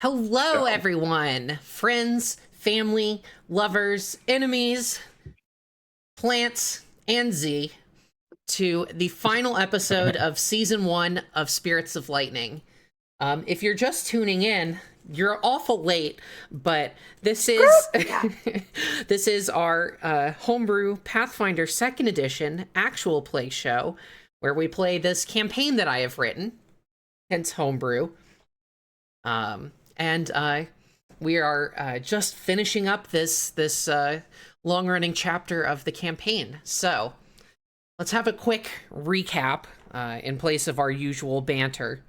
Hello, So, everyone. Friends, family, lovers, enemies, plants, and Z to the final episode of season 1 of Spirits of Lightning. If you're just tuning in, you're awful late, but this is this is our homebrew Pathfinder Second Edition actual play show where we play this campaign that I have written, hence homebrew. And we are just finishing up this long running chapter of the campaign. So let's have a quick recap in place of our usual banter.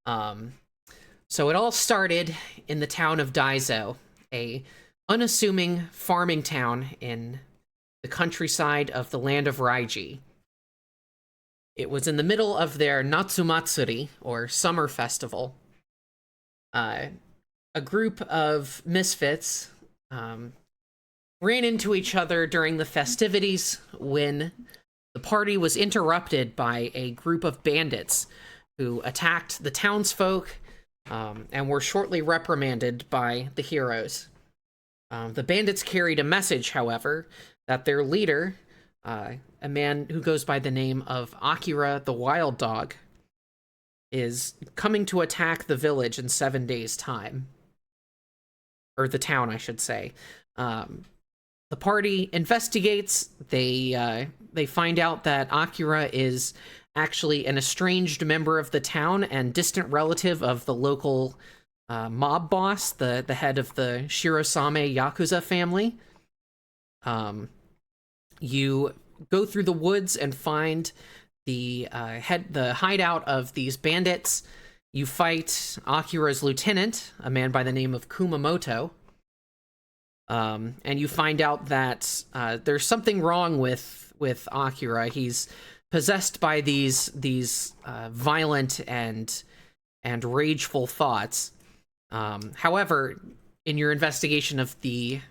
So it all started in the town of Daizo, a unassuming farming town in the countryside of the land of Raiji. It was in the middle of their Natsumatsuri, or summer festival. A group of misfits ran into each other during the festivities when the party was interrupted by a group of bandits who attacked the townsfolk and were shortly reprimanded by the heroes. The bandits carried a message, however, that their leader, a man who goes by the name of Akira the Wild Dog, is coming to attack the village in 7 days' time. Or the town, I should say. The party investigates. They find out that Akira is actually an estranged member of the town and distant relative of the local mob boss, the head of the Shirosame Yakuza family. You go through the woods and find the hideout of these bandits. You fight Akira's lieutenant, a man by the name of Kumamoto. And you find out that there's something wrong with Akira. He's possessed by these violent and rageful thoughts. However, in your investigation of the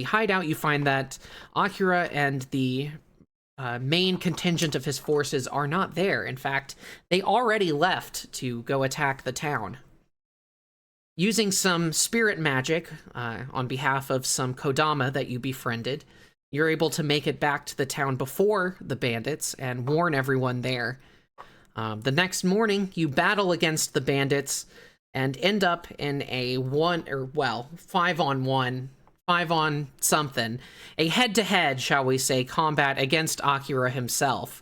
hideout, you find that Akira and the main contingent of his forces are not there. In fact, they already left to go attack the town. Using some spirit magic on behalf of some Kodama that you befriended, you're able to make it back to the town before the bandits and warn everyone there. The next morning, you battle against the bandits and end up in a 5-on-1, 5-on-something, a head-to-head, shall we say, combat against Akira himself,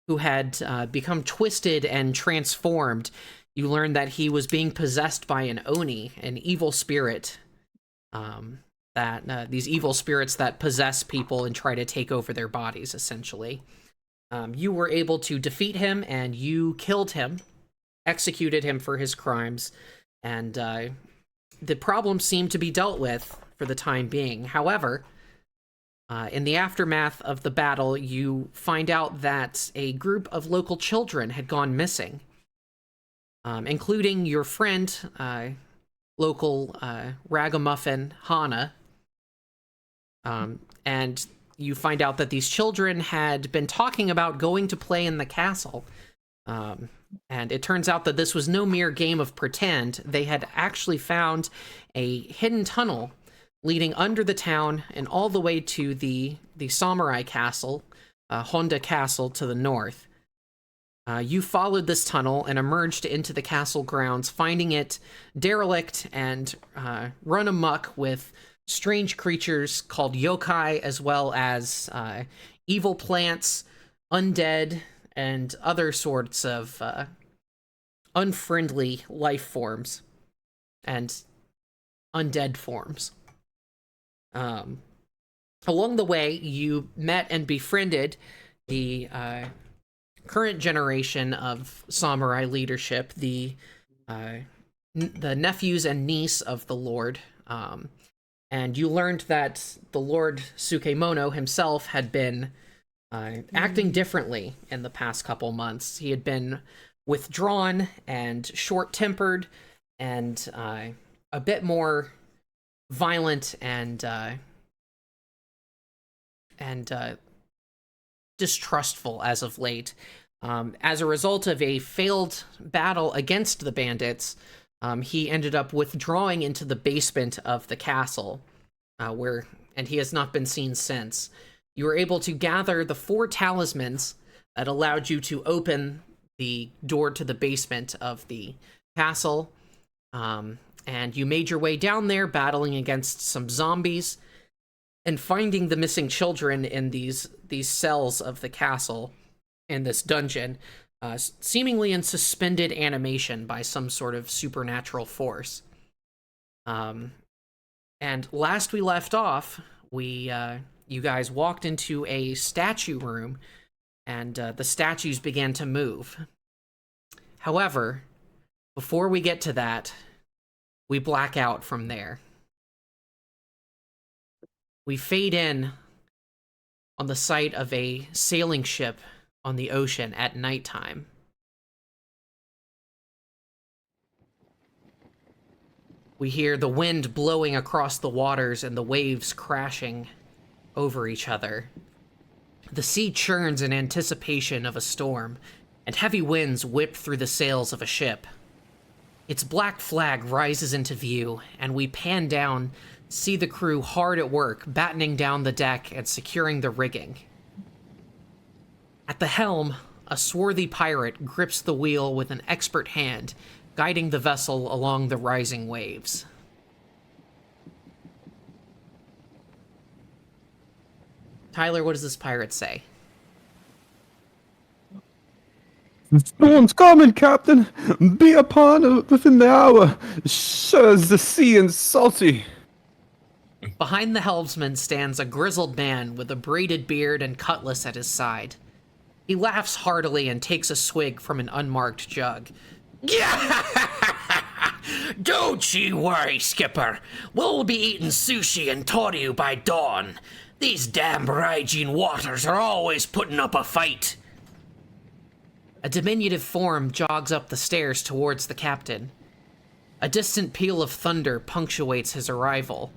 who had become twisted and transformed. You learn that he was being possessed by an Oni, an evil spirit, these evil spirits that possess people and try to take over their bodies, essentially. You were able to defeat him, and you killed him, executed him for his crimes, and the problem seemed to be dealt with for the time being. However, in the aftermath of the battle, you find out that a group of local children had gone missing, including your friend, local ragamuffin Hana. And you find out that these children had been talking about going to play in the castle. And it turns out that this was no mere game of pretend. They had actually found a hidden tunnel leading under the town and all the way to the samurai castle, Honda Castle to the north. You followed this tunnel and emerged into the castle grounds, finding it derelict and run amok with strange creatures called yokai, as well as evil plants, undead, and other sorts of unfriendly life forms and undead forms. Along the way, you met and befriended the current generation of samurai leadership, the nephews and niece of the Lord. And you learned that the Lord Sukemono himself had been acting differently in the past couple months. He had been withdrawn and short-tempered and a bit more violent and distrustful as of late. As a result of a failed battle against the bandits, he ended up withdrawing into the basement of the castle, and he has not been seen since. You were able to gather the 4 talismans that allowed you to open the door to the basement of the castle, and you made your way down there, battling against some zombies, and finding the missing children in these cells of the castle in this dungeon, seemingly in suspended animation by some sort of supernatural force. And last we left off, you guys walked into a statue room, and the statues began to move. However, before we get to that, we black out from there. We fade in on the sight of a sailing ship on the ocean at nighttime. We hear the wind blowing across the waters and the waves crashing over each other. The sea churns in anticipation of a storm, and heavy winds whip through the sails of a ship. Its black flag rises into view, and we pan down, see the crew hard at work, battening down the deck and securing the rigging. At the helm, a swarthy pirate grips the wheel with an expert hand, guiding the vessel along the rising waves. Tyler, what does this pirate say? The storm's coming, Captain. Be upon within the hour. Sure as the sea and salty. Behind the helmsman stands a grizzled man with a braided beard and cutlass at his side. He laughs heartily and takes a swig from an unmarked jug. Don't you worry, Skipper. We'll be eating sushi and toryu by dawn. These damn Rygene waters are always putting up a fight. A diminutive form jogs up the stairs towards the captain. A distant peal of thunder punctuates his arrival.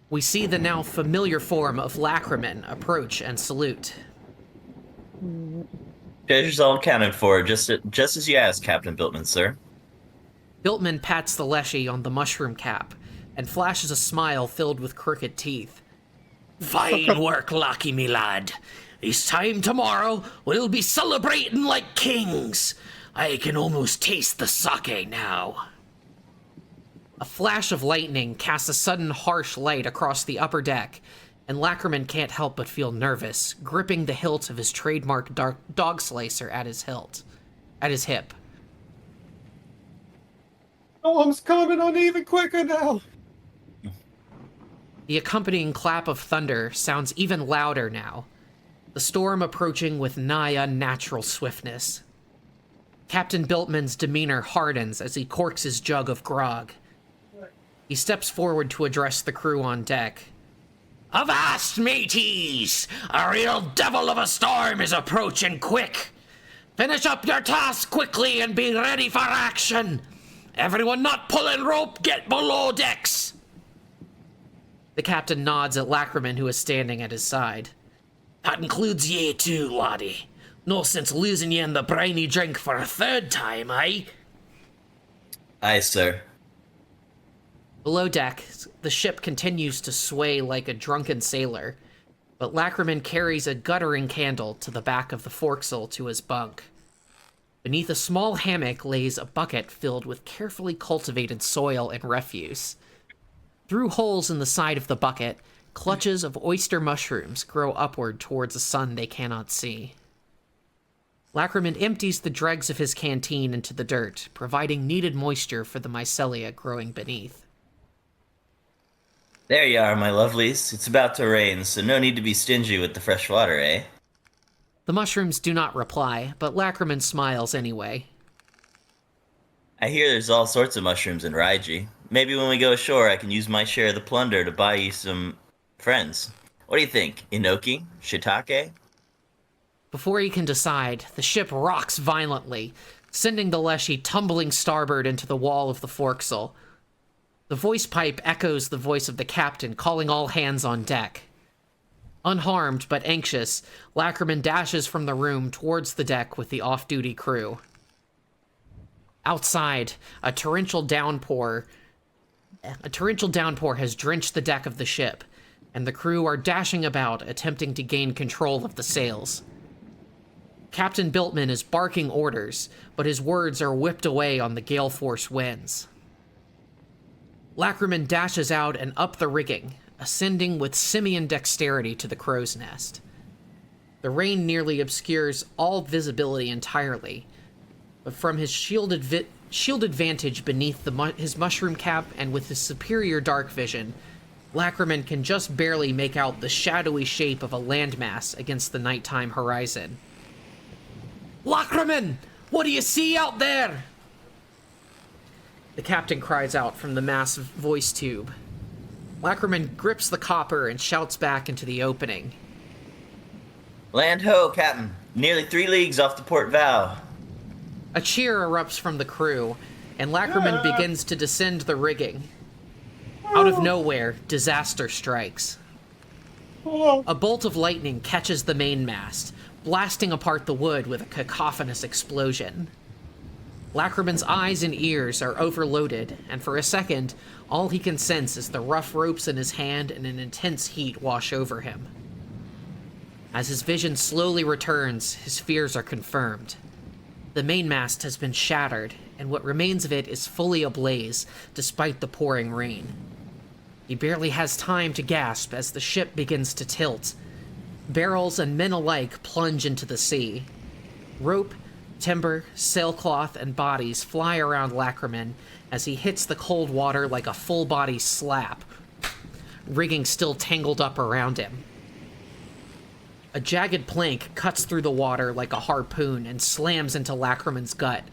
We see the now familiar form of Lacryman approach and salute. Treasure's all accounted for, just as you asked, Captain Biltman, sir. Biltman pats the Leshy on the mushroom cap and flashes a smile filled with crooked teeth. Fine work, Lucky, me lad. This time tomorrow, we'll be celebrating like kings. I can almost taste the sake now. A flash of lightning casts a sudden harsh light across the upper deck, and Lacryman can't help but feel nervous, gripping the hilt of his trademark dog slicer at his hip. Storm's coming on even quicker now. The accompanying clap of thunder sounds even louder now, the storm approaching with nigh unnatural swiftness. Captain Biltman's demeanor hardens as he corks his jug of grog. He steps forward to address the crew on deck. Avast, mateys! A real devil of a storm is approaching quick. Finish up your task quickly and be ready for action. Everyone not pulling rope, get below decks. The captain nods at Lacryman, who is standing at his side. That includes ye too, laddie. No sense losing ye in the briny drink for a third time, eh? Aye, sir. Below deck, the ship continues to sway like a drunken sailor, but Lacryman carries a guttering candle to the back of the forecastle to his bunk. Beneath a small hammock lays a bucket filled with carefully cultivated soil and refuse. Through holes in the side of the bucket, clutches of oyster mushrooms grow upward towards a sun they cannot see. Lacryman empties the dregs of his canteen into the dirt, providing needed moisture for the mycelia growing beneath. There you are, my lovelies. It's about to rain, so no need to be stingy with the fresh water, eh? The mushrooms do not reply, but Lacryman smiles anyway. I hear there's all sorts of mushrooms in Raiji. Maybe when we go ashore, I can use my share of the plunder to buy you some friends. What do you think? Inoki? Shiitake? Before he can decide, the ship rocks violently, sending the Leshy tumbling starboard into the wall of the forecastle. The voice pipe echoes the voice of the captain, calling all hands on deck. Unharmed but anxious, Lacryman dashes from the room towards the deck with the off-duty crew. Outside, a torrential downpour has drenched the deck of the ship, and the crew are dashing about, attempting to gain control of the sails. Captain Biltman is barking orders, but his words are whipped away on the gale force winds. Lacryman dashes out and up the rigging, ascending with simian dexterity to the crow's nest. The rain nearly obscures all visibility entirely, but from his shielded vantage beneath his mushroom cap and with his superior dark vision, Lacryman can just barely make out the shadowy shape of a landmass against the nighttime horizon. "Lacryman! What do you see out there?" The captain cries out from the massive voice tube. Lacryman grips the copper and shouts back into the opening. Land ho, Captain. Nearly 3 leagues off the port bow. A cheer erupts from the crew, and Lacryman begins to descend the rigging. Out of nowhere, disaster strikes. A bolt of lightning catches the mainmast, blasting apart the wood with a cacophonous explosion. Lacryman's eyes and ears are overloaded, and for a second, all he can sense is the rough ropes in his hand and an intense heat wash over him. As his vision slowly returns, his fears are confirmed. The mainmast has been shattered, and what remains of it is fully ablaze, despite the pouring rain. He barely has time to gasp as the ship begins to tilt. Barrels and men alike plunge into the sea. Rope, timber, sailcloth, and bodies fly around Lacryman as he hits the cold water like a full-body slap, rigging still tangled up around him. A jagged plank cuts through the water like a harpoon and slams into Lacryman's gut,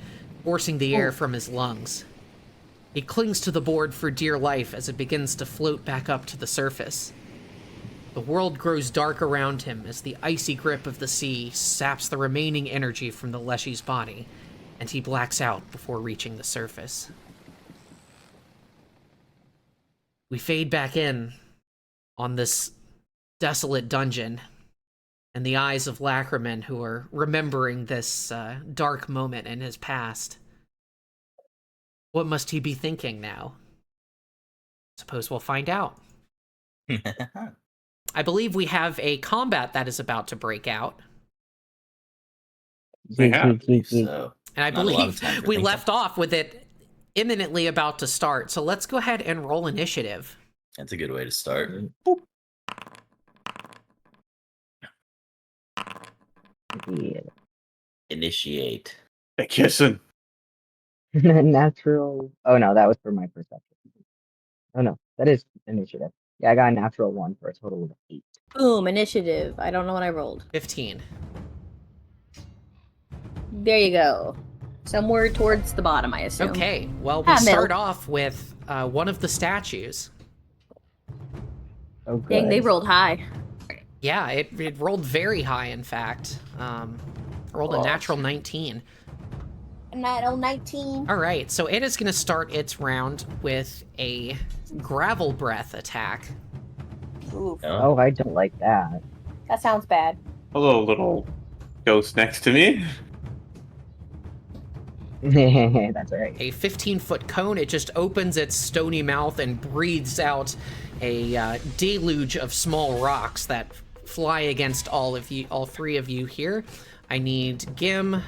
forcing the air from his lungs. He clings to the board for dear life as it begins to float back up to the surface. The world grows dark around him as the icy grip of the sea saps the remaining energy from the Leshy's body, and he blacks out before reaching the surface. We fade back in on this desolate dungeon, and the eyes of Lacryman, who are remembering this dark moment in his past. What must he be thinking now? Suppose we'll find out. I believe we have a combat that is about to break out. Yeah. So, And I not a lot of believe time for we thinking. left off with it imminently about to start. So let's go ahead and roll initiative. That's a good way to start. Yeah. Initiate. They're kissing. Natural. Oh no, that was for my perception. Oh no, that is initiative. Yeah, I got a natural 1 for a total of 8. Boom, initiative. I don't know what I rolled. 15. There you go. Somewhere towards the bottom, I assume. Okay, well, we start off with one of the statues. Oh, good. Dang, they rolled high. Yeah, it rolled very high, in fact. Rolled a natural 19. Natural 19. All right, so it is going to start its round with a gravel breath attack. Oof. Oh, I don't like that. That sounds bad. Hello, little ghost next to me. That's alright. A 15-foot cone, it just opens its stony mouth and breathes out a deluge of small rocks that fly against all three of you here. I need Gim,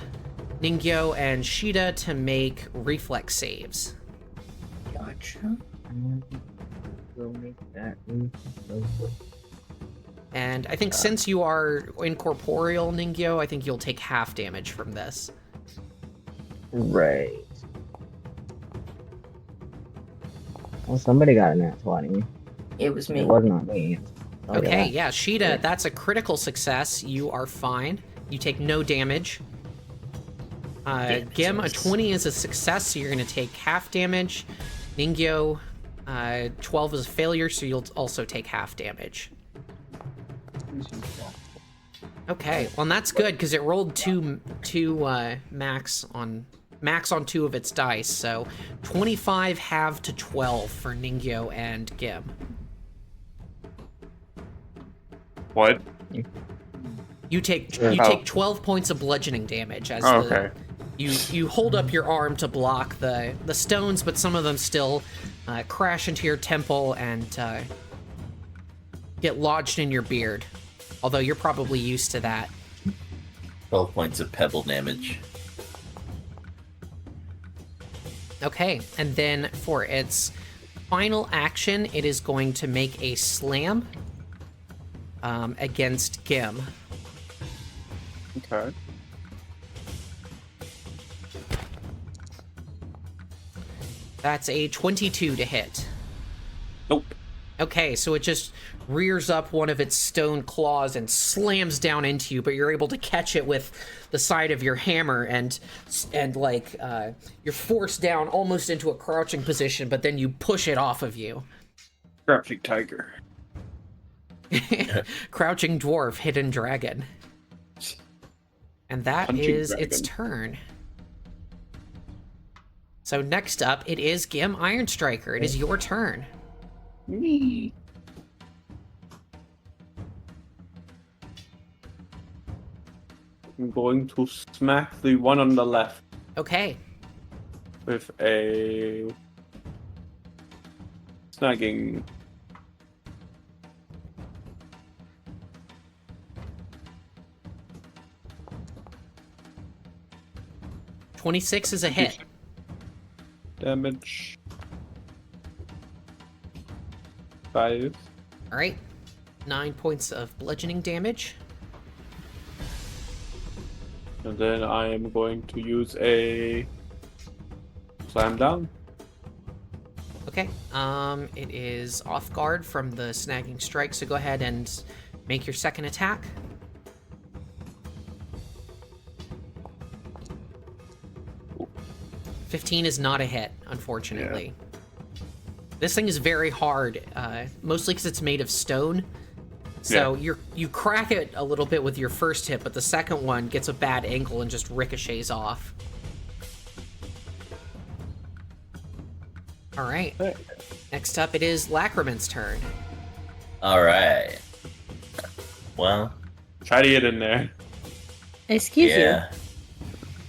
Ningyo, and Shida to make reflex saves. Gotcha. We'll make that. And I think since you are incorporeal, Ningyo, I think you'll take half damage from this. Right. Well, somebody got a nat 20. It was It me. was not me. Oh, Okay, yeah, Shida, that's a critical success. You are fine. You take no damage. Gim, a 20 is a success, so you're going to take half damage. Ningyo, 12 is a failure, so you'll also take half damage. Okay, well, and that's good, because it rolled two max on 2 of its dice, so 25 halved to 12 for Ningyo and Gim. What? You take 12 points of bludgeoning damage as Oh, okay. You hold up your arm to block the stones, but some of them still crash into your temple and get lodged in your beard. Although you're probably used to that. 12 points of pebble damage. Okay, and then for its final action, it is going to make a slam against Gim. Okay. That's a 22 to hit. Nope. Okay, so it just rears up one of its stone claws and slams down into you, but you're able to catch it with the side of your hammer and like you're forced down almost into a crouching position, but then you push it off of you. Crouching tiger. Crouching dwarf, hidden dragon. And that Punching is its dragon. turn. So next up, it is Gim Iron Striker. It is your turn. Me. I'm going to smack the one on the left Okay. with a snagging. .26 is a hit. Damage. 5. All right. 9 points of bludgeoning damage. And then I am going to use a slam down. Okay. It is off guard from the snagging strike, so go ahead and make your second attack. Ooh. 15 is not a hit, unfortunately. This thing is very hard, mostly because it's made of stone. So you crack it a little bit with your first hit, but the second one gets a bad angle and just ricochets off. All right. Hey. Next up, it is Lacryman's turn. Alright. Well, Try to get in there. Excuse yeah.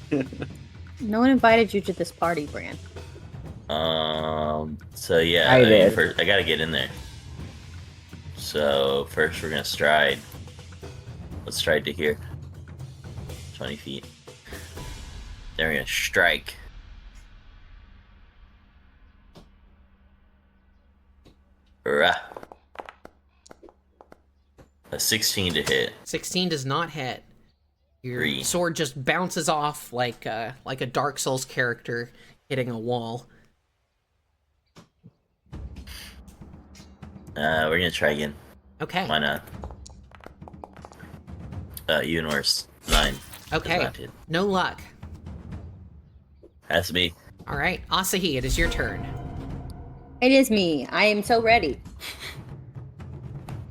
you. No one invited you to this party, Bran. So yeah, I did. first, I gotta get in there. So first we're gonna stride. Let's stride to here. 20 feet. Then we're gonna strike. Hurrah. A 16 to hit. 16 does not hit. Your 3. sword just bounces off like a Dark Souls character hitting a wall. We're gonna try again. Okay. Why not? Even worse. 9. Does Okay. not hit. No luck. That's me. All right, Asahi, it is your turn. It is me. I am so ready.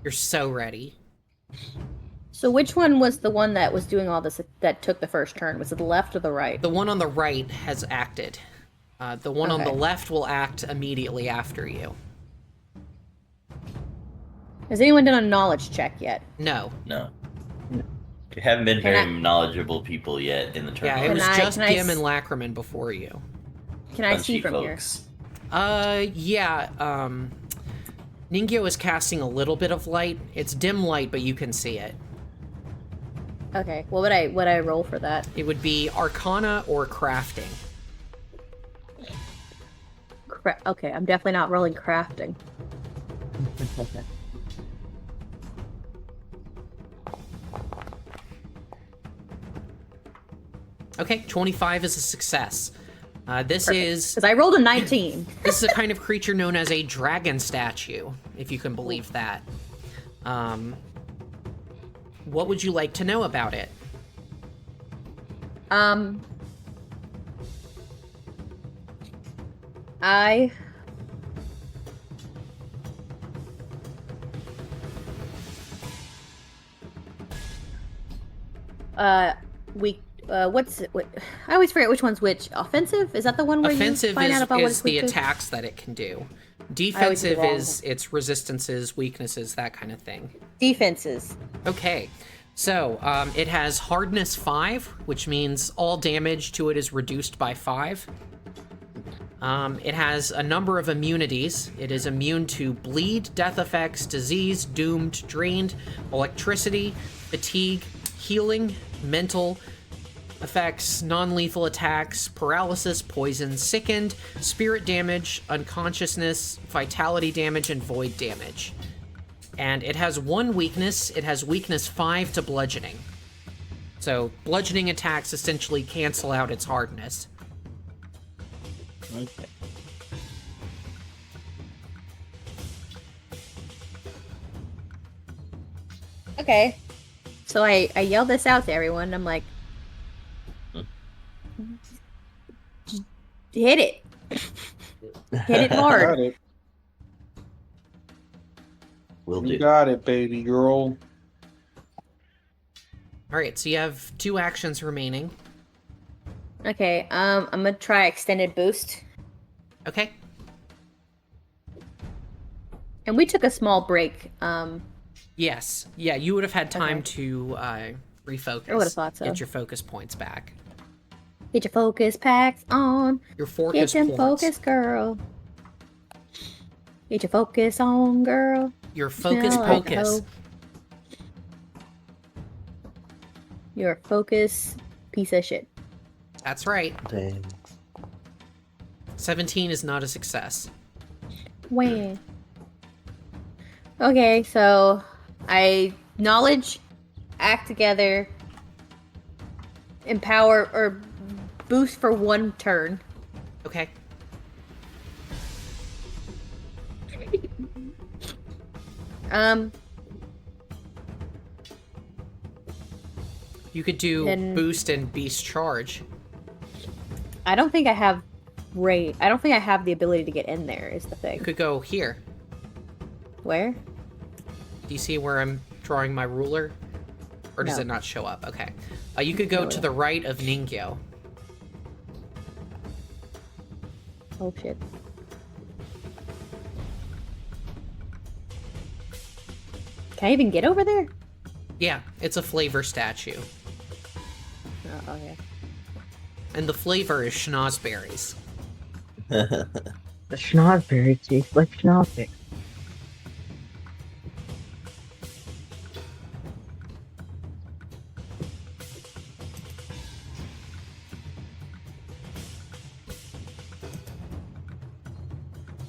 You're so ready. So which one was the one that was doing all this that took the first turn? Was it the left or the right? The one on the right has acted. The one on the Okay. left will act immediately after you. Has anyone done a knowledge check yet? No. No. We haven't been Can very I- knowledgeable people yet in the Yeah, tournament. it was Can just I Gim s- and Lacryman before you. Can I see Punchy from here? folks. Yeah, Ningyo is casting a little bit of light. It's dim light, but you can see it. Okay. What would I roll for that? It would be Arcana or Crafting. Okay, I'm definitely not rolling crafting. Okay, 25 is a success. This is Because I rolled a 19. this is a kind of creature known as a dragon statue, if you can believe that. What would you like to know about it? I what's it? What, I always forget which one's which. Offensive? Is that the one where Offensive you find out about what is it's the weak to? attacks that it can do. always do the Defensive wrong is its resistances, weaknesses, that kind of thing. Defenses. Okay. So, it has hardness 5, which means all damage to it is reduced by 5. It has a number of immunities. It is immune to bleed, death effects, disease, doomed, drained, electricity, fatigue, healing, mental effects, non-lethal attacks, paralysis, poison, sickened, spirit damage, unconsciousness, vitality damage, and void damage. And it has one weakness. It has weakness 5 to bludgeoning. So bludgeoning attacks essentially cancel out its hardness. Okay. Okay. So I yell this out to everyone. I'm like, hit it. Hit it Got hard. it. Will You do. got it, baby girl. Alright, so you have 2 actions remaining. Okay, I'm gonna try extended boost. Okay. And we took a small break. Yes. Yeah, you would have had time Okay. to refocus. I would've thought so. Get your focus points back. Get your focus packs on. Your focus Get points. your focus, girl. Get your focus on, girl. Your focus Smell like pocus. hoe. Your focus piece of shit. That's right. Damn. 17 is not a success. When? Okay, so I knowledge, act together, empower, or boost for 1 turn. Okay. You could do Then- boost and beast charge. I don't think I have rate. I don't think I have the ability to get in there. Is the You thing. could go here. Where? Do you see where I'm drawing my ruler? Or does No. it not show up? Okay. You could go No, to no. the right of Ningyo. Oh shit. Can I even get over there? Yeah, it's a flavor statue. Oh, okay. And the flavor is schnozberries. The schnozberry tastes like schnozberry.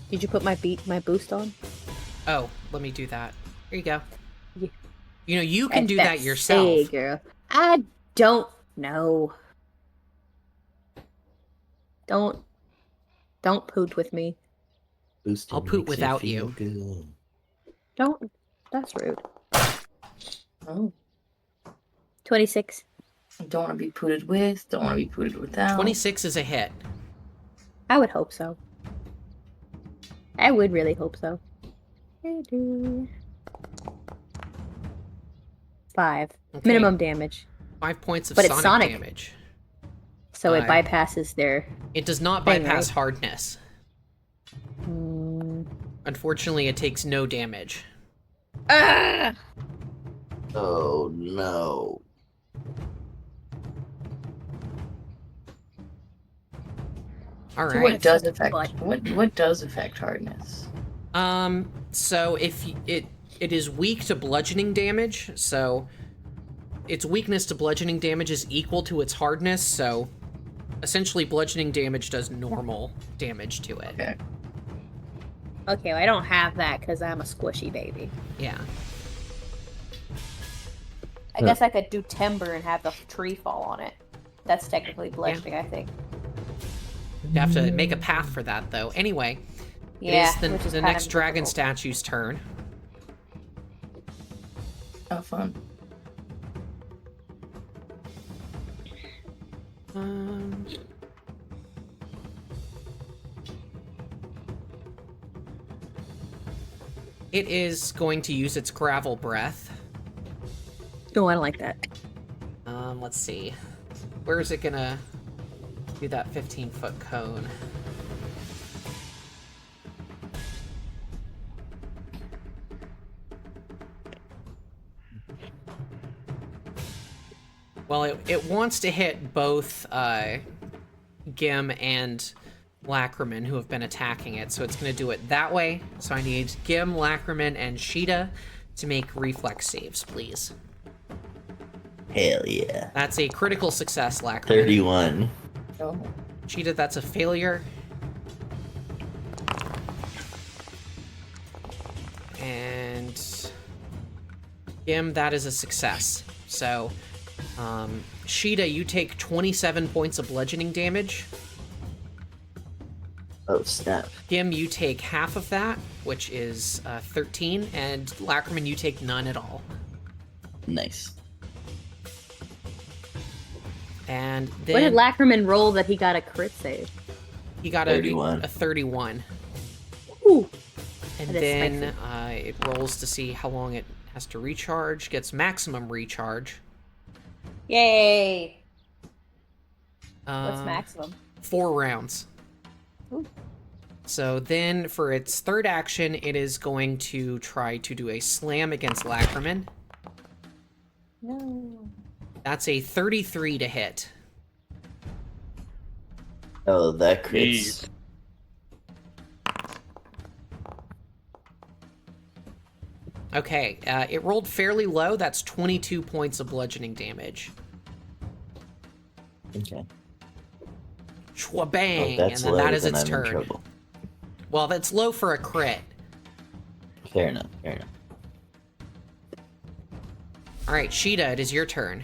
Did you put my boost on? Oh, let me do that. Here you go. Yeah. You know, you can do that Say, yourself. girl. I don't know. Don't poot with me. Boosting I'll poop makes without feel you. good. Don't. That's rude. Oh, 26. don't want to be pooted with, don't want to be pooted without. 26 is a hit. I would hope so. I would really hope so. 5. Okay. Minimum damage. 5 points of But it's sonic sonic. damage. So it Five. bypasses their. It does not Thing, bypass right? hardness. Unfortunately, it takes no damage. Ah! Oh no. All So right. what does affect But- what does affect hardness? So if it is weak to bludgeoning damage, so its weakness to bludgeoning damage is equal to its hardness, so essentially bludgeoning damage does normal damage to it. Okay. Okay, well, I don't have that because I'm a squishy baby. Yeah. I guess I could do timber and have the tree fall on it. That's technically bludgeoning, I think. You have to make a path for that, though. Anyway, Yeah, it is which is the kind next of dragon difficult. statue's turn. Oh, fun. It is going to use its gravel breath. Oh, I don't like that. Let's see. Where is it gonna do that 15-foot cone? Well, it wants to hit both Gim and Lacryman, who have been attacking it, so it's going to do it that way. So I need Gim, Lacryman, and Sheeta to make reflex saves, please. Hell yeah. That's a critical success, Lacryman. 31. Oh. Sheeta, that's a failure. And Gim, that is a success. So, Sheeta, you take 27 points of bludgeoning damage. Oh, snap. Gim, you take half of that, which is 13, and Lacryman, you take none at all. Nice. And What then did Lacryman roll that he got a crit save? he got 31. a 31. Ooh. And That is then spicy. it rolls to see how long it has to recharge, gets maximum recharge. Yay! What's Um, maximum? 4 rounds. Ooh. So then for its third action, it is going to try to do a slam against Lacryman. No. That's a 33 to hit. Oh, that crits. Okay, it rolled fairly low. That's 22 points of bludgeoning damage. Okay. Schwabang! Oh, that's and then low, that is then its I'm in turn. trouble. Well, that's low for a crit. Fair enough, fair enough. Alright, Sheeta, it is your turn.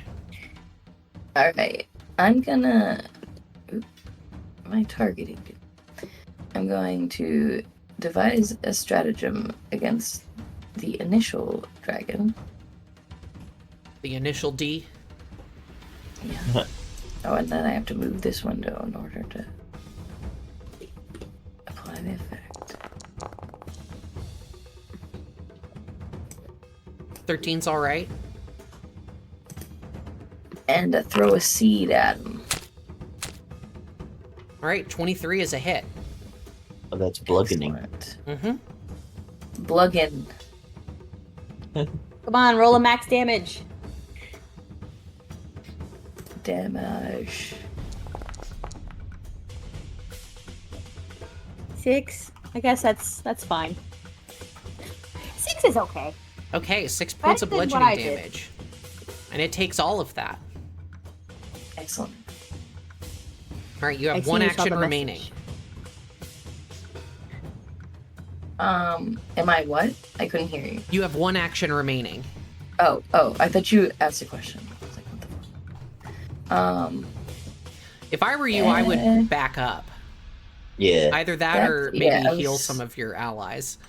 Alright. I'm gonna. Oop, am I targeting? I'm going to devise a stratagem against the initial dragon. The initial D. Yeah. Oh, and then I have to move this window in order to apply the effect. 13's alright. And throw a seed at him. Alright, 23 is a hit. Oh, that's bludgeoning. Excellent. Mm-hmm. Bludgeon. Come on, roll a max damage. Damage. 6. I guess that's fine. 6 is okay. Okay, 6 points of Better than what bludgeoning I did. damage. And it takes all of that. Excellent. Alright, you I have see one you saw action the remaining. message. Am I what? I couldn't hear you. You have one action remaining. Oh, I thought you asked a question. I was like, what the fuck? If I were you, I would back up. Yeah. Either that or That's- maybe yeah, I heal was- some of your allies.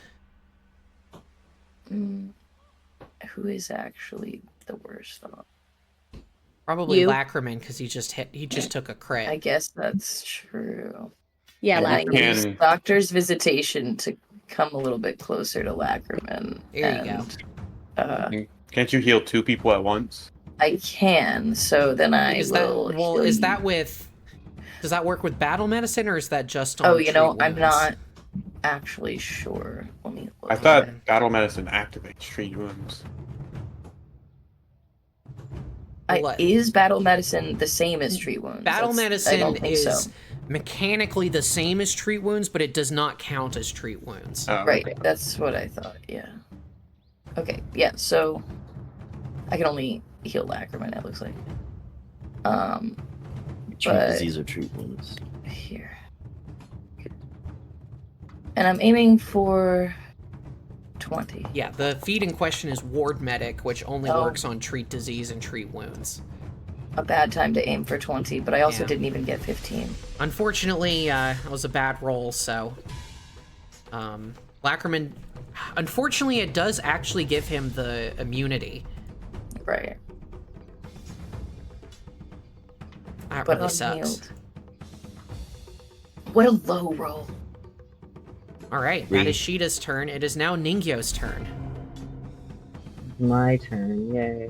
Who is actually the worst? Probably You. Lacryman, because he just took a crit. I guess that's true. Yeah, And I Lacryman. use Doctor's Visitation to come a little bit closer to Lacryman. There you go. Can't you heal 2 people at once? I can, so then I Is will. that well? heal Is you. that with? Does that work with battle medicine, or is that just on? Oh, you know, treat I'm wounds? not actually sure. Let me look. I thought battle medicine activates treat wounds. What? Is battle medicine the same as treat wounds? Battle I medicine don't think is so. mechanically the same as treat wounds, but it does not count as treat wounds. Oh, Right, okay. that's what I thought. Yeah. Okay. Yeah. So I can only heal Lacryman. It looks like. Treat but- disease or treat wounds. Here. And I'm aiming for 20. Yeah, the feat in question is Ward Medic, which only Oh. works on treat disease and treat wounds. A bad time to aim for 20, but I also Yeah. didn't even get 15. Unfortunately, it was a bad roll, so... Lacryman... Unfortunately, it does actually give him the immunity. Right. That But really sucks. unhealed. What a low roll. Alright, that is Sheeta's turn. It is now Ningyo's turn. My turn, yay.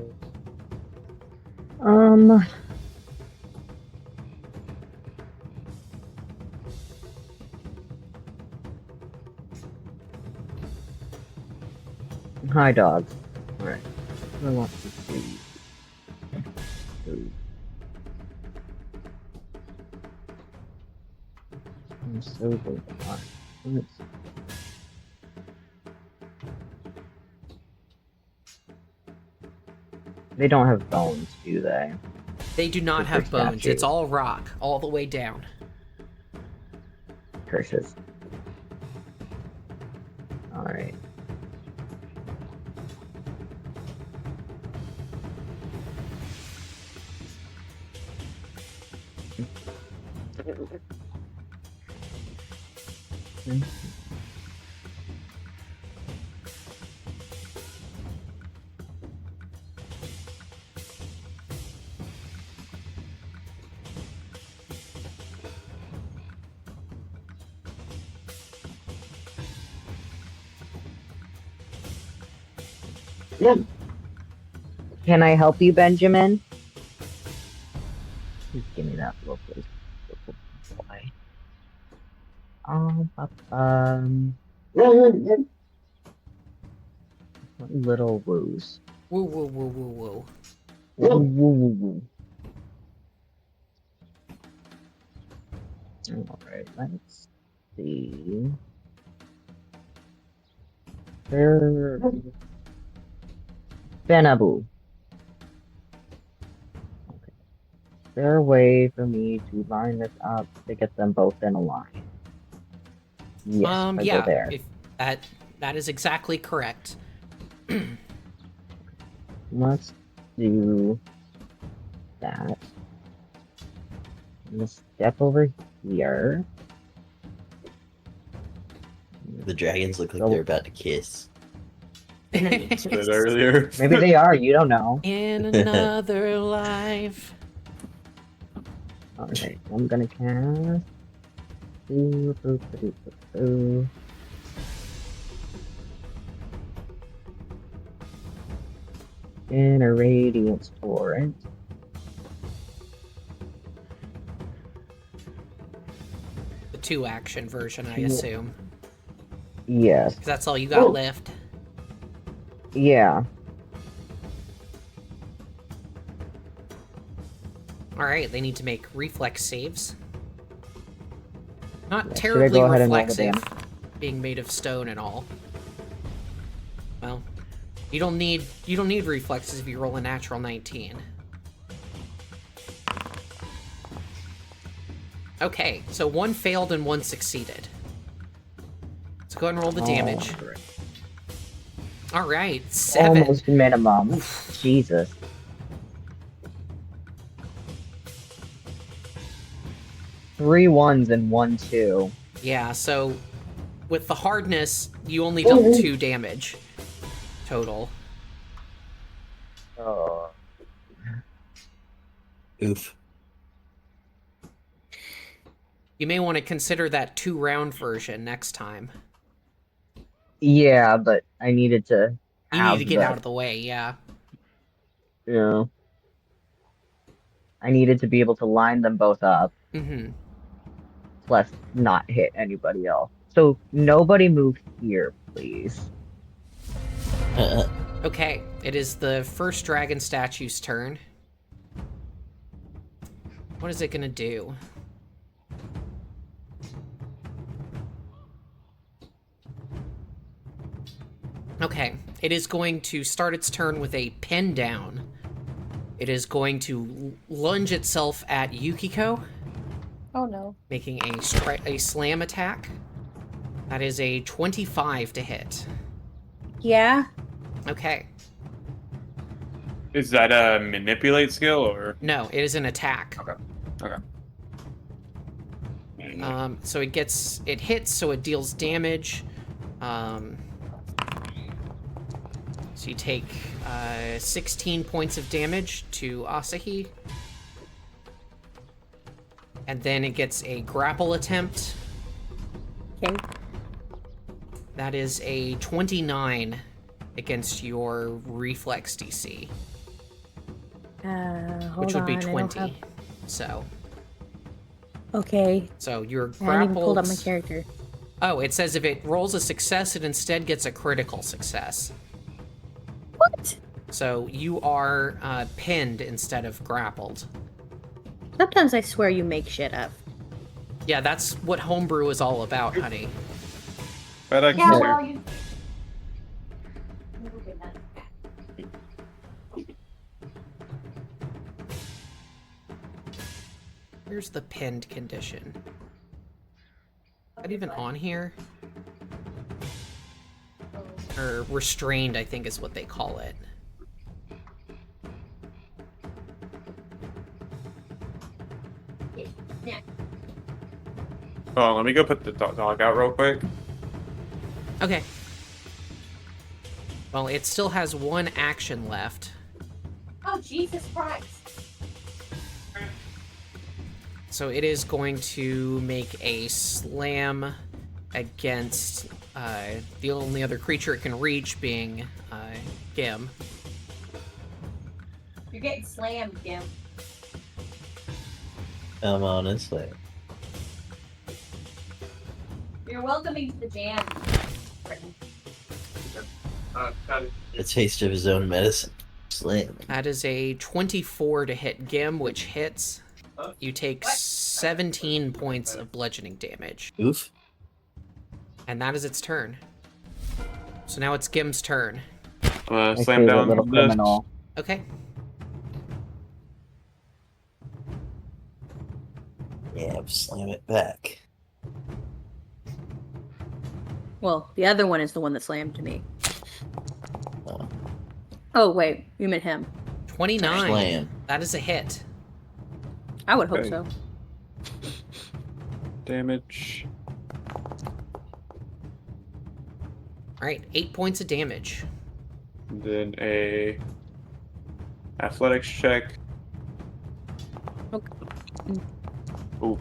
Hi, dog. Alright. I want to do Ooh. I'm so good at that. Let's see. They don't have bones, do they? They do not Super have bones. It's statues. all rock, all the way down. Curses. Alright. Can I help you, Benjamin? Please give me that little place. Boy. Little woos. Woo, woo, woo, woo, woo. Woo, woo, woo, woo. Alright, let's see. Benabu. Okay. Is there a way for me to line this up to get them both in a line? Yes, I go Yeah, there. if that is exactly correct. Let's do that. I'm gonna step over here. The dragons look like So- they're about to kiss. Said earlier. Maybe they are, you don't know. In another life. Alright, I'm gonna cast. Boo, boo, boo, boo, boo. Inner Radiance Torrent. The 2-action version, I Yeah. assume. Yes. 'Cause that's all you got left. Yeah. Alright, they need to make reflex saves. Not Yeah, should I terribly go ahead and roll the reflexive, being made of stone and all. Well, you don't need reflexes if you roll a natural 19. Okay, so one failed and one succeeded. Let's go ahead and roll the damage. Alright. Alright, 7. Almost minimum. Jesus. Three ones and 1 2. Yeah, so with the hardness, you only dealt 2 damage total. Oh. Oof. You may want to consider that 2-round version next time. Yeah, but I needed to You have need to get out of the way, yeah. You know, I needed to be able to line them both up, Mm-hmm. plus not hit anybody else. So nobody move here, please. Okay, it is the first dragon statue's turn. What is it gonna do? Okay, it is going to start its turn with a pin down. It is going to lunge itself at Yukiko, Oh no. making a slam attack. That is a 25 to hit. Yeah. Okay. Is that a manipulate skill or? No, it is an attack. Okay. So it hits, so it deals damage. So you take 16 points of damage to Asahi. And then it gets a grapple attempt. Okay. That is a 29 against your reflex DC, Hold which would be on, I don't 20. have- So Okay. you're I haven't even pulled up my grappled. character. Oh, it says if it rolls a success, it instead gets a critical success. What? So you are pinned instead of grappled. Sometimes I swear you make shit up. Yeah, that's what homebrew is all about, honey. FedEx Yeah, is well, here. you. Here's the pinned condition. Is that even on here? Or restrained, I think is what they call it. Oh, let me go put the dog out real quick. Okay. Well, it still has one action left. Oh, Jesus Christ. So it is going to make a slam against the only other creature it can reach, being Gim. You're getting slammed, Gim. I'm honestly. You're welcoming to the jam. A taste of his own medicine. Slam. That is a 24 to hit Gim, which hits. You take 17 points of bludgeoning damage. Oof. And that is its turn. So now it's Gim's turn. I'm gonna I slam see the down little this. criminal. Okay. Yeah, slam it back. Well, the other one is the one that slammed to me. Oh. Oh, wait. You meant him. 29. Slam. That is a hit. I would hope Okay. so. Damage. Alright, 8 points of damage. And then a athletics check. Okay. Ooh.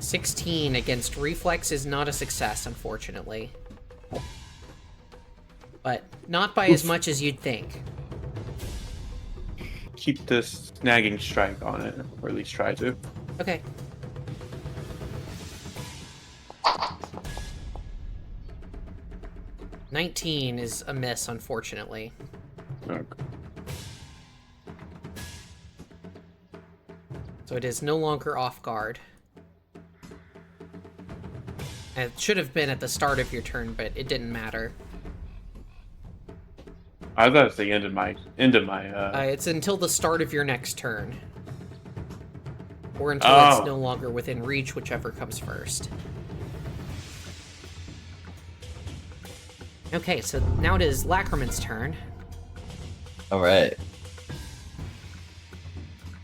16 against reflex is not a success, unfortunately. But not by as much as you'd think. Keep this snagging strike on it, or at least try to. Okay. $19 is a miss, unfortunately. Okay. So it is no longer off guard. And it should have been at the start of your turn, but it didn't matter. I thought it's the end of my It's until the start of your next turn. Or until Oh. it's no longer within reach, whichever comes first. Okay, so now it is Lacryman's turn. Alright.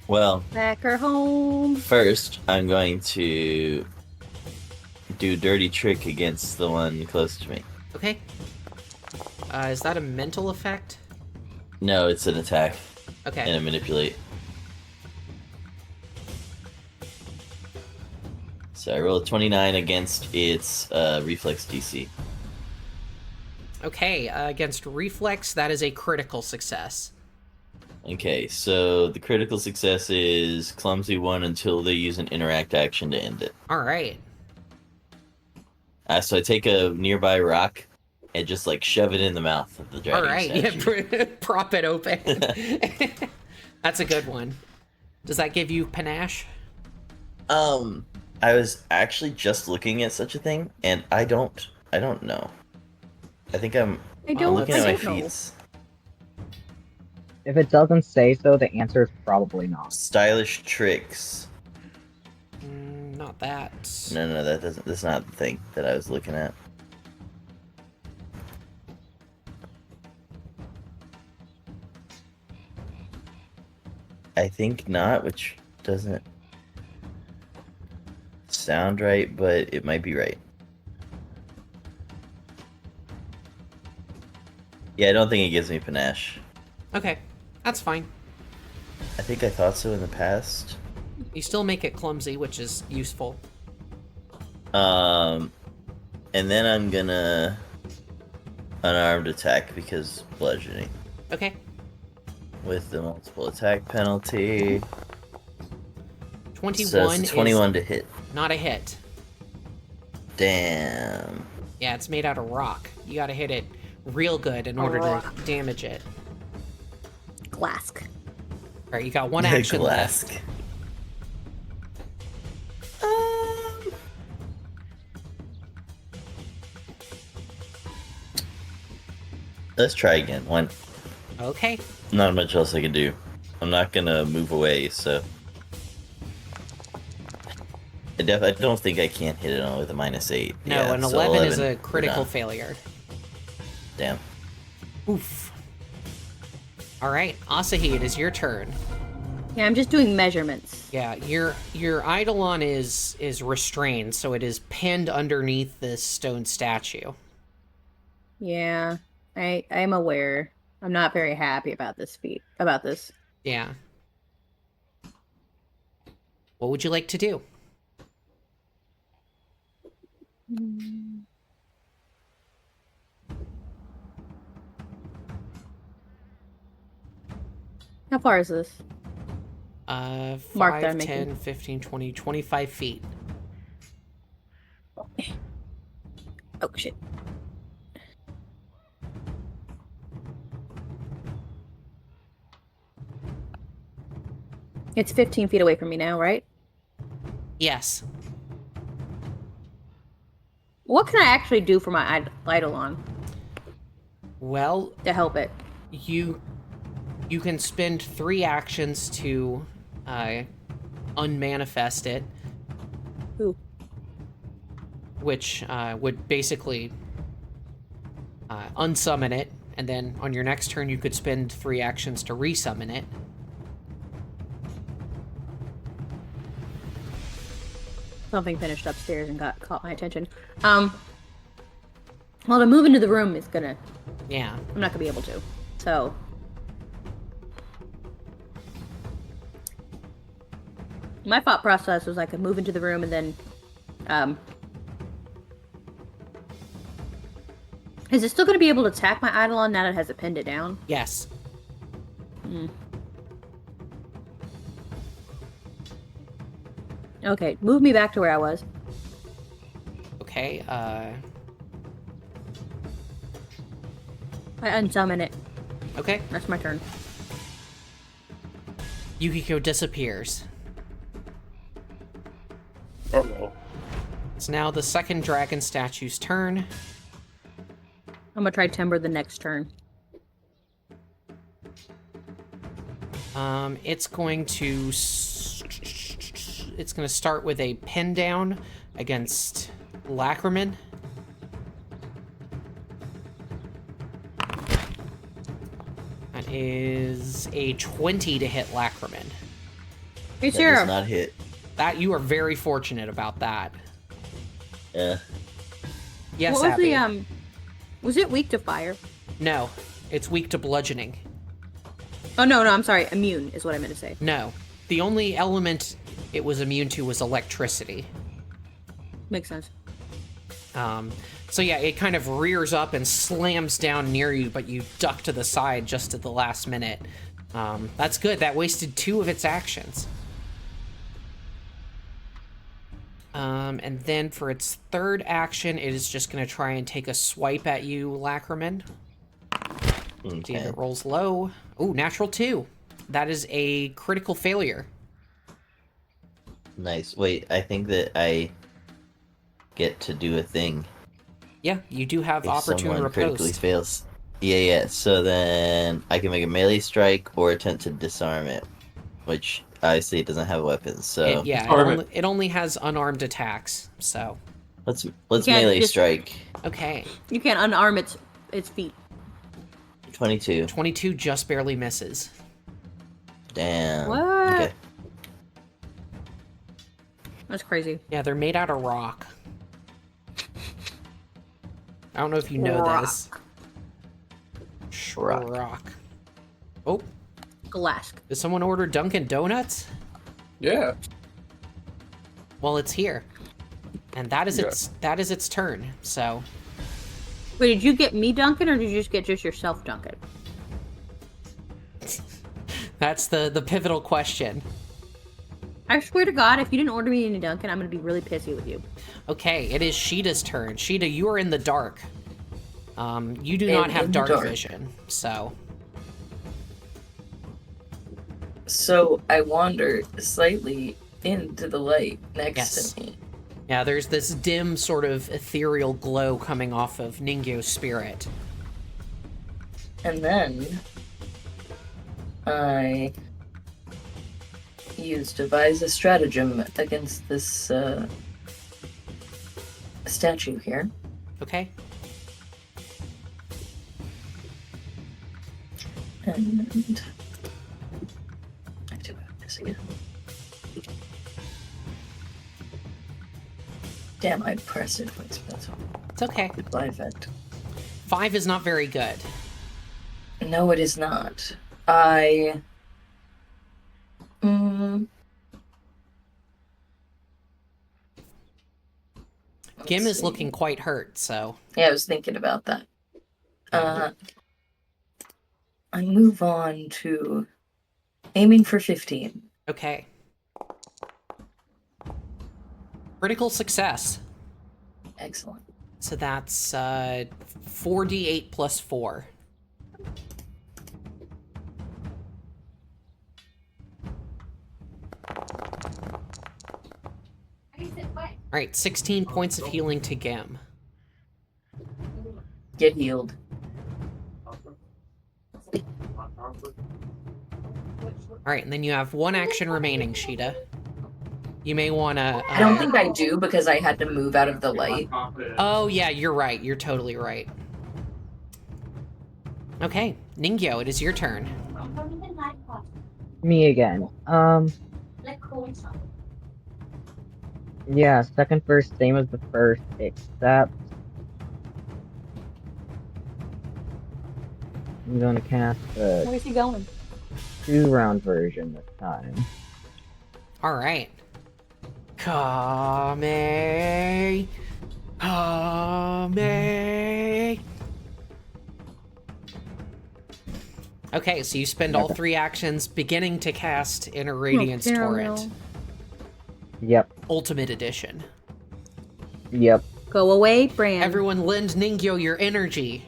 Well, Back her home. first, I'm going to do dirty trick against the one close to me. Okay. Is that a mental effect? No, it's an attack Okay. and a manipulate. So I roll a 29 against its reflex DC. Okay, against reflex, that is a critical success. Okay, so the critical success is clumsy 1 until they use an interact action to end it. Alright. So I take a nearby rock and just like shove it in the mouth of the dragon Alright, statue. yeah, prop it open. That's a good one. Does that give you panache? I was actually just looking at such a thing, and I don't know. I think I'm looking at my feats. If it doesn't say so, the answer is probably not. Stylish tricks. Not that. No, that's not the thing that I was looking at. I think not, which doesn't sound right, but it might be right. Yeah, I don't think it gives me panache. Okay, that's fine. I think I thought so in the past. You still make it clumsy, which is useful. And then I'm gonna unarmed attack because bludgeoning Okay. with the multiple attack penalty. 21 So it's a 21 to hit. is not a hit. Damn. Yeah, it's made out of rock. You gotta hit it real good in order to damage it. Glask. All right, you got one action Glask. left. Let's try again. One. Okay. Not much else I can do. I'm not gonna move away, so. I don't think I can hit it on with a -8. No, yeah, an so 11 is 11, a critical we're done. failure. Damn. Oof. All right, Asahi, it is your turn. Yeah, I'm just doing measurements. Yeah, your Eidolon is restrained, so it is pinned underneath this stone statue. Yeah, I'm aware. I'm not very happy about this about this. Yeah. What would you like to do? How far is this? Mark that 5, I'm 10, making. 15, 20, 25 feet. Oh shit. It's 15 feet away from me now, right? Yes. What can I actually do for my Eidolon Well, to help it? you can spend 3 actions to unmanifest it, Ooh. which would basically unsummon it, and then on your next turn you could spend 3 actions to resummon it. Something finished upstairs and caught my attention. Well, to move into the room is gonna. Yeah. I'm not gonna be able to. So. My thought process was I could move into the room and then, is it still gonna be able to attack my Eidolon now that it has it pinned it down? Yes. Okay, move me back to where I was. Okay, I unsummon it. okay. That's my turn. Yukiko disappears. Uh-oh. It's now the second dragon statue's turn. I'm gonna try Timber the next turn. It's going to start with a pin down against Lacryman. That is a 20 to hit Lacryman. Hey, That sure. does not hit. That you are very fortunate about that. Yeah. Yes, What was Abby. the was it weak to fire? No, it's weak to bludgeoning. Oh no, I'm sorry. Immune is what I meant to say. No, the only element it was immune to was electricity. Makes sense. So yeah, it kind of rears up and slams down near you, but you duck to the side just at the last minute. That's good. That wasted 2 of its actions. And then for its third action, it is just going to try and take a swipe at you, Lacryman. See if Okay. it rolls low. Ooh, natural 2. That is a critical failure. Nice. Wait, I think that I get to do a thing. Yeah, you do have If opportune someone critically riposte. fails. Yeah. So then I can make a melee strike or attempt to disarm it, which obviously it doesn't have weapons. So It only has unarmed attacks. So let's can't melee just- strike. okay, You can't unarm its feet. 22. 22 just barely misses. Damn. What? Okay. That's crazy. Yeah, they're made out of rock. I don't know if you know this. Rock. Rock. Oh, Glask. did someone order Dunkin' Donuts? Yeah. Well, it's here, and that is Yeah. its turn. So Wait, did you get me Duncan, or did you just get yourself Duncan? that's the pivotal question. I swear to God, if you didn't order me any Duncan, I'm gonna be really pissy with you. Okay, it is Sheeta's turn. Sheeta, you are in the dark. You do not have in the dark dark. vision, so So I wander slightly into the light next Yes. to me. Yeah, there's this dim sort of ethereal glow coming off of Ningyo's spirit. And then I devise a stratagem against this statue here. Okay. And I do have this again. Damn, I pressed it. That's all. It's okay. Goodbye effect. 5 is not very good. No, it is not. I. Gim Let's is looking quite hurt, so... Yeah, I was thinking about that. I move on to aiming for 15. Okay. Critical success. Excellent. So that's 4d8 plus 4. Alright, 16 points of healing to Gim. Get healed. Alright, and then you have 1 action remaining, Sheeta. You may want to... I don't think I do because I had to move out of the light. Oh, yeah, you're right. You're totally right. Okay, Ningyo, it is your turn. Me again. Yeah, second verse, same as the first, except I'm gonna cast the Where's he going? 2-round version this time. Alright. Kame. Kame. Okay, so you spend all 3 actions beginning to cast Inner Radiance Torrent. Yep. Ultimate Edition. Yep. Go away, Bran. Everyone lend Ningyo your energy.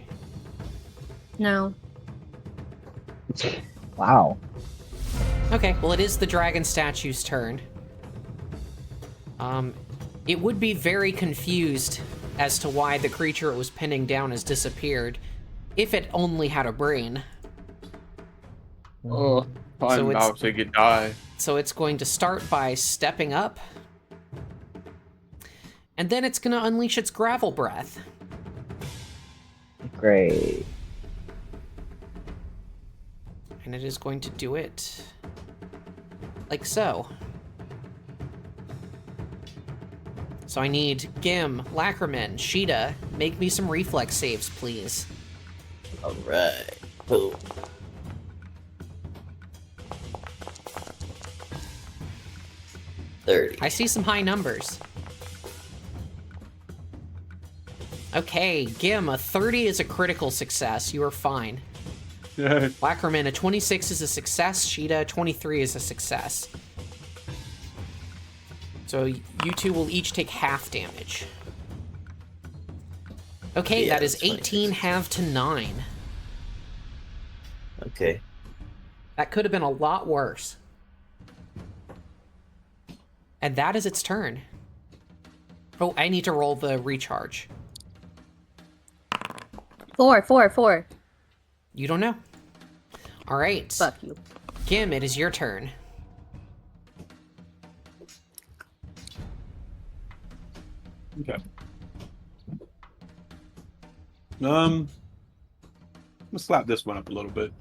No. Wow. Okay, well it is the dragon statue's turn. It would be very confused as to why the creature it was pinning down has disappeared, if it only had a brain. Oh, So I'm it's- about to get die. So it's going to start by stepping up. And then it's going to unleash its gravel breath. Great. And it is going to do it like so. So I need Gim, Lacryman, Sheeta, make me some reflex saves, please. Alright. Boom. I see some high numbers. Okay, Gim, a 30 is a critical success. You are fine. Yeah. Lacryman, a 26 is a success. Sheeta, a 23 is a success. So you two will each take half damage. Okay, Yeah, that is that's 18 half to 9. Okay. That could have been a lot worse. And that is its turn. Oh, I need to roll the recharge. 4. You don't know. All right. Fuck you. Gim, it is your turn. Okay. I'm gonna slap this one up a little bit.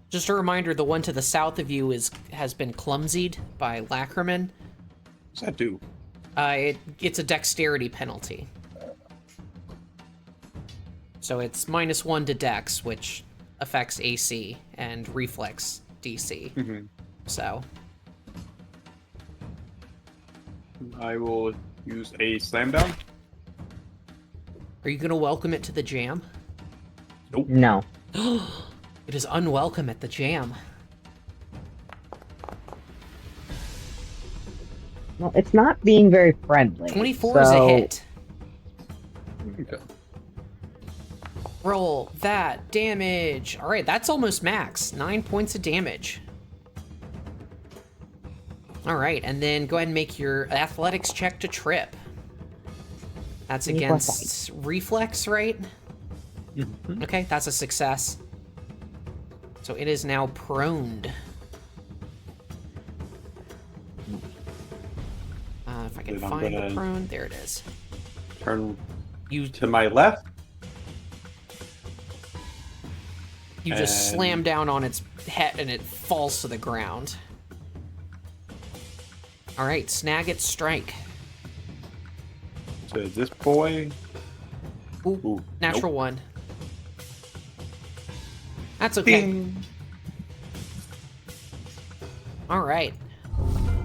Just a reminder, the one to the south of you has been clumsied by Lacryman. What's that do? It's a dexterity penalty. So it's -1 to dex, which affects AC and reflex DC. Mm-hmm. So I will use a slam down. are you going to welcome it to the jam? No. It is unwelcome at the jam. Well, it's not being very friendly. 24 is a so- hit. Okay. Roll that damage. All right, that's almost max. 9 points of damage. All right, and then go ahead and make your athletics check to trip. That's Reflex. against reflex, right? Mhm. Okay, that's a success. So it is now proned. If I can Then I'm find the gonna- prone, there it is. Turn You to my left. you just and- slam down on its head and it falls to the ground. All right, snag its strike. To this boy. Ooh, Ooh, natural nope. one. That's okay. Ding. All right,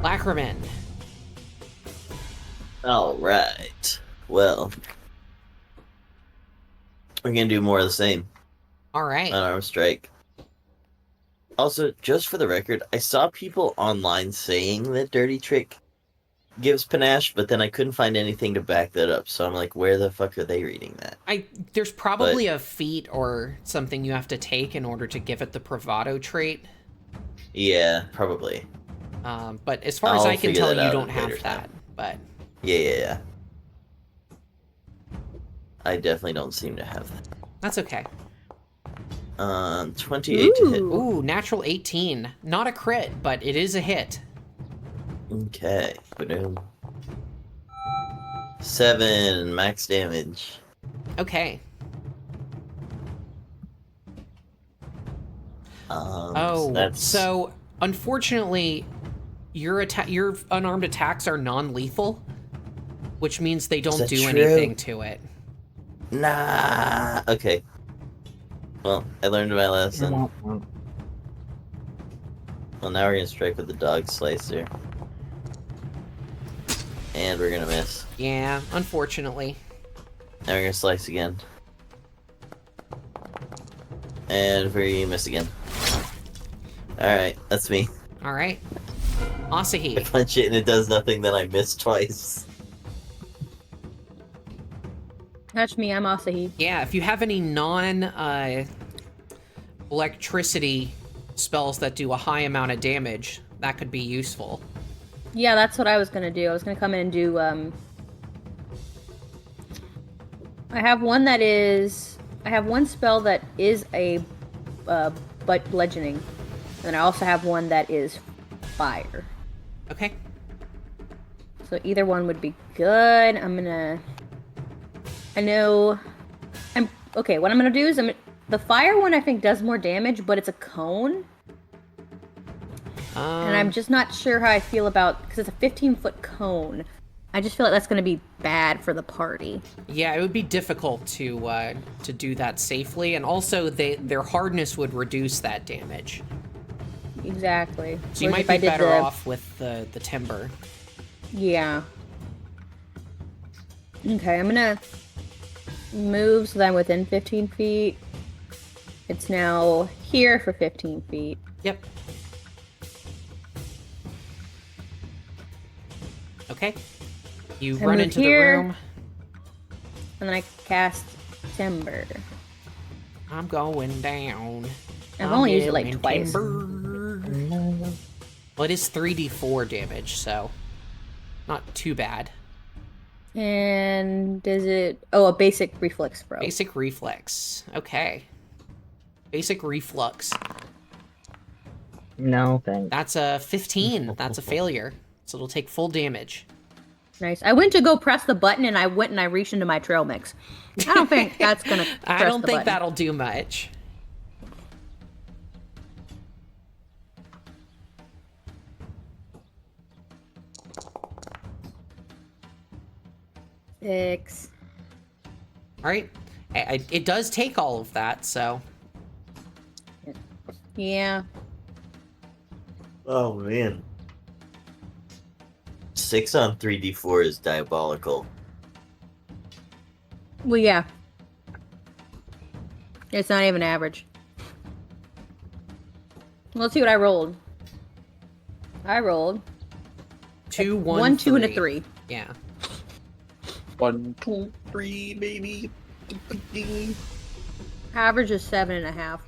Lacryman. All right. Well, we're gonna do more of the same. All right. Unarmed strike. Also, just for the record, I saw people online saying that Dirty Trick gives panache, but then I couldn't find anything to back that up. So I'm like, where the fuck are they reading that? There's probably a feat or something you have to take in order to give it the bravado trait. Yeah, probably. But as far as I'll I can figure tell, that you out don't at a have later that. time. But Yeah. I definitely don't seem to have that. that's okay. 28 to hit. Ooh, natural 18. Not a crit, but it is a hit. Okay. Boom. 7 max damage. Okay. So that's So unfortunately, your unarmed attacks are non-lethal, which means they don't that do true? anything to it. nah. Okay. Well, I learned my lesson. Womp Well, now we're gonna strike with the dog slicer, and we're gonna miss. Yeah, unfortunately. Now we're gonna slice again, and we miss again. All right, that's me. All right. I Asahi. punch it and it does nothing. Then I miss twice. That's me. I'm Asahi. Yeah, if you have any electricity spells that do a high amount of damage, that could be useful. Yeah, that's what I was gonna do. I was gonna come in and do. I have one that is. I have one spell that is a, but bludgeoning, and I also have one that is fire. Okay. So either one would be good. I know. Okay. What I'm gonna do is the fire one. I think does more damage, but it's a cone, and I'm just not sure how I feel about because it's a 15-foot cone. I just feel like that's gonna be bad for the party. Yeah, it would be difficult to do that safely, and also their hardness would reduce that damage. Exactly. So you Whereas might if be I did better off with the timber. Yeah. Okay, I'm gonna move so that I'm within 15 feet. It's now here for 15 feet. Yep. Okay. You I run move into here. the room. And then I cast Timber. I'm going down. I've I'm only used it going like twice. timber. Well, it is 3d4 damage, so not too bad. And is it... Oh, a basic reflex throw. Basic reflex. Okay. Basic reflux. No, thanks. That's a 15. That's a failure. So it'll take full damage. Nice. I went to go press the button and I went and I reached into my trail mix. I don't think that's gonna press I don't the think button. that'll do much. Six. All right. It does take all of that, so Yeah. Oh man. 6 on 3d4 is diabolical. Well, yeah. It's not even average. Let's see what I rolled. I rolled 2, 1, 2, and a 3. 3. Yeah. 1, 2, 3, baby. Average is 7.5.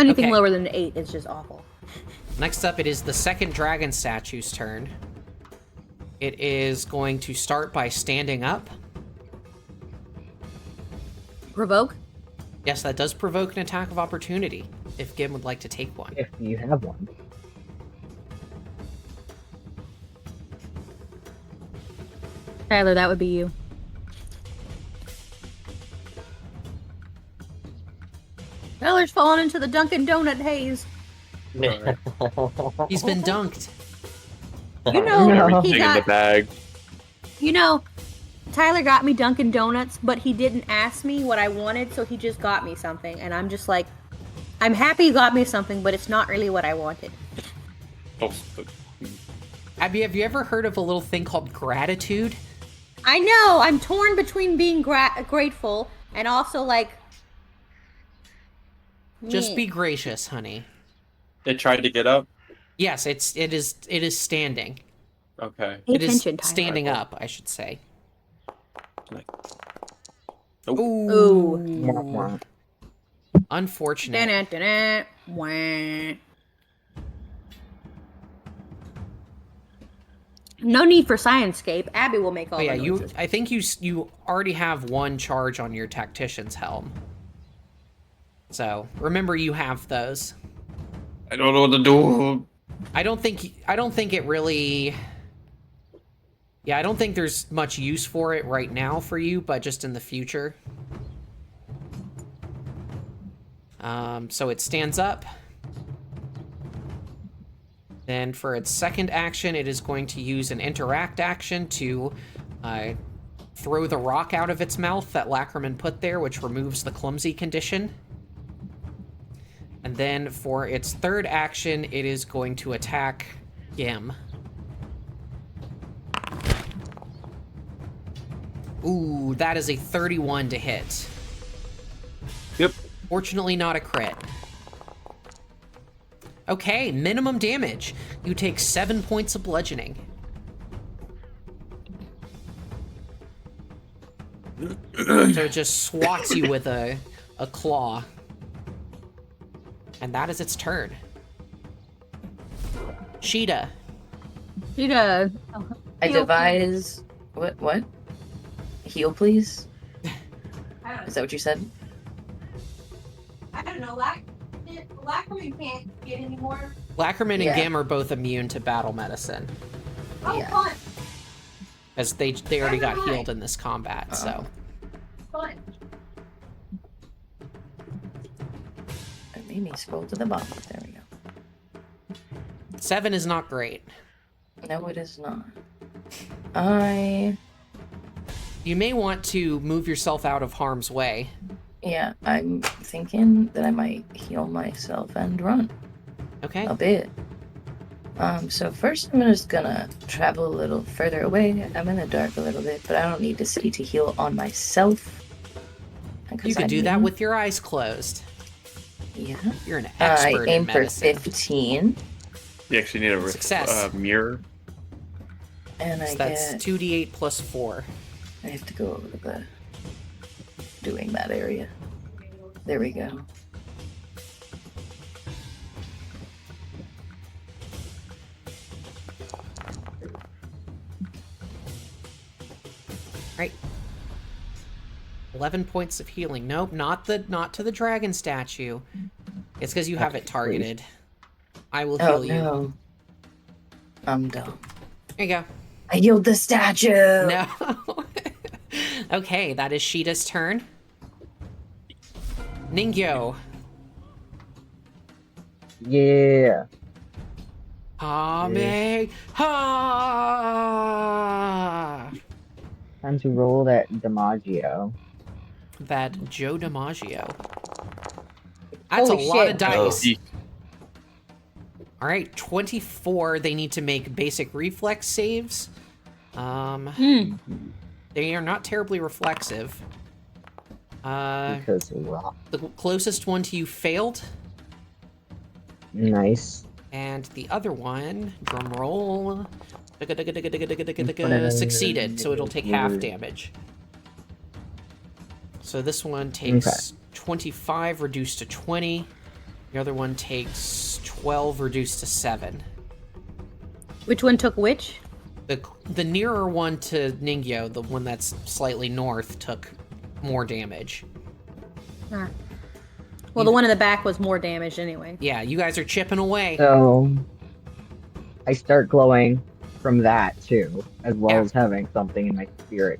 Anything Okay. lower than an 8 is just awful. Next up, it is the second dragon statue's turn. It is going to start by standing up. Provoke? Yes, that does provoke an attack of opportunity, if Gim would like to take one. If you have one. Tyler, that would be you. Tyler's fallen into the Dunkin' Donut haze. He's been dunked. You know, No. he Taking the got. bag. You know, Tyler got me Dunkin' Donuts, but he didn't ask me what I wanted, so he just got me something, and I'm just like, I'm happy you got me something, but it's not really what I wanted. Oh, Abby, have you ever heard of a little thing called gratitude? I know. I'm torn between being grateful and also like. Just meh. be gracious, honey. it tried to get up. Yes, it is standing. Okay. Pay It is attention, Tyler. standing up, I should say. Nope. Ooh. Wah, wah. Unfortunate. Da-na-da-na. Wah. No need for Sciencescape. Abby will make all Oh, yeah, the you. noises. I think you already have one charge on your tactician's helm. So remember, you have those. I don't know what to do. I don't think it really. Yeah, I don't think there's much use for it right now for you, but just in the future. So it stands up. Then for its second action, it is going to use an interact action to throw the rock out of its mouth that Lacryman put there, which removes the clumsy condition. And then for its third action, it is going to attack Gim. Ooh, that is a 31 to hit. Yep. Fortunately, not a crit. Okay, minimum damage. You take 7 points of bludgeoning. So it just swats you with a claw. And that is its turn. Sheeta. Sheeta. I Heal, devise. What? Heal, please? Is that what you said? I don't know. Lacryman can't get any more. Lacryman and Yeah. Gim are both immune to battle medicine, Oh, Yeah. fun. as they already got healed in this combat, so. Fun. It made me scroll to the bottom. There we go. 7 is not great. No, it is not. You may want to move yourself out of harm's way. Yeah, I'm thinking that I might heal myself and run Okay? a bit. So first I'm just gonna travel a little further away. I'm in the dark a little bit, but I don't need to see to heal on myself. You can do that with your eyes closed. Yeah. You're an I expert in aim for medicine. 15, You actually need a Success. mirror. and I So that's get. 2d8 plus 4. I have to go over to the doing that area. There we go. Right. 11 points of healing. Nope, not to the dragon statue. It's because you have it targeted. I will heal Oh you. no. I'm dumb. There you go. I healed the statue. No. Okay, that is Sheeta's turn. Ningyo. Yeah. Hame. Ha! Time to roll that DiMaggio. That Joe DiMaggio. That's Holy a lot shit. of dice. Oh. All right, 24. They need to make basic reflex saves. They are not terribly reflexive. Because rock. The closest one to you failed, Nice. and the other one, drum roll, Succeeded. succeeded. So it'll take half damage. So this one takes 25 reduced to 20. The other one takes 12 reduced to 7. Which one took which? The nearer one to Ningyo, the one that's slightly north, took more damage. Ah. Well, the one in the back was more damaged anyway. Yeah, you guys are chipping away. So I start glowing from that too, as well Yeah. as having something in my spirit.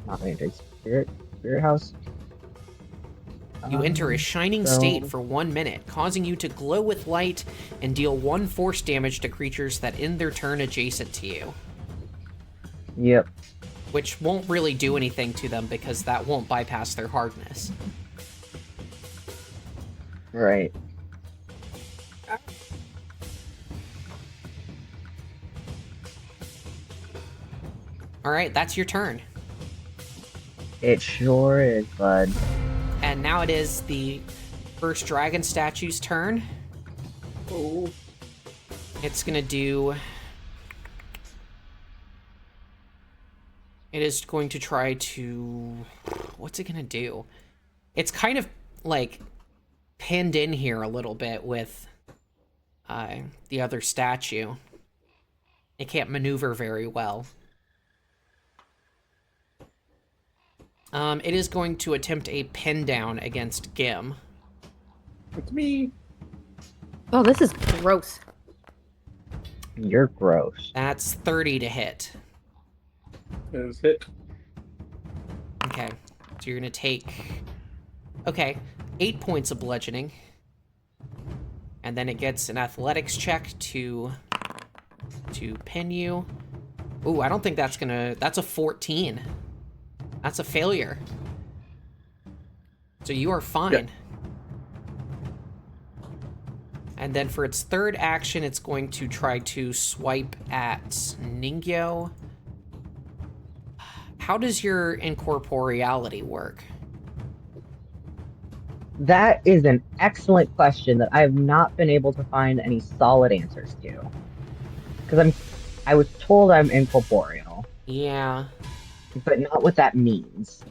Not my spirit house. You enter a shining so- state for 1 minute, causing you to glow with light and deal 1 force damage to creatures that end their turn adjacent to you. Yep. Which won't really do anything to them because that won't bypass their hardness. Right. Alright, that's your turn. It sure is, bud. And now it is the first dragon statue's turn. Oh. It's gonna do... It is going to try to... What's it gonna do? It's kind of, like, pinned in here a little bit with the other statue. It can't maneuver very well. It is going to attempt a pin down against Gim. It's me. Oh, this is gross. You're gross. That's 30 to hit. Is hit. Okay, so you're gonna take... Okay, 8 points of bludgeoning. And then it gets an athletics check to pin you. Ooh, I don't think that's gonna... That's a 14. That's a failure. So you are fine. Good. And then for its third action, it's going to try to swipe at Ningyo. How does your incorporeality work? That is an excellent question that I have not been able to find any solid answers to. Because I was told I'm incorporeal, Yeah. but not what that means.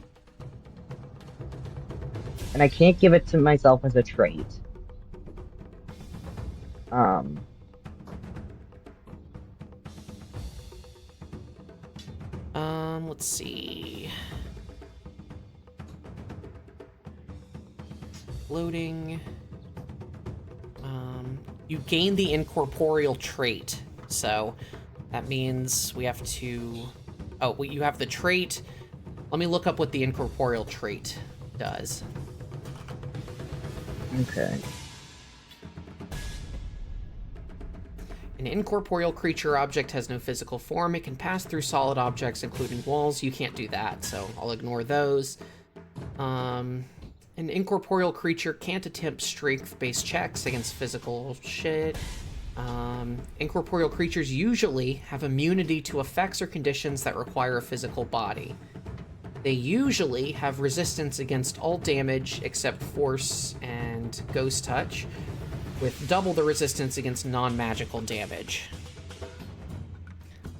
And I can't give it to myself as a trait. Let's see. Loading. You gain the incorporeal trait, so that means we have to... Oh, well, you have the trait. Let me look up what the incorporeal trait does. Okay. An incorporeal creature object has no physical form. It can pass through solid objects, including walls. You can't do that, so I'll ignore those. An incorporeal creature can't attempt strength-based checks against physical shit. Incorporeal creatures usually have immunity to effects or conditions that require a physical body. They usually have resistance against all damage except force and ghost touch, with double the resistance against non-magical damage.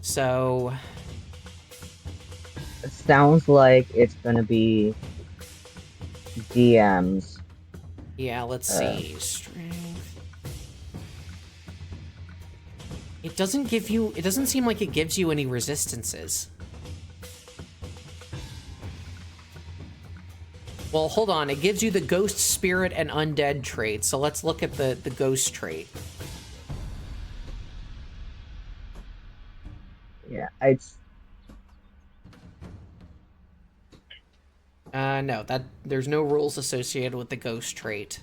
So... It sounds like it's gonna be DM's. Yeah, let's see. Strength. It doesn't give you... It doesn't seem like it gives you any resistances. Well, hold on. It gives you the ghost, spirit, and undead traits. So let's look at the ghost trait. Yeah, it's... No, there's no rules associated with the ghost trait.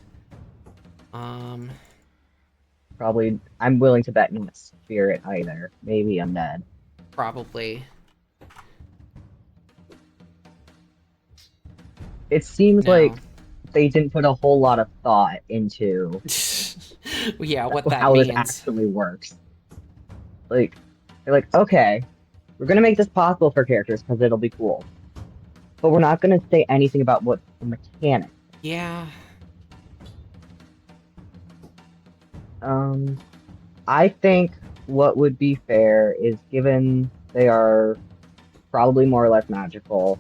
Probably... I'm willing to bet not spirit either. Maybe undead. Probably. It seems No. like they didn't put a whole lot of thought into Yeah, what that how means. this actually works. Like, they're like, okay, we're gonna make this possible for characters because it'll be cool. But we're not gonna say anything about what the mechanic. Yeah. I think what would be fair is, given they are probably more or less magical,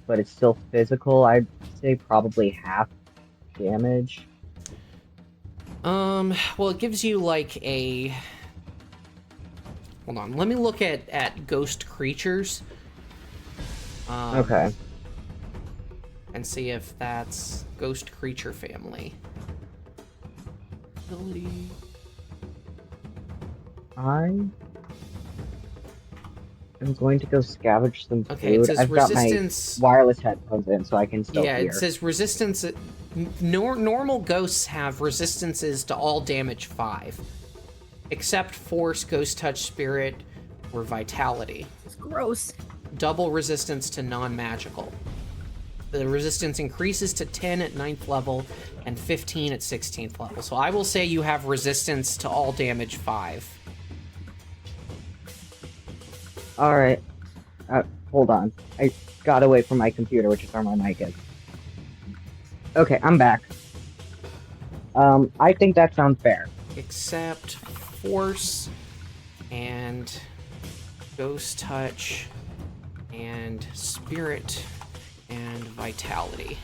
but it's still physical, I'd say probably half damage. Well, it gives you like a... Hold on, let me look at ghost creatures. Okay. And see if that's ghost creature family. Ability. I am going to go scavenge some Okay, it food. says I've got my resistance... wireless headphones in, so I can still Yeah, hear. it says resistance... Normal ghosts have resistances to all damage 5. Except Force, Ghost Touch, Spirit, or Vitality. It's gross. Double resistance to non-magical. The resistance increases to 10 at 9th level and 15 at 16th level. So I will say you have resistance to all damage 5. Alright. Hold on. I got away from my computer, which is where my mic is. Okay, I'm back. I think that sounds fair. Except Force and Ghost Touch and Spirit and Vitality.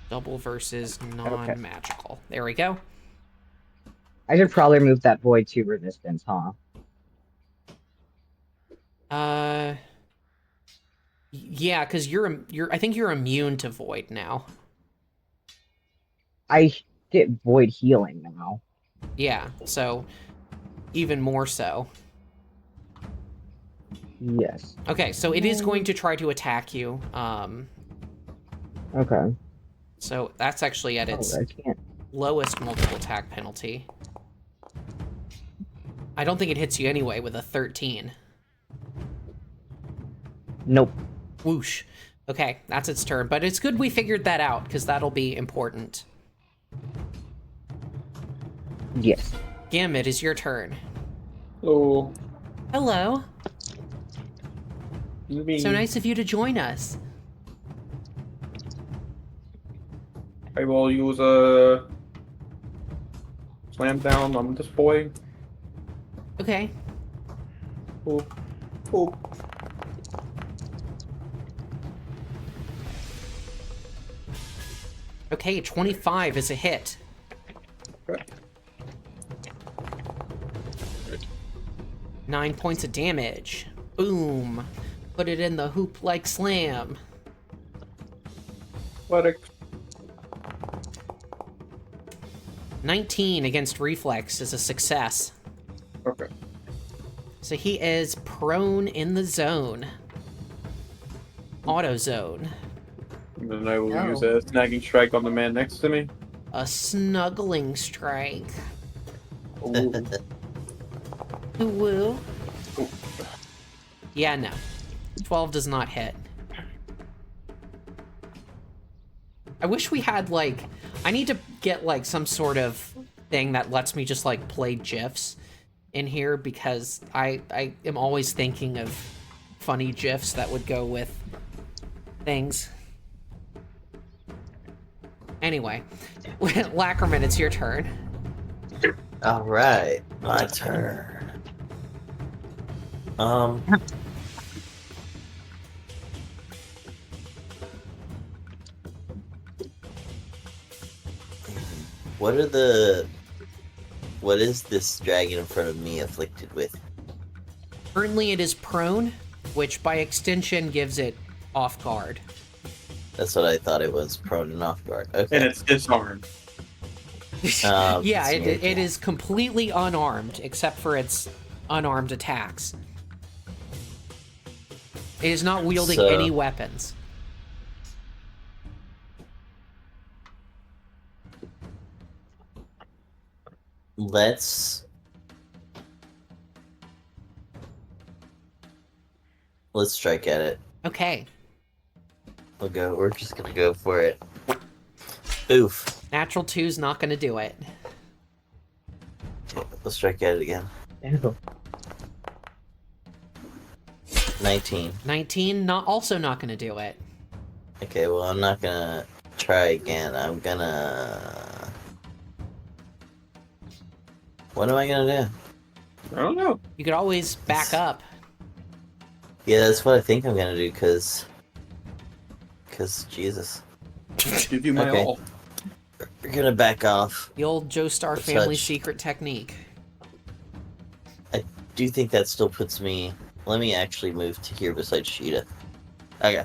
Double versus non-magical. There we go. I should probably remove that Void 2 resistance, huh? Yeah, because I think you're immune to Void now. I get Void healing now. Yeah, so even more so. Yes. Okay, so it is going to try to attack you. Okay. So that's actually at its I can't. lowest multiple attack penalty. I don't think it hits you anyway with a 13. Nope. Whoosh. Okay, that's its turn. But it's good we figured that out, because that'll be important. Yes. Gim, it is your turn. Oh, Hello. me. So nice of you to join us. I will use a slam down on this boy. Okay. Oh, oh. Okay, 25 is a hit. Okay. 9 points of damage. Boom. Put it in the hoop like slam. Athletic. 19 against reflex is a success. Okay. So he is prone in the zone. Auto zone. And then I will No. use a snagging strike on the man next to me. A snuggling strike. Ooh. Woo. Yeah, no. 12 does not hit. I wish we had, like... I need to get, like, some sort of thing that lets me just, like, play GIFs in here, because I am always thinking of funny GIFs that would go with things. Anyway. Lacryman, it's your turn. Alright, my turn. What is this dragon in front of me afflicted with? Currently it is prone, which by extension gives it off guard. That's what I thought it was, prone and off guard. Okay. And it's disarmed. Yeah, it's it is completely unarmed, except for its unarmed attacks. It is not wielding So- any weapons. Let's strike at it. Okay. We're just gonna go for it. Oof. Natural 2's not going to do it. Okay, let's strike at it again. Ew. 19. 19, also not going to do it. Okay, well, I'm not gonna try again. I'm gonna... What am I gonna do? I don't know. You could always back up. Yeah, that's what I think I'm gonna do, cause Jesus. Give you my Okay. all. We're gonna back off. The old Joestar What's family such? secret technique. I do think that still puts me... Let me actually move to here beside Sheeta. Okay.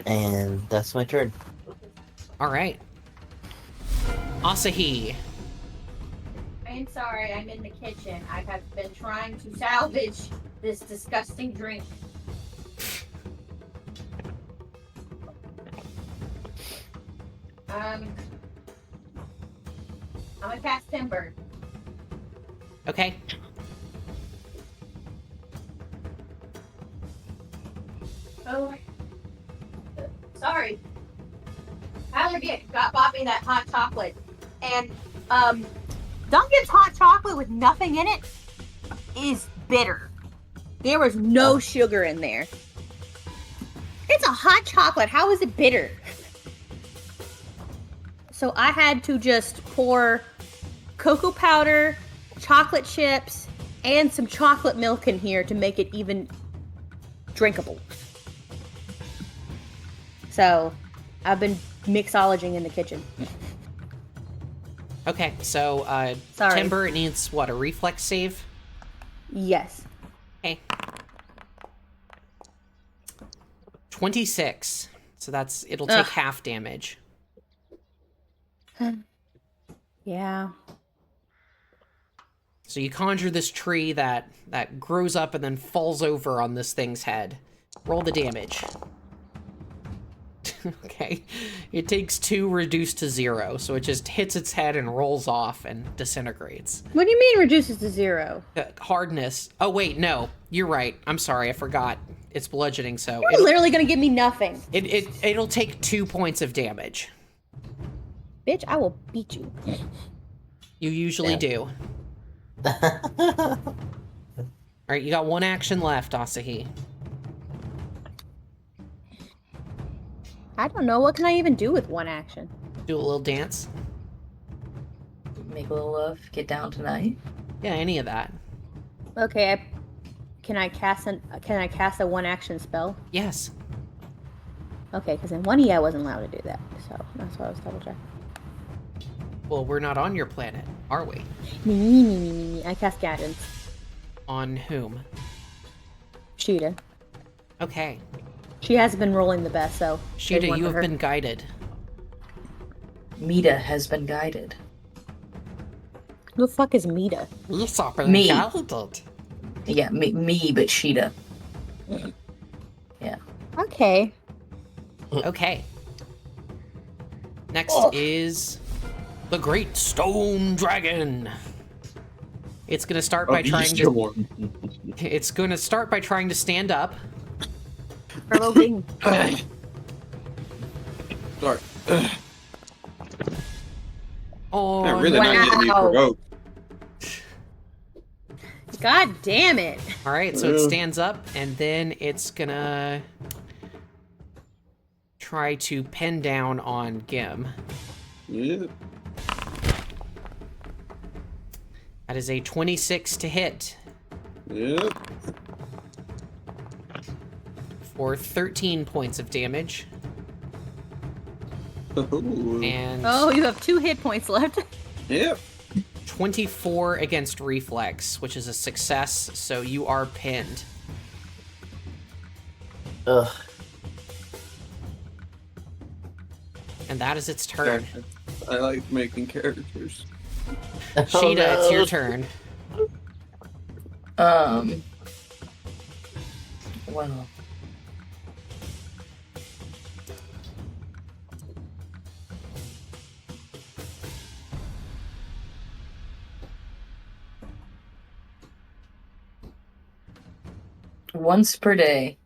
And that's my turn. All right. Asahi. I'm sorry, I'm in the kitchen. I have been trying to salvage this disgusting drink. I'm gonna cast Timber. Okay. Oh, sorry. Tyler bought me that hot chocolate, and Dunkin's hot chocolate with nothing in it is bitter. There was no sugar in there. It's a hot chocolate. How is it bitter? So I had to just pour cocoa powder, chocolate chips, and some chocolate milk in here to make it even drinkable. So I've been mixologing in the kitchen. Okay, so Sorry. Timber, it needs what, a reflex save? Yes. Okay. 26. So it'll take Ugh. half damage. Yeah. So you conjure this tree that grows up and then falls over on this thing's head. Roll the damage. Okay. It takes 2 reduced to 0, so it just hits its head and rolls off and disintegrates. What do you mean reduces to 0? Hardness. Oh, wait, no. You're right. I'm sorry, I forgot. It's bludgeoning, so... You're literally gonna give me nothing. It'll take 2 points of damage. Bitch, I will beat you. You usually do. Alright, you got 1 action left, Asahi. I don't know. What can I even do with 1 action? Do a little dance. Make a little love. Get down tonight. Yeah, any of that. Okay, can I cast a 1 action spell? Yes. Okay, because in 1E I wasn't allowed to do that, so that's why I was double checking. Well, we're not on your planet, are we? Me. I cast guidance. On whom? Sheeta. Okay. She has been rolling the best, so. Sheeta, there's one you for have her. been guided. Mita has been guided. Who the fuck is Mita? Me. Yeah, me, but Sheeta. Yeah. Okay. Okay. Next is the Great Stone Dragon. It's gonna start by trying to. It's gonna start by trying to stand up. Provoking. Sorry. Oh, I'm really not getting you Wow. provoked. God damn it. all right. So it stands up, and then it's gonna try to pin down on Gim. Yeah. That is a 26 to hit Yeah. for 13 points of damage, Ooh. and Oh, you have 2 hit points left. Yep. 24 against reflex, which is a success. So you are pinned. Ugh. And that is its turn. I like making characters. Sheeta, it's your no. turn. Well. Once per day,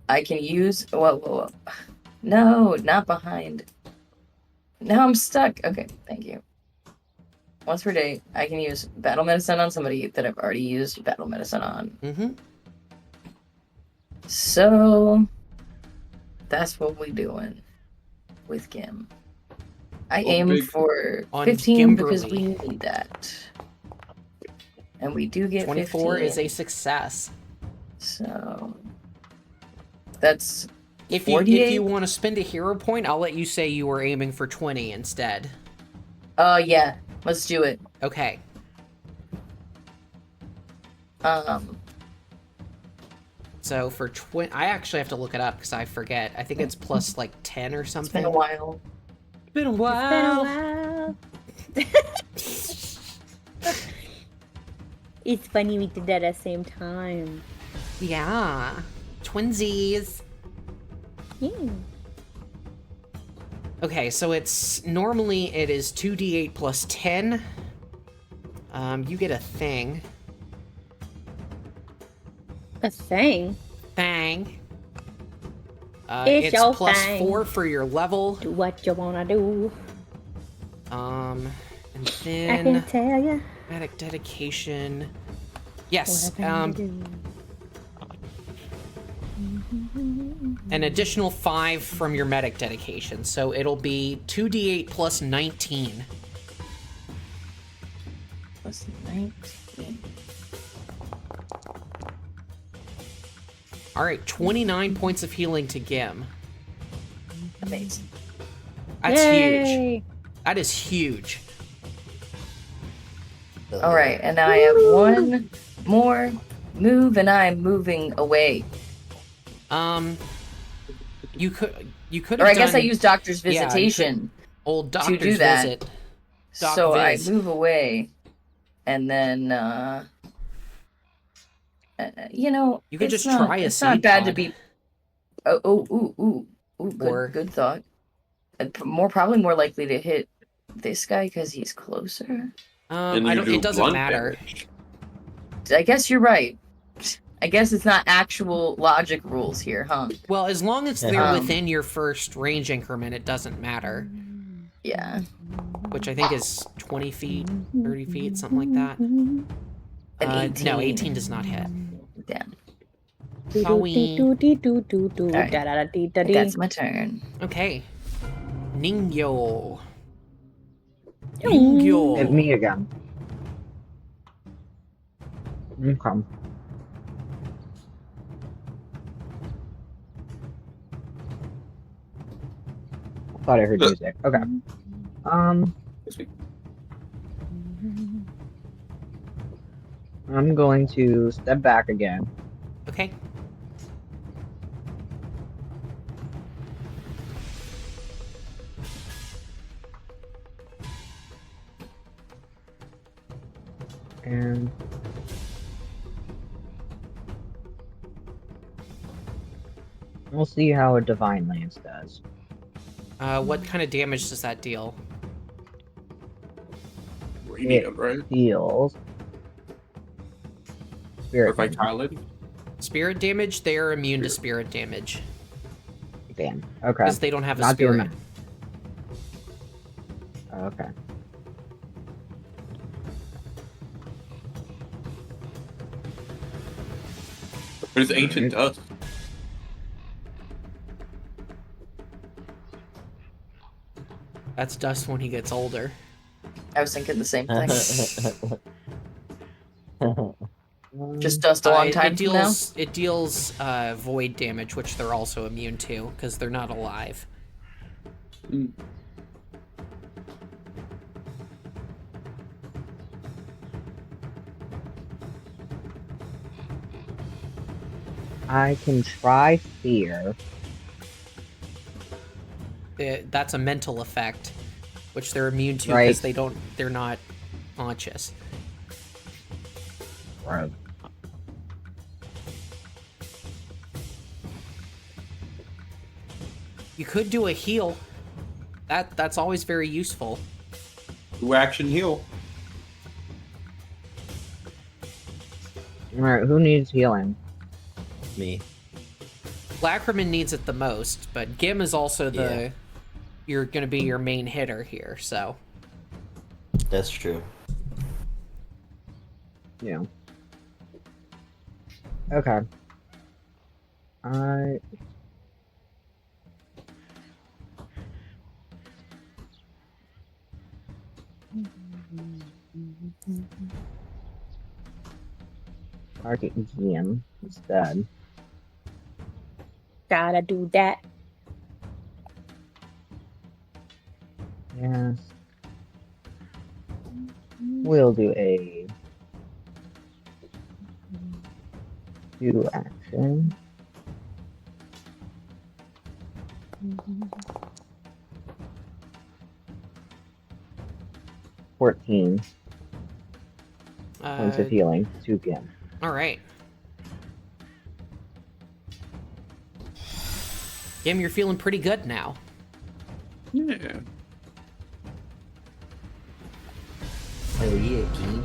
I can use. Whoa. No, not behind. Now I'm stuck. Okay, thank you. Once per day, I can use battle medicine on somebody that I've already used battle medicine on. Mm-hmm. So that's what we doing with Gim. I aim big- for On 15 because we Gimberly. need that. And we do get 24 15. is a success. So that's If 48? you want to spend a hero point, I'll let you say you were aiming for 20 instead. Yeah. Let's do it. Okay. So for 20, I actually have to look it up because I forget. I think it's plus like 10 or something. It's been a while. Been a while. It's funny we did that at the same time. Yeah. Twinsies. Yeah. Okay, so it's normally it is 2d8 plus 10. You get a thing. A thing. Thing. It's your plus thing. 4 for your level. Do what you wanna do. And I then can tell ya. medic dedication. Yes. What I do. An additional 5 from your medic dedication, so it'll be 2d8 plus 19. Plus 19. All right, 29 points of healing to Gim. Amazing. That's huge. Yay. That is huge. All right, and now I have one more move, and I'm moving away. You could have Or I guess I done use Doctor's Yeah, you could- Visitation. old doctor's do that. visit. Doc So Viz. I move away, and then you know, You could it's just not, try a it's not seed bad to pod. be. Ooh, Or- good thought. Probably more likely to hit this guy because he's closer. And I you don't. do It doesn't blunt matter. damage. I guess you're right. I guess it's not actual logic rules here, huh? Well, as long as they're Um, within your first range increment, it doesn't matter. Yeah. Which I think is 20 feet, 30 feet, something like that. An 18. No, 18 does not hit. Damn. Sorry. Alright. Da-da-da-dee-da-dee. That's my turn. Okay. Ningyo. Hit Ningyo. me again. Okay. Thought I heard music. Okay. I'm going to step back again. Okay. And we'll see how a Divine Lance does. What kind of damage does that deal? Radiant, right? Deals. Or Spirit damage. vitality? Spirit damage? They are immune to spirit damage. Damn. Okay. Because they don't have a Not doing spirit. Okay. There's ancient dust. That's dust when he gets older. I was thinking the same thing. Just dust a long time it from now. deals void damage, which they're also immune to, because they're not alive. Mm. I can try fear. That's a mental effect, which they're immune to Right. because they're not conscious. Right. You could do a heal. That's always very useful. 2-action heal. Alright, who needs healing? Me. Lacryman needs it the most, but Gim is also Yeah. you're gonna be your main hitter here, so. That's true. Yeah. Okay. Target GM instead. Gotta do that. Yes. We'll do a 2 action. Mm-hmm. 14 points of healing to Gim. All right. Gim, you're feeling pretty good now. Yeah. Oh yeah, Gene.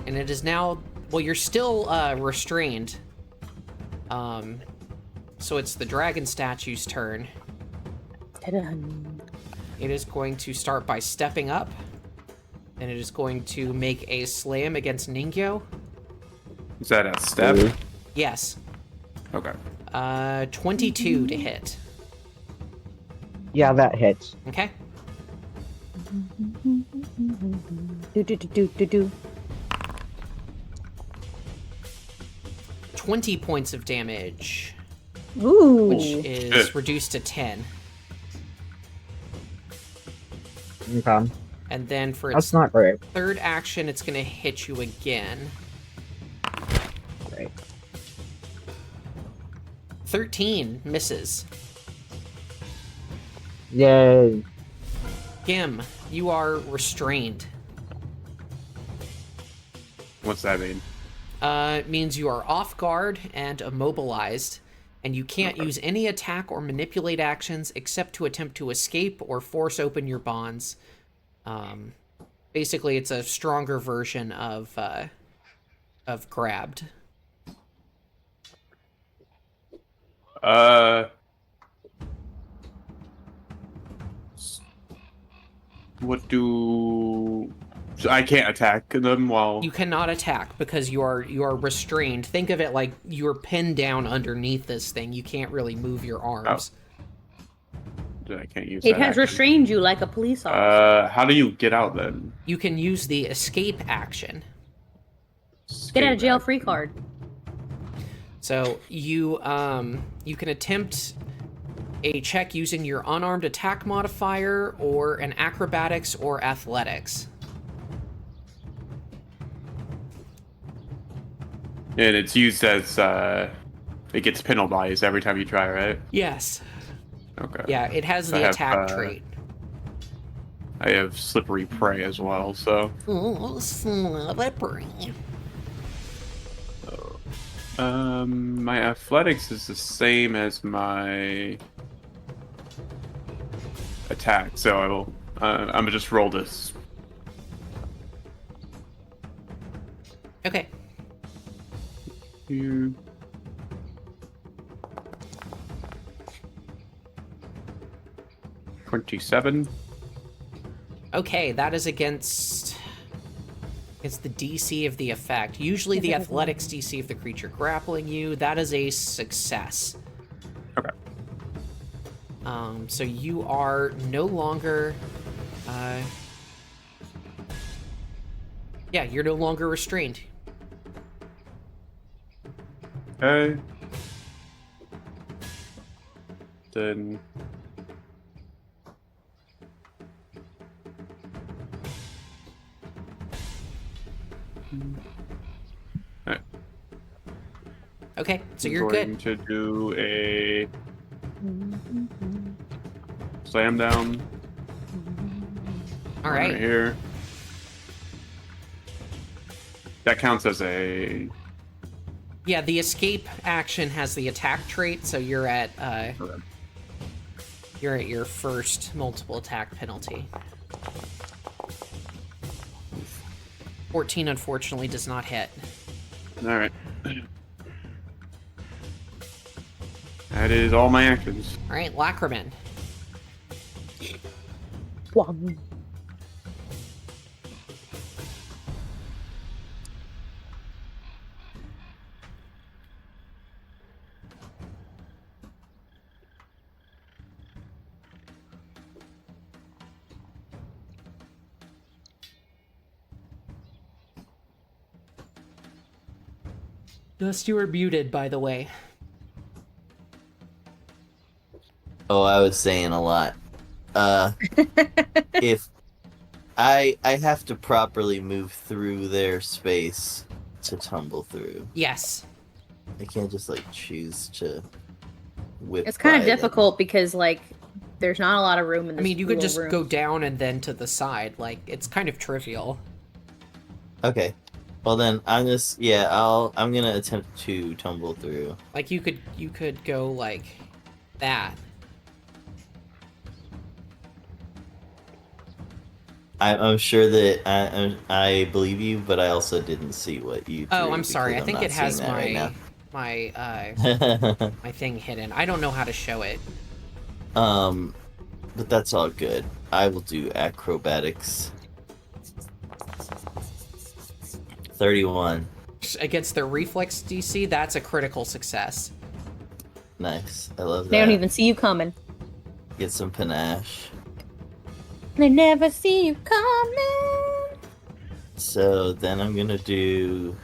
And it is now, well, you're still restrained. So it's the dragon statue's turn. Ta-da. It is going to start by stepping up, and it is going to make a slam against Ningyo. Is that a step? Yes. Okay. 22 to hit. Yeah, that hits. Okay. Do. 20 points of damage, Ooh. which is reduced to 10. Okay. And then for That's its not great. third action, it's going to hit you again. Great. 13 misses. Yay. Gim, you are restrained. What's that mean? It means you are off guard and immobilized, and you can't use any attack or manipulate actions except to attempt to escape or force open your bonds. Basically, it's a stronger version of grabbed. What do... So I can't attack them while... You cannot attack because you are restrained. Think of it like you're pinned down underneath this thing. You can't really move your arms. I can't use It that has action. restrained you like a police officer. How do you get out then? You can use the escape action. Get out of Escape jail action. free card. So you can attempt a check using your unarmed attack modifier or an acrobatics or athletics. And it's used as, it gets penalized every time you try, right? Yes. Okay. Yeah, it has I the have, attack trait. I have slippery prey as well, so... Oh, slippery. My athletics is the same as my attack, so I will, I'm gonna just roll this. Okay. Here. $27. Okay, that is against the DC of the effect. Usually the athletics DC of the creature grappling you. That is a success. Okay. So you are no longer yeah, you're no longer restrained. Okay. Then... Alright. Okay, so I'm you're going good. to do a slam down All right right. here. That counts as a... Yeah, the escape action has the attack trait, so you're at your first multiple attack penalty. 14 unfortunately does not hit. Alright. That is all my actions. All right, Lacryman. Wong. Dust, you are muted, by the way. Oh, I was saying a lot. If I have to properly move through their space to tumble through. Yes. I can't just like choose to whip. It's kind of by them. difficult because like there's not a lot of room in I this. mean, you could little just room. go down and then to the side. Like, it's kind of trivial. Okay. Well then, I'm gonna attempt to tumble through. Like, you could go like that. I'm sure that I believe you, but I also didn't see what you. Oh, drew I'm sorry. I because I'm think not it has seeing that right now. my my thing hidden. I don't know how to show it. But that's all good. I will do acrobatics. 31. Against their reflex DC, that's a critical success. Nice. I love that. They don't even see you coming. Get some panache. They never see you coming. So then I'm gonna do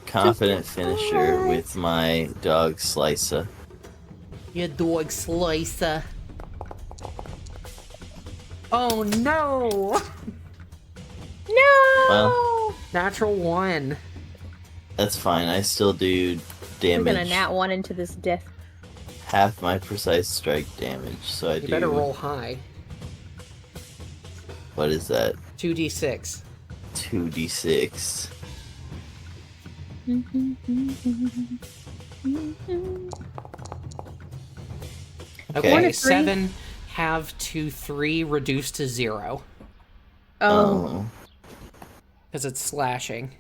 confident finisher with my dog Slicer. Your dog slicer. Oh no! No. Well, Natural 1. that's fine. I still do I'm gonna damage. nat one into this death. Half my precise strike damage. So I You do. better roll high. What is that? 2d6. 2d6. Okay, One to three. 7 half to 3 reduced to 0 Oh. because it's slashing.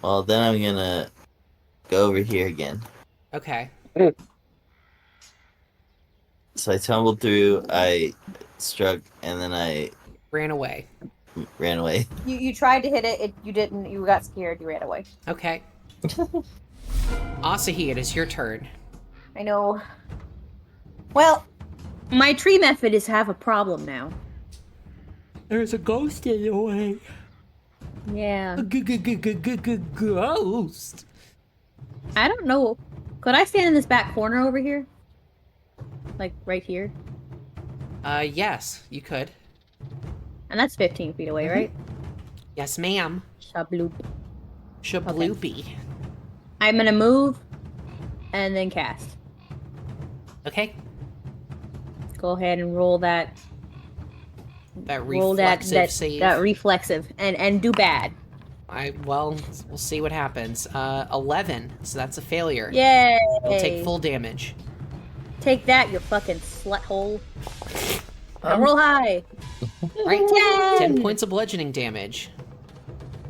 Well, then I'm gonna go over here again. Okay. So I tumbled through, I struck, and then I Ran away. ran away. You tried to hit it. You didn't. You got scared. You ran away. Okay. Asahi, it is your turn. I know. Well, my tree method is have a problem now. There's a ghost in the way. Yeah. Ghost. I don't know. Could I stand in this back corner over here? Like right here? Yes, you could. And that's 15 feet away, right? Yes, ma'am. Shabloop. Shabloopy. I'm gonna move and then cast. Okay. Go ahead and roll that. That Roll reflexive save. that reflexive and do bad. We'll see what happens. 11, so that's a failure. Yay! You'll take full damage. Take that, you fucking slut hole. Now roll high. Right? 10. 10 points of bludgeoning damage.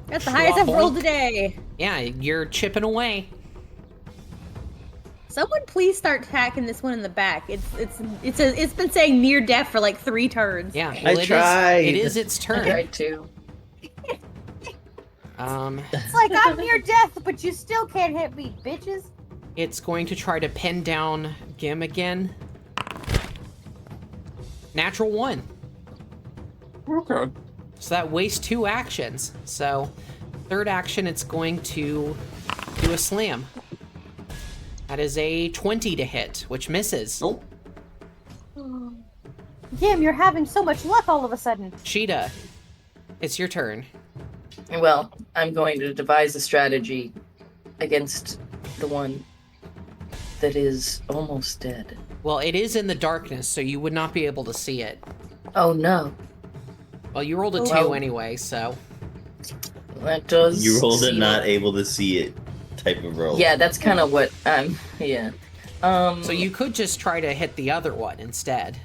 That's the highest I've rolled today. Yeah, you're chipping away. Someone please start attacking this one in the back. It's been saying near death for like 3 turns. Yeah, I tried. It is its I turn. tried to. It's like I'm near death, but you still can't hit me, bitches. It's going to try to pin down Gim again. Natural 1. Okay. So that wastes 2 actions. So, third action, it's going to do a slam. That is a 20 to hit, which misses. Nope. Jim, you're having so much luck all of a sudden. Cheetah, it's your turn. Well, I'm going to devise a strategy against the one that is almost dead. Well, it is in the darkness, so you would not be able to see it. Oh no. Well, you rolled a 2 Well- anyway, so... That does. You rolled it seem- not able to see it type of roll. Yeah, that's kind of what I'm. Yeah. So you could just try to hit the other one instead.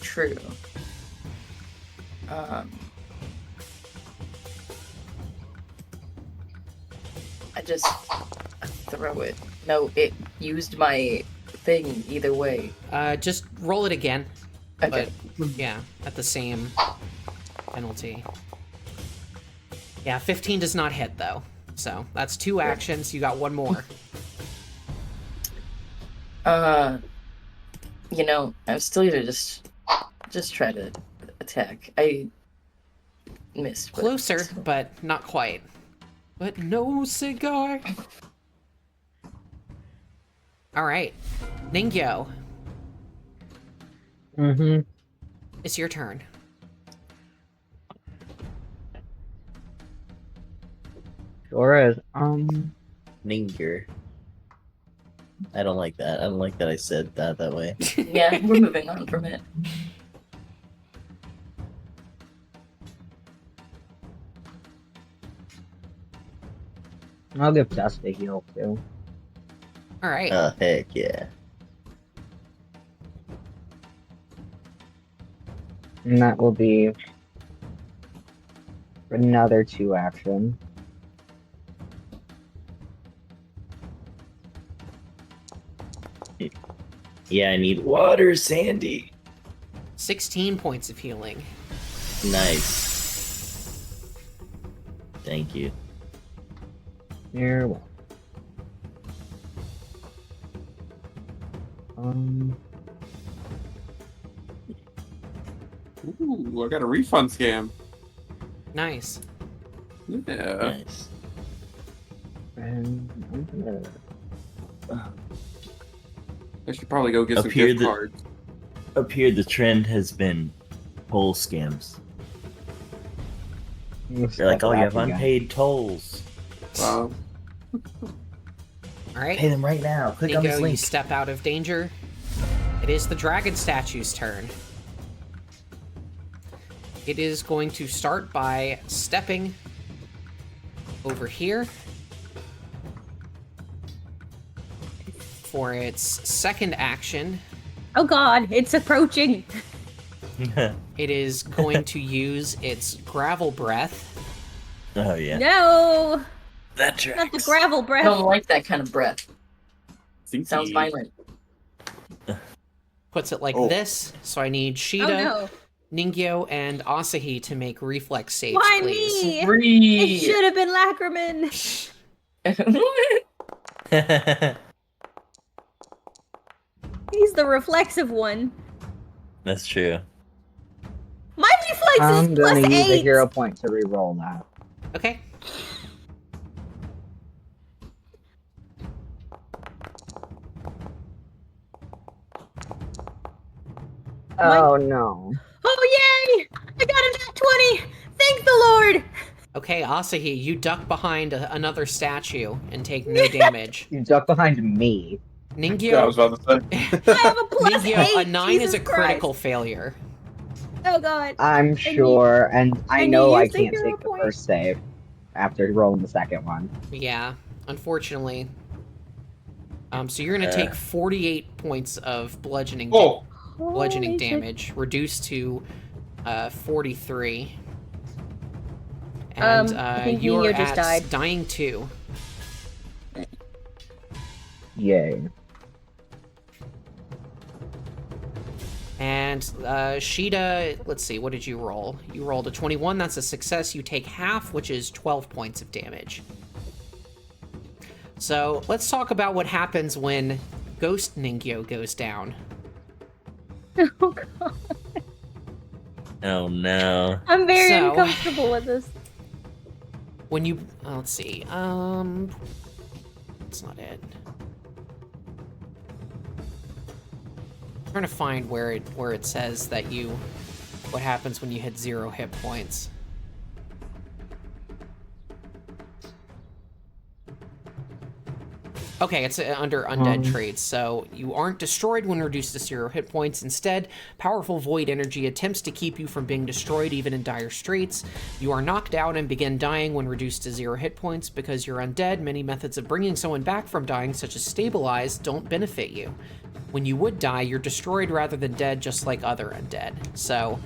True. I just throw it. No, it used my thing either way. Just roll it again. Okay. But, yeah, at the same penalty. Yeah, 15 does not hit, though. So, that's 2 actions. You got 1 more. You know, I'm still gonna just try to attack. I missed. but- Closer, but not quite. But no cigar. All right, Ningyo, Mm-hmm. it's your turn. Sure is. Ninger. I don't like that. I don't like that I said that way. Yeah, we're moving on from it. I'll give Dust a heal too. All right. Oh, heck yeah. And that will be another 2 action. Yeah, I need water, Sandy. 16 points of healing. Nice. Thank you. You're welcome. Ooh, I got a refund scam. Nice. Yeah. Nice. And I'm gonna... I should probably go get Up some here gift the- cards. Up here, the trend has been toll scams. They're like, oh, you have unpaid tolls. Wow. All right. Pay them right now. Click on Nico, this you link. step out of danger. It is the dragon statue's turn. It is going to start by stepping over here for its second action. Oh god, it's approaching. It is going to use its gravel breath. Oh yeah. No, That not the tracks. gravel I breath. don't like that kind of breath. Stinky. Sounds violent. Puts it like Oh. this. So I need Oh Sheeta, no, Ningyo, and Asahi to make reflex saves, why please. me? It Three. should have been Lacryman. He's the reflexive one. That's true. My reflex I'm is gonna plus use a 8. hero point to reroll that. Okay. Oh no. Oh yay! I got a nat 20. Thank the Lord. Okay, Asahi, you duck behind another statue and take no damage. You duck behind me. Ningyo, Yeah, I was about to say. I have a plus Ningyo, 8. a 9 Jesus is a critical Christ. failure. Oh god. I'm sure, and I and know you I used a can't hero take the point. first save after rolling the second one. Yeah, unfortunately. So you're gonna take 48 points of bludgeoning Oh, bludgeoning Holy shit. damage, reduced to 43. And I think you are Nino just at died. dying 2. Yay. And Sheeta, let's see, what did you roll? You rolled a 21, that's a success. You take half, which is 12 points of damage. So let's talk about what happens when Ghost Ningyo goes down. Oh god. Oh no. I'm very So- uncomfortable with this. When you, let's see, that's not it. I'm trying to find where it says that what happens when you hit 0 hit points. Okay, it's under undead traits, so you aren't destroyed when reduced to 0 hit points. Instead, powerful void energy attempts to keep you from being destroyed even in dire straits. You are knocked out and begin dying when reduced to 0 hit points. Because you're undead, many methods of bringing someone back from dying, such as stabilize, don't benefit you. When you would die, you're destroyed rather than dead, just like other undead. So,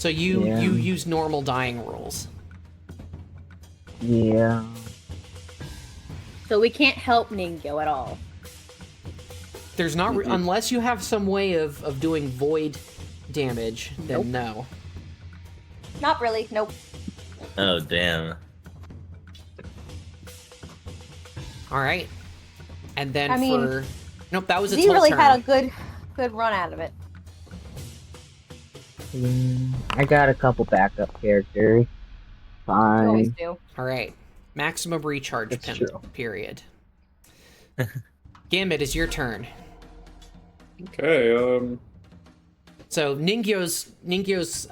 you use normal dying rules. Yeah. So we can't help Ningyo at all. There's not unless you have some way of doing void damage, then no. Not really. Nope. Oh damn. All right, and then I mean, for nope, that was its Z whole really turn. had a good run out of it. I got a couple backup characters. You always Fine. do. All right, maximum recharge That's true. period. Gim, it is your turn. Okay, So Ningyo's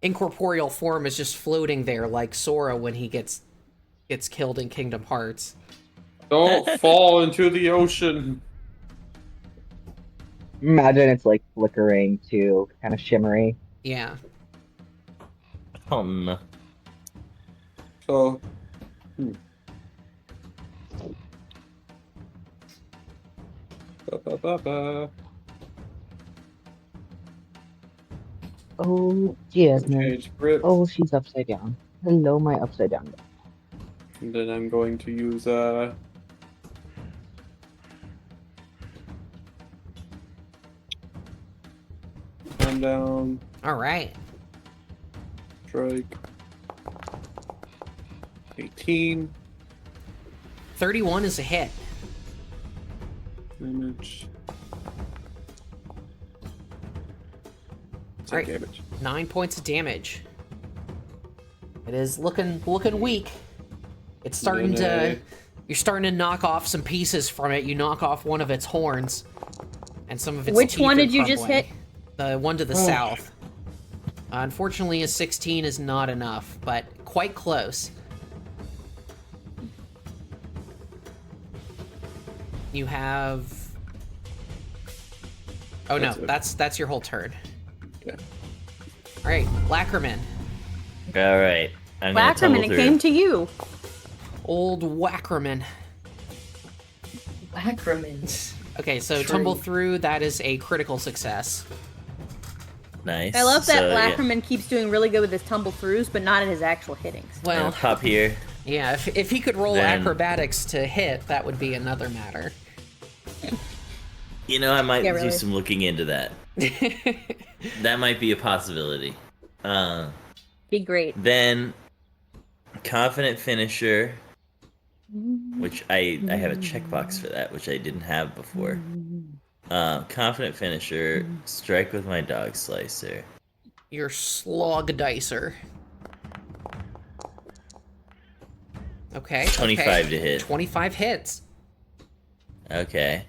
incorporeal form is just floating there like Sora when he gets killed in Kingdom Hearts. don't fall into the ocean. Imagine it's like flickering too, kind of shimmery. Yeah. Oh no. So, Ba-ba-ba-ba. Oh, Jasmine. Change grip, Oh, she's upside down. Hello, my upside down. and then I'm going to use hand down, All right. strike. 18 31 is a hit. damage. Alright. Damage. 9 points of damage. It is looking weak. It's starting to. You're starting to knock off some pieces from it. You knock off one of its horns, and some of its Which teeth one are did you just crumbling. hit? The one to the south. Unfortunately, a 16 is not enough, but quite close. You have. Oh no, that's your whole turn. Yeah. All right, Lacryman. All right. I'm gonna Lacryman, tumble it through. came to you. Old Wackerman. Lacryman. Okay, so tumble through. That is a critical success. Nice. I love that So, yeah. Lacryman keeps doing really good with his tumble throughs, but not at his actual hittings. Well, Gonna pop here. yeah, if he could roll Then- acrobatics to hit, that would be another matter. You know, I might Yeah, do really. some looking into that. That might be a possibility. Be great. Then, confident finisher, which I have a checkbox for that, which I didn't have before. Confident finisher, strike with my dog slicer. Your slog dicer. Okay. 25 to hit. 25 hits. Okay.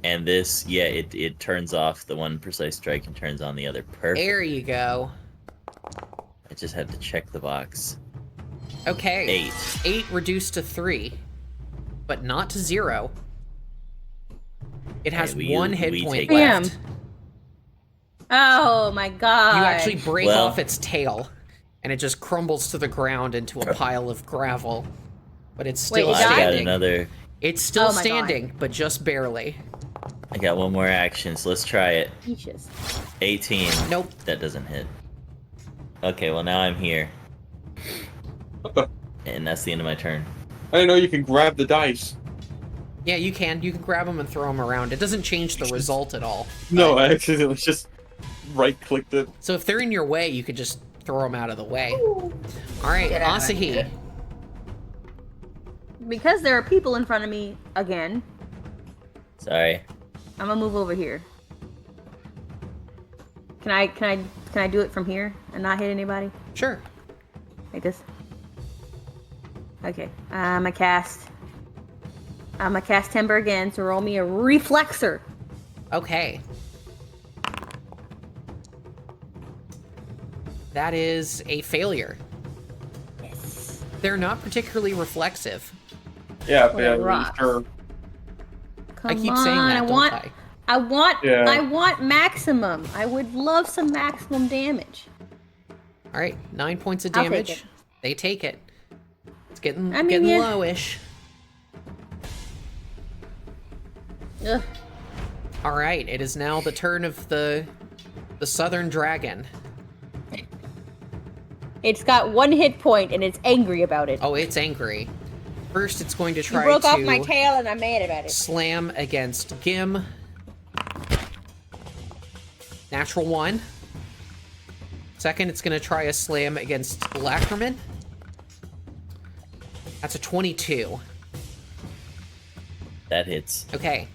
And this, yeah, it turns off the one precise strike and turns on the other. Perfect. There you go. I just had to check the box. Okay. 8. 8 reduced to 3, but not to 0. It has Okay, one hit we point take left. Damn. Oh my god. You actually break Well- off its tail, and it just crumbles to the ground into a pile of gravel. But it's Wait, still it I got standing. another. It's still Oh my God. standing, but just barely. I got one more action, so let's try it. Peaches. 18. Nope. That doesn't hit. Okay, well now I'm here. What the? And that's the end of my turn. I didn't know you could grab the dice. Yeah, you can. You can grab them and throw them around. It doesn't change the result at all. No, I accidentally just right-clicked it. So if they're in your way, you could just throw them out of the way. All right, Get out of Asahi. here. Because there are people in front of me again, Sorry. I'm gonna move over here. Can I do it from here and not hit anybody? Sure. Like this? Okay. I'm gonna cast Timber again, so roll me a Reflexer. Okay. That is a failure. Yes. They're not particularly reflexive. Yeah, Well, yeah, rocks. sure. Come I keep on, saying that, I don't want, I? Yeah. I want maximum. I would love some maximum damage. All right, 9 points of I'll take damage. it. They take it. It's getting I mean, yeah. lowish. Ugh. All right, it is now the turn of the southern dragon. It's got one hit point and it's angry about it. Oh, it's angry. First, it's going to You try broke to off my tail and I'm mad about it. slam against Gim. Natural 1. Second, it's going to try a slam against Lacryman. That's a 22. That hits. Okay.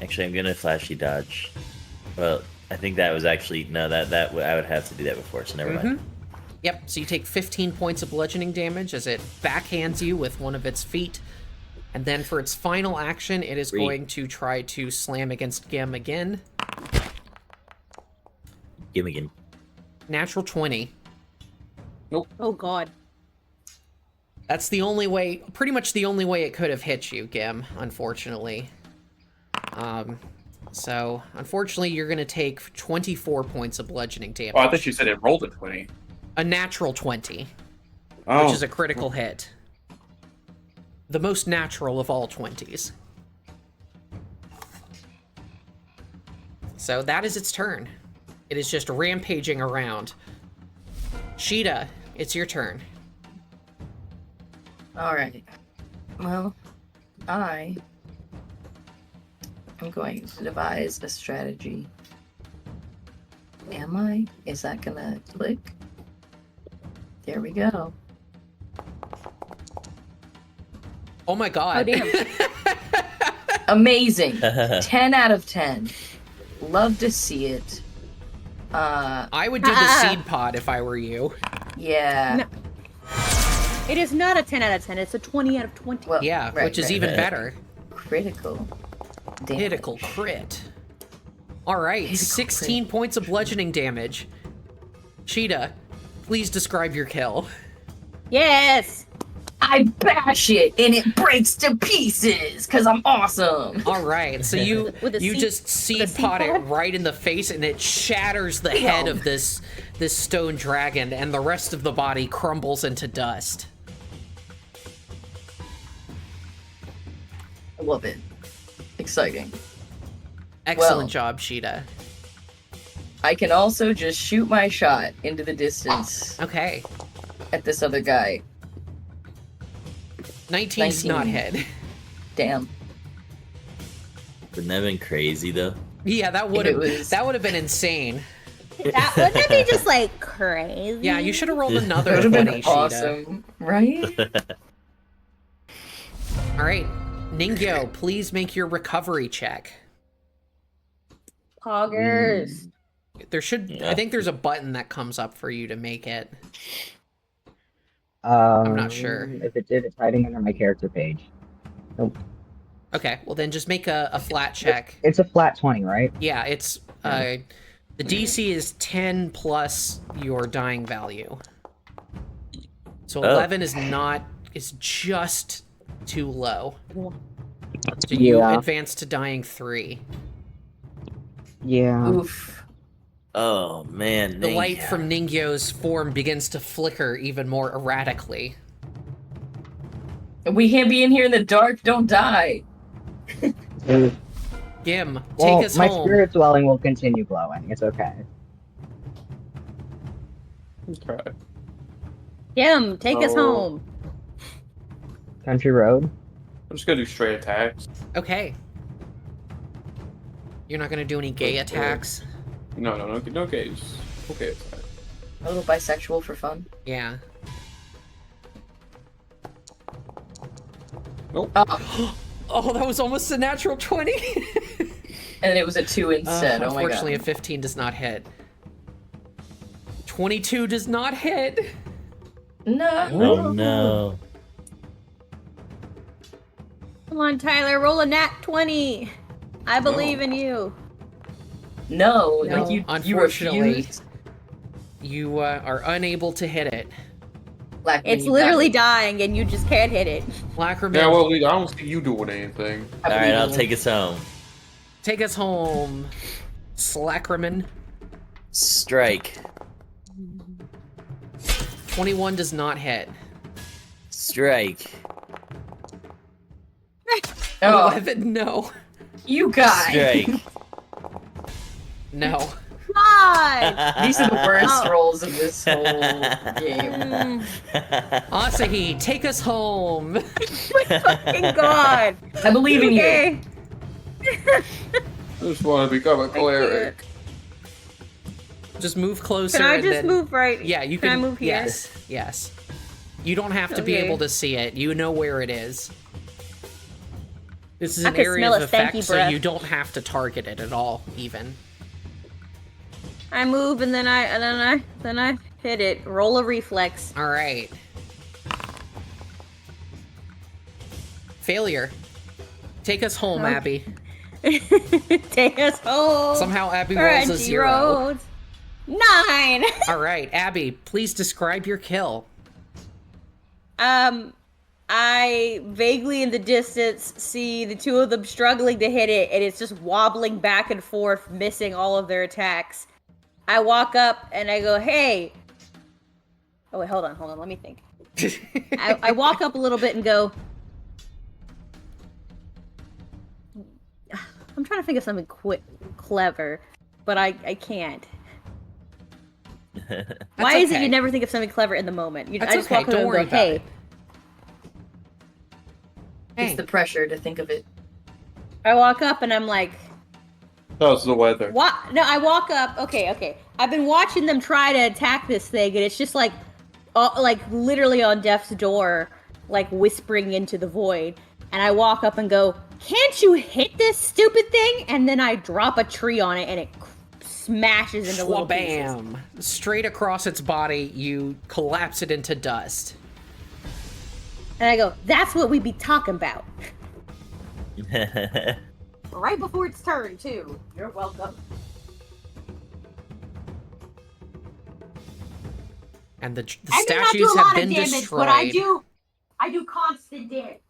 Actually, I'm gonna flashy dodge. Well, I think that was actually no. That I would have to do that before, so never mind. Yep, so you take 15 points of bludgeoning damage as it backhands you with one of its feet. And then for its final action, it is Sweet. going to try to slam against Gim again. Give me again. Natural 20. Oh god. That's the only way, pretty much the only way it could have hit you, Gim, unfortunately. So, unfortunately, you're going to take 24 points of bludgeoning damage. Oh, I thought you said it rolled a 20. A natural 20, Oh. which is a critical hit. The most natural of all 20s. So that is its turn. It is just rampaging around. Sheeta, it's your turn. Alright. Well, I am going to devise a strategy. Am I? Is that gonna click? There we go. Oh my god. Oh damn. Amazing. 10 out of 10. Love to see it. I would do the seed pod if I were you. Yeah. No. It is not a 10 out of 10, it's a 20 out of 20. Well, Yeah, right, which is right. even better. Critical. Damage. Critical crit. Alright, Critical 16 points of bludgeoning damage. Cheetah, please describe your kill. Yes! I bash it and it breaks to pieces because I'm awesome. Alright, so you With a you seed- just with a seed seed pot it pod? right in the face and it shatters the head of this stone dragon and the rest of the body crumbles into dust. I love it. Exciting. Excellent Well. job, Sheeta. I can also just shoot my shot into the distance Okay. at this other guy. 19's not 19. hit. Damn. Wouldn't that have been crazy though? Yeah, that would It have was- that would have been insane. That wouldn't that be just like crazy? Yeah, you should have rolled another That would have 20, been Sheeta. awesome, right? Alright. Ningyo, please make your recovery check. Poggers. There should Yeah. I think there's a button that comes up for you to make it. I'm not sure. If it's hiding under my character page. Okay, well then just make a flat check. It's a flat 20, right? Yeah, it's the DC is 10 plus your dying value. So 11 is just too low. So you Yeah. advance to dying 3. Yeah. Oof. Oh man. The light from Ningyo's form begins to flicker even more erratically. We can't be in here in the dark. Don't die. Gim, Well, take us my home. spirit dwelling will continue glowing. It's okay. Okay. Kim, take us Oh. home. Country road. I'm just gonna do straight attacks. Okay. You're not gonna do any gay attacks? No gays. Okay, attack. A little bisexual for fun. Yeah. Nope. Oh, Oh, that was almost a natural 20. and it was a 2 instead. Oh my Unfortunately, god. a 15 does not hit. 22 does not hit. No. Oh no. Come on, Tyler, roll a nat 20. I believe in you. No. No, Like you unfortunately. refused. You are unable to hit it. Lacryman, It's you literally got dying and you just can't hit it. Lacryman, Yeah, well, I don't see you doing anything. me. I All right, believe I'll in take us home. take us home. Slackerman. Strike. 21 does not hit. Strike. Oh, 11, no. you guys. Strike. No. God! These are the worst Oh. rolls of this whole game. Mm, Asahi, take us home. fucking God! I believe in you. Okay. I just want to become a cleric. Just move closer. Can I and just then- move right? Yeah, you Can can. I move here? Yes, yes. You don't have to be Okay. able to see it. You know where it is. This is I an can area smell of a stanky effect, so breath. you don't have to target it at all, even. I move and then I Hit it. Roll a reflex. All right. Failure. Take us home, Okay. Abby. Take us home. Somehow Abby rolls a Crunchy 0. roads. 9. All right, Abby, please describe your kill. I vaguely in the distance see the two of them struggling to hit it, and it's just wobbling back and forth, missing all of their attacks. I walk up and I go, "Hey." Oh wait, hold on, let me think. I walk up a little bit and go, I'm trying to think of something clever, but I can't. Why is it okay. you never think of something clever in the moment? That's I just okay, walk up don't and worry go, about "Hey." it. It's the pressure to think of it. I walk up and I'm like, How's the weather? what? No, I walk up. Okay. I've been watching them try to attack this thing, and it's just like literally on death's door, like whispering into the void. And I walk up and go, "Can't you hit this stupid thing?" And then I drop a tree on it, and it smashes into little pieces. Bam! Straight across its body, you collapse it into dust. And I go, "That's what we be talking about." Right before its turn, too. You're welcome. And the I do not do statues a have lot been of damage, destroyed. but I do constant damage.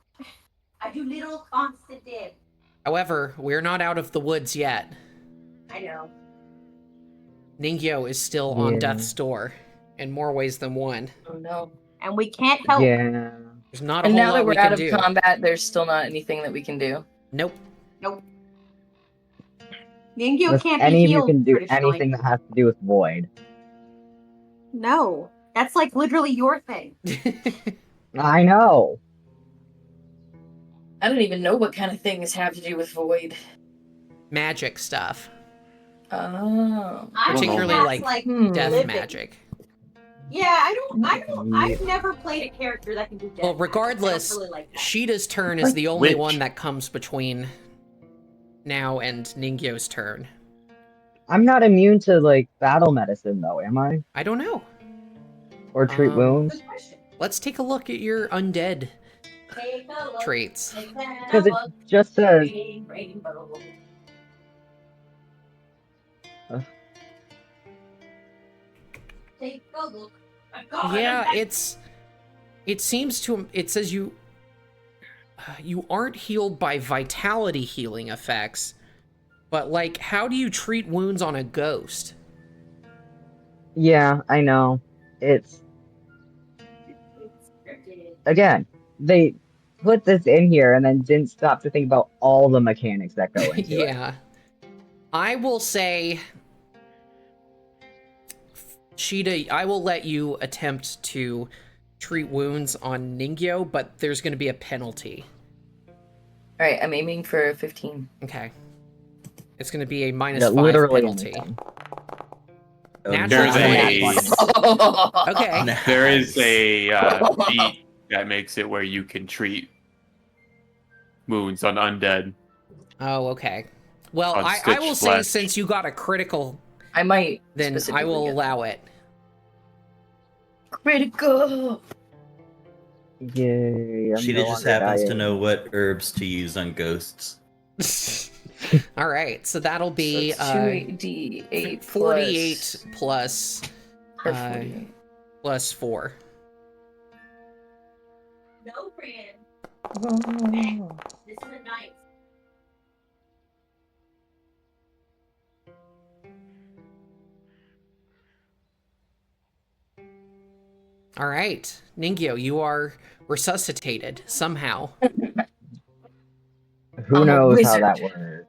I do little constant damage. However, we're not out of the woods yet. I know. Ningyo is still on death's door, in more ways than one. Oh no. And we can't help. Yeah. There's not a And whole now lot that we we're out can of do. combat, there's still not anything that we can do. Nope. Ningyo Unless can't any be of you healed can do traditionally. anything that has to do with void. No. That's like literally your thing. I know. I don't even know what kind of things have to do with void. Magic stuff. Oh. I think Particularly that's like Hmm. death living. magic. Yeah, I've never played a character that can do death. Well, magic. I regardless, don't really like that. Sheeta's turn is the only Witch. one that comes between now and Ningyo's turn. I'm not immune to, like, battle medicine, though, am I? I don't know. Or treat wounds? Good question. Let's take a look at your undead Take a look. traits. Because it just says... Rainbow. Take a look. Yeah, it seems to, it says you aren't healed by vitality healing effects, but like, how do you treat wounds on a ghost? Yeah, I know. It's... Again, they put this in here and then didn't stop to think about all the mechanics that go into it. Yeah. I will say, Sheeta, I will let you attempt to treat wounds on Ningyo, but there's going to be a penalty. Alright, I'm aiming for 15. Okay. It's going to be a -5 literally penalty. anything. Natural There's 20. Okay. There is a feat that makes it where you can treat wounds on undead. Oh, okay. Well, On I stitched will say, flesh. since you got a critical, I might then I specifically will get allow it. critical. Yay, I'm She no just longer happens to dying. know what herbs to use on ghosts. All right, so that'll be So 2d8 48 plus or 48. plus 4. No, friend. Oh. This is a night. All right, Ningyo, you are resuscitated somehow. Who I'm a knows how wizard. that works?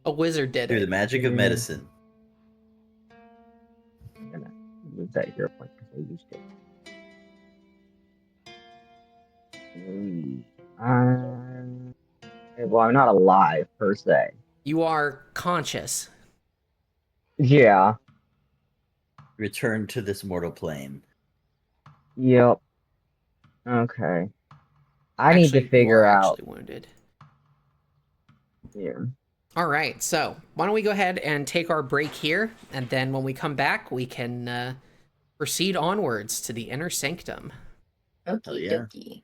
A wizard did Through the it. magic of medicine. I'm gonna move that hero point because I used it. Well, I'm not alive, per se. You are conscious. Yeah. Return to this mortal plane. Yep. Okay. I need Actually, to figure you are out... actually wounded. Yeah. All right, so why don't we go ahead and take our break here, and then when we come back, we can proceed onwards to the inner sanctum. Okie yeah. dokie.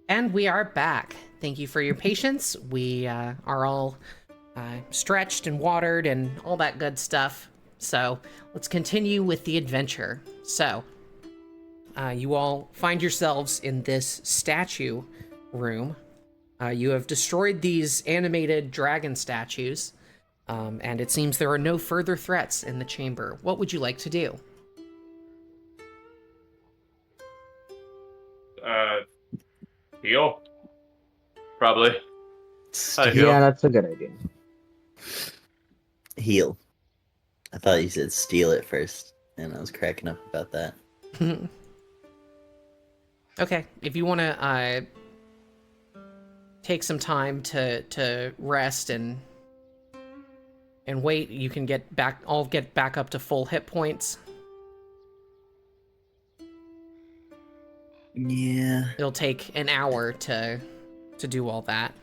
And we are back. Thank you for your patience. We are all stretched and watered and all that good stuff. So let's continue with the adventure. So you all find yourselves in this statue room. You have destroyed these animated dragon statues, and it seems there are no further threats in the chamber. What would you like to do? Heal? Probably. Steal. Heal. Yeah, that's a good idea. Heal. I thought you said steal at first, and I was cracking up about that. Okay, if you want to take some time to rest and wait, you can get back. I'll get back up to full hit points. Yeah. It'll take an hour to do all that.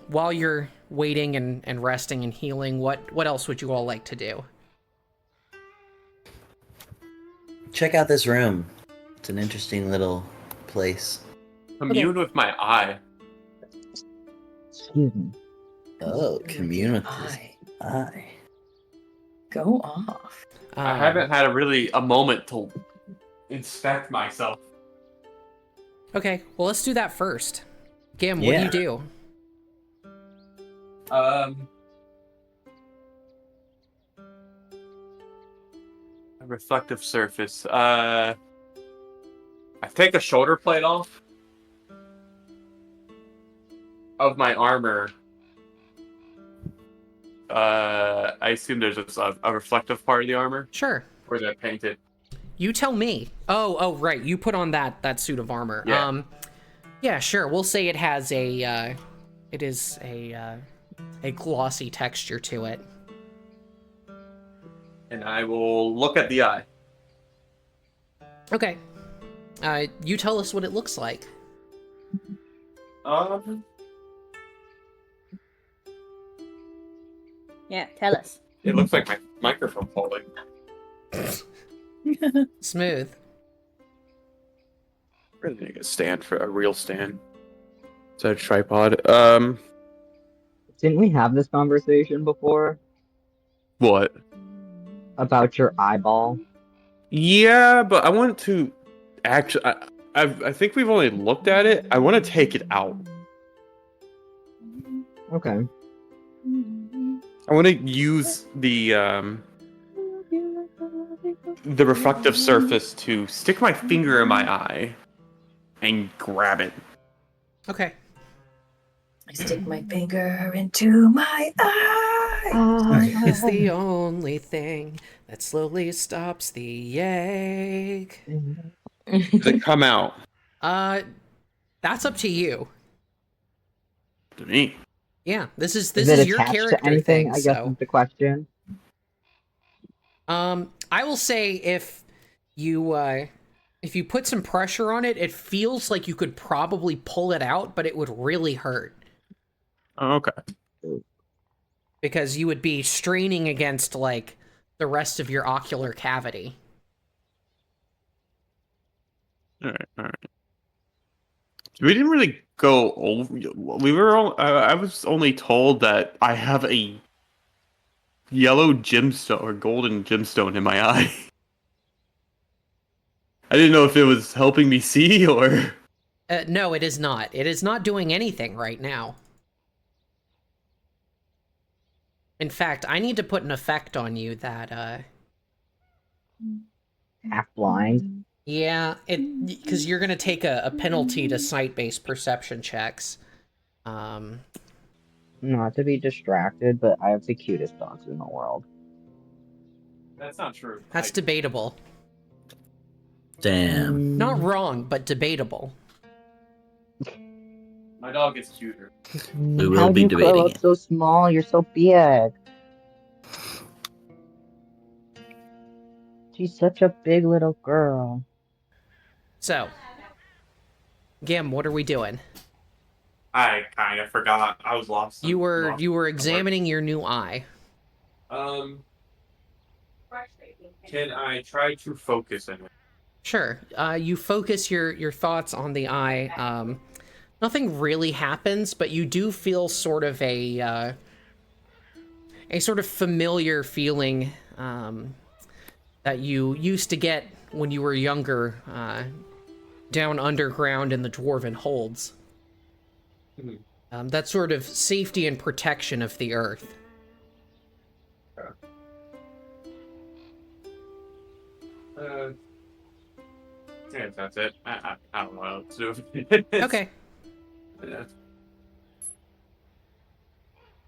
While you're waiting and resting and healing, what else would you all like to do? Check out this room. It's an interesting little place. Commune with my eye. Excuse me. Oh, commune with this Eye. eye. Go off. I haven't had a moment to inspect myself. Okay, well, let's do that first. Gim, what Yeah. do you do? A reflective surface. I take a shoulder plate off of my armor. I assume there's a reflective part of the armor, Sure. or is that painted? You tell me. Oh, right. You put on that suit of armor. Yeah. Yeah, sure. We'll say it has a glossy texture to it. And I will look at the eye. Okay. You tell us what it looks like. Yeah, tell us. It looks like my microphone holding. Smooth. Really need a stand for a real stand. Is that a tripod? Didn't we have this conversation before What? about your eyeball? Yeah, but I want to actually. I think we've only looked at it. I want to take it out. Okay. I want to use the reflective surface to stick my finger in my eye and grab it. Okay. I stick my finger into my eye. It's the only thing that slowly stops the ache. Does it come out That's up to you. to me? Yeah, this is Is it your attached character to anything? thing. I guess So, is the question. I will say if you put some pressure on it, it feels like you could probably pull it out, but it would really hurt Oh, okay. because you would be straining against like the rest of your ocular cavity. All right. We didn't really go over. We were. I was only told that I have a yellow gemstone or golden gemstone in my eye. I didn't know if it was helping me see or. No, it is not. It is not doing anything right now. In fact, I need to put an effect on you that, Half blind. yeah, because you're gonna take a penalty to sight-based perception checks. Not to be distracted, but I have the cutest dogs in the world. That's not true. That's debatable. Damn. Not wrong, but debatable. My dog is cuter. We will How be do you grow debating up it. so small? You're so big. She's such a big little girl. So, Gim, what are we doing? I kind of forgot. I was lost. You were somewhere. examining your new eye. Can I try to focus in it? Sure. You focus your thoughts on the eye. Nothing really happens, but you do feel sort of a sort of familiar feeling that you used to get when you were younger, down underground in the dwarven holds. That sort of safety and protection of the earth. Yeah, that's it. I don't know what to do with it. Okay. Yeah.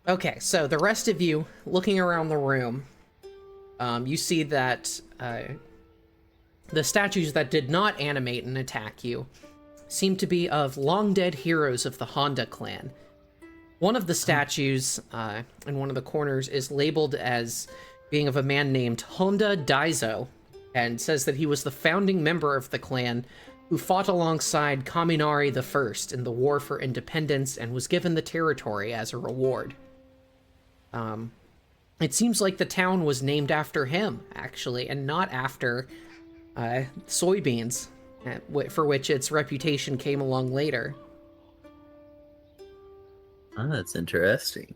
Okay, so the rest of you, looking around the room, you see that the statues that did not animate and attack you seem to be of long-dead heroes of the Honda clan. One of the statues in one of the corners is labeled as being of a man named Honda Daizo, and says that he was the founding member of the clan who fought alongside Kaminari I in the War for Independence and was given the territory as a reward. It seems like the town was named after him, actually, and not after soybeans, for which its reputation came along later. Oh, that's interesting.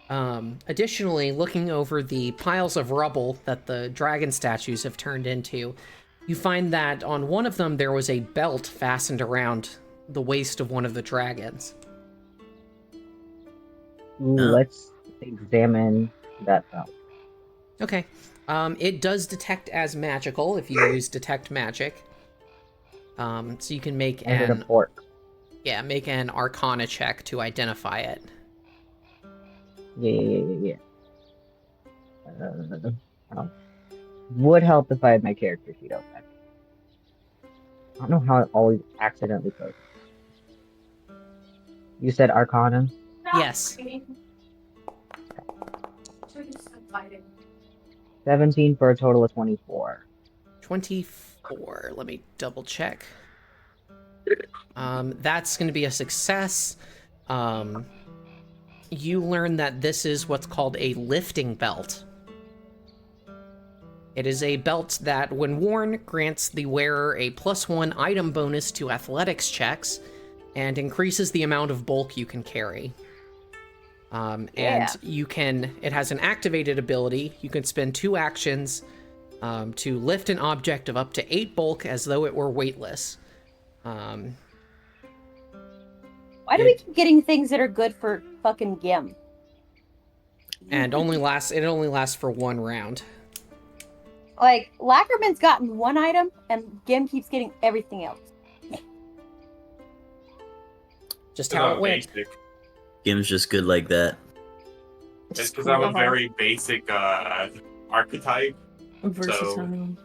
Additionally, looking over the piles of rubble that the dragon statues have turned into, you find that on one of them there was a belt fastened around the waist of one of the dragons. Let's examine that belt. Okay. It does detect as magical if you use detect magic. So you can make And a fork. make an arcana check to identify it. Yeah. Would help if I had my character sheet open. I don't know how it always accidentally closes. You said Arcana? Yes. 17 for a total of 24. 24. Let me double check. That's going to be a success. You learn that this is what's called a lifting belt. It is a belt that, when worn, grants the wearer a +1 item bonus to athletics checks and increases the amount of bulk you can carry. And it has an activated ability. You can spend 2 actions to lift an object of up to 8 bulk as though it were weightless. Why do we keep getting things that are good for fucking Gim? And it only lasts for 1 round. Like, Lacryman's gotten 1 item, and Gim keeps getting everything else. Just how it went. Basic. Game's just good like that. It's because I'm a very basic archetype. Versatile.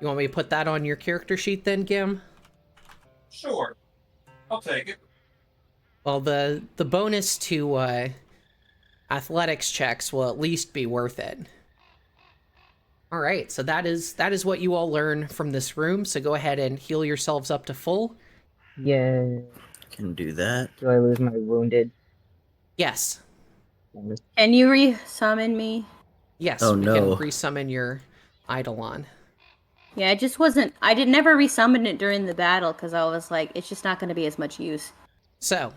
You want me to put that on your character sheet then, Gim? Sure. I'll take it. Well, the bonus to athletics checks will at least be worth it. All right, so that is what you all learn from this room. So go ahead and heal yourselves up to full. Yeah. Can do that. Do I lose my wounded? Yes. Can you re-summon me? Yes, Oh, we no. can resummon your Eidolon. Yeah, it just wasn't... I never resummoned it during the battle, because I was like, it's just not going to be as much use. So,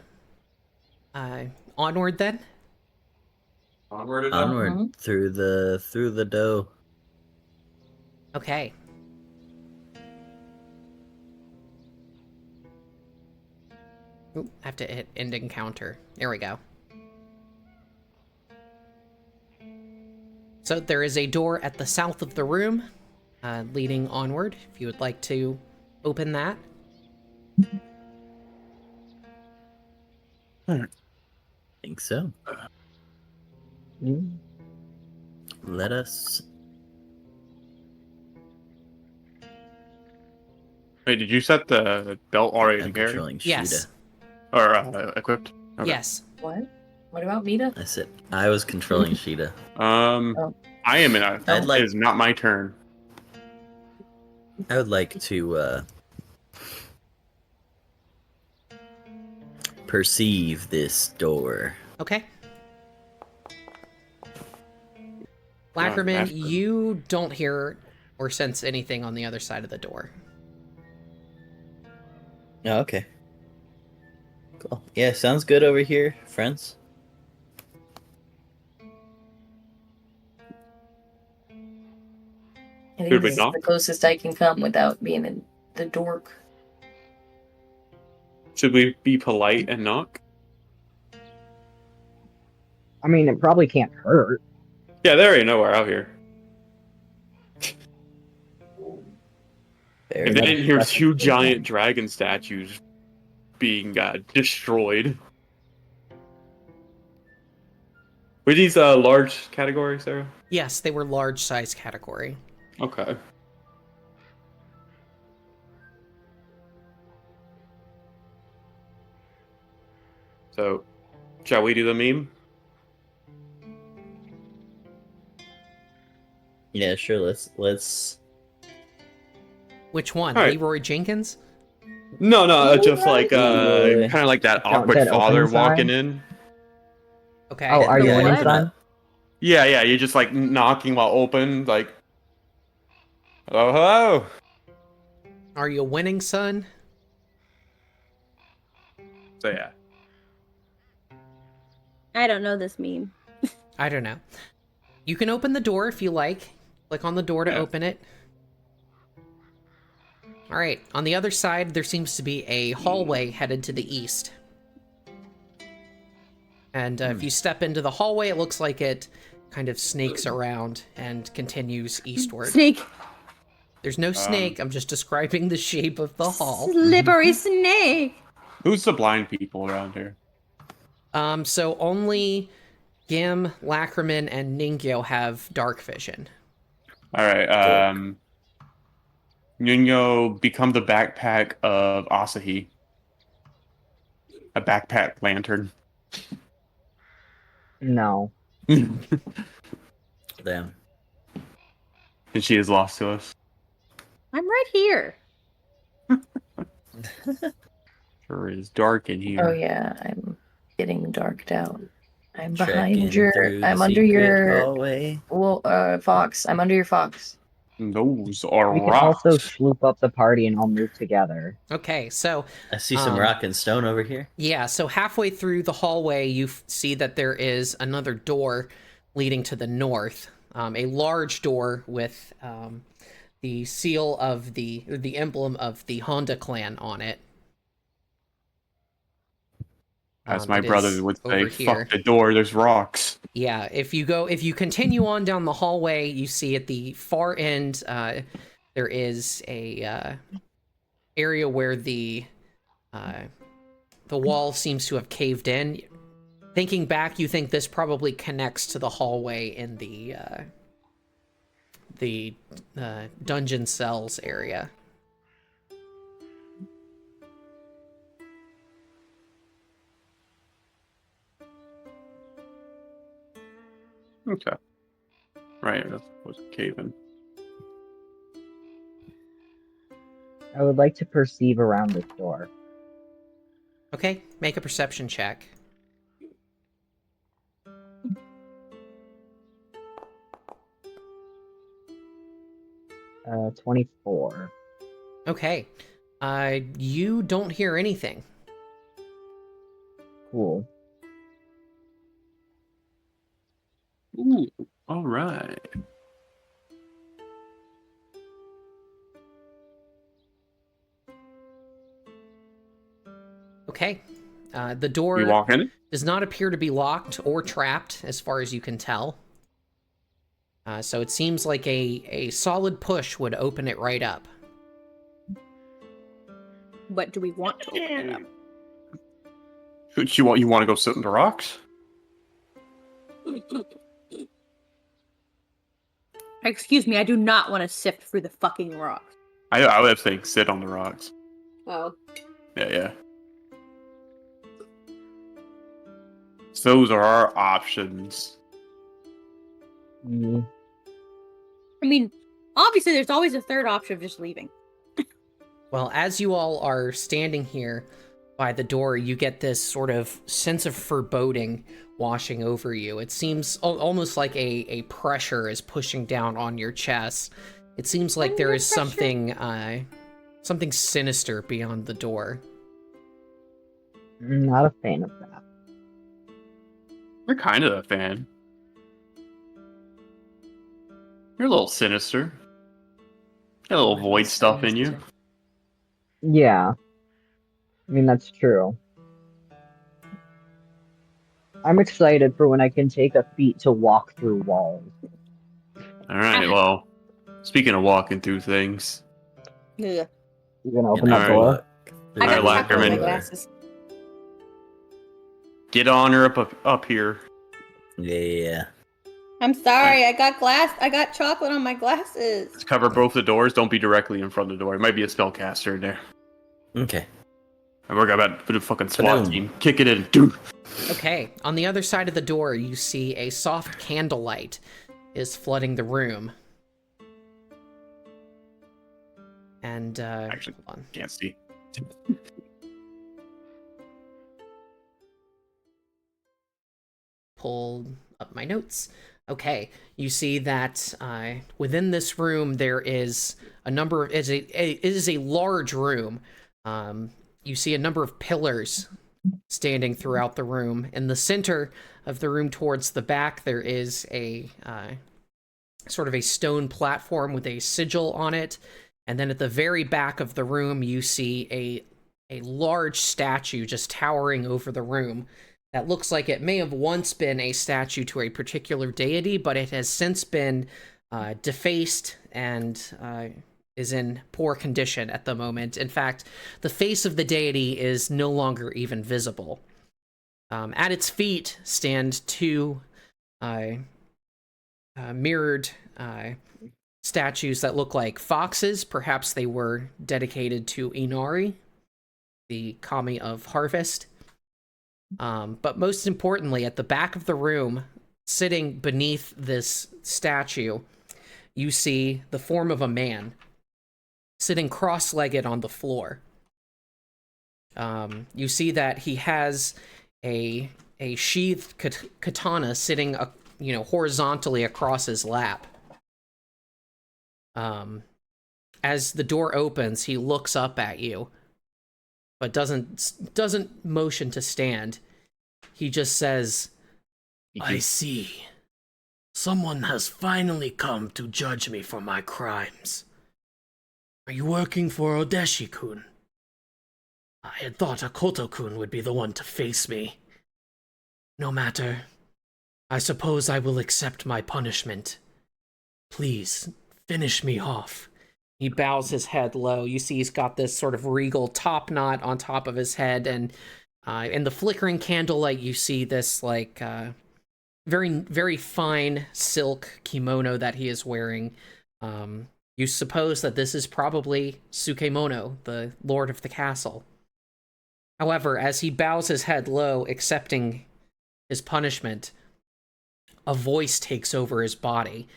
onward then? Onward and Onward through the dough. Okay. Oop, I have to hit end encounter. There we go. So there is a door at the south of the room, leading onward, if you would like to open that. Think so. Let us. Wait, did you set the belt already I'm to carry? controlling Sheeta. Yes. Or equipped? Okay. Yes. What? What about Mita? I said I was controlling Sheeta. I am in a. I'd like- It is not my turn. I would like to perceive this door. Okay. Lacryman, Ashford. you don't hear or sense anything on the other side of the door. Oh, okay. Cool. Yeah, sounds good over here, friends. I think Should we this is knock? the closest I can come without being in the dork. Should we be polite and knock? I mean, it probably can't hurt. Yeah, there ain't nowhere out here. Fair If they enough. didn't hear That's- two giant dragon statues being destroyed. Were these large categories, Sarah? Yes, they were large size category. Okay. So, shall we do the meme? Yeah, sure. Let's. Which one? All right. Leroy Jenkins? No, just like Leroy. kind of like that Count awkward that open father sign? walking in. Okay. Oh, are you The winning, what? son? Yeah, you're just like knocking while open, like, hello, hello. Are you winning, son? So yeah. I don't know this meme. I don't know. You can open the door if you like. Click on the door to Yeah. open it. All right. On the other side, there seems to be a hallway headed to the east. And if you step into the hallway, it looks like it kind of snakes around and continues eastward. Snake. There's no snake. I'm just describing the shape of the hall. Slippery snake. Who's the blind people around here? So only Gim, Lacryman, and Ningyo have dark vision. All right. Nuno, become the backpack of Asahi. A backpack lantern. No. Damn. And she is lost to us. I'm right here. Sure is dark in here. Oh yeah, I'm getting darked out. I'm Trekking behind your. through the I'm under secret your. hallway. Well, fox. I'm under your fox. Those are We can rocks. also sloop up the party and all move together. Okay, so I see some rock and stone over here. yeah, so halfway through the hallway, you see that there is another door leading to the north. A large door with the seal of the emblem of the Honda clan on it. As my it brother is would say, over here. fuck the door, there's rocks. Yeah, if you continue on down the hallway, you see at the far end there is a area where the wall seems to have caved in. Thinking back, you think this probably connects to the hallway in the dungeon cells area. Okay. Right, that was caving. I would like to perceive around this door. Okay, make a perception check. Uh, 24. Okay, you don't hear anything. Cool. Ooh, all right. Okay, the door We walk in? does not appear to be locked or trapped, as far as you can tell. So it seems like a solid push would open it right up. But do we want to open it up? You want to go sit in the rocks? Excuse me, I do not want to sift through the fucking rocks. I would think sit on the rocks. Oh. Yeah. So those are our options. Mm, I mean, obviously there's always a third option of just leaving. Well, as you all are standing here by the door, you get this sort of sense of foreboding washing over you. It seems almost like a pressure is pushing down on your chest. It seems like there is something sinister beyond the door. Not a fan of that. You're kind of a fan. You're a little sinister. Got a little void stuff in you. Yeah. I mean, that's true. I'm excited for when I can take a feat to walk through walls. All right. Well, speaking of walking through things, Yeah. You gonna open that Alright. door? I got Alright, chocolate in my Lacryman. glasses. get on her up here. Yeah. I'm sorry. I got chocolate on my glasses. Let's cover both the doors. Don't be directly in front of the door. It might be a spellcaster in there. Okay. And we're about to the fucking SWAT Ba-dum. team. Kick it in, dude. Okay, on the other side of the door, you see a soft candlelight is flooding the room. And, Actually, hold on. can't see. Pulled up my notes. Okay, you see that within this room there is a number of, it is a large room. You see a number of pillars standing throughout the room. In the center of the room towards the back, there is a sort of a stone platform with a sigil on it. And then at the very back of the room, you see a large statue just towering over the room. That looks like it may have once been a statue to a particular deity, but it has since been defaced and is in poor condition at the moment. In fact, the face of the deity is no longer even visible. At its feet stand two mirrored statues that look like foxes. Perhaps they were dedicated to Inari, the kami of harvest. But most importantly, at the back of the room, sitting beneath this statue, you see the form of a man sitting cross-legged on the floor. You see that he has a sheathed katana sitting, horizontally across his lap. As the door opens, he looks up at you, but doesn't motion to stand. He just says, I see. Someone has finally come to judge me for my crimes. Are you working for Odeshi-kun? I had thought Akoto-kun would be the one to face me. No matter. I suppose I will accept my punishment. Please, finish me off. He bows his head low. You see he's got this sort of regal top knot on top of his head, and in the flickering candlelight you see this very, very fine silk kimono that he is wearing. You suppose that this is probably Sukemono, the lord of the castle. However, as he bows his head low, accepting his punishment, a voice takes over his body.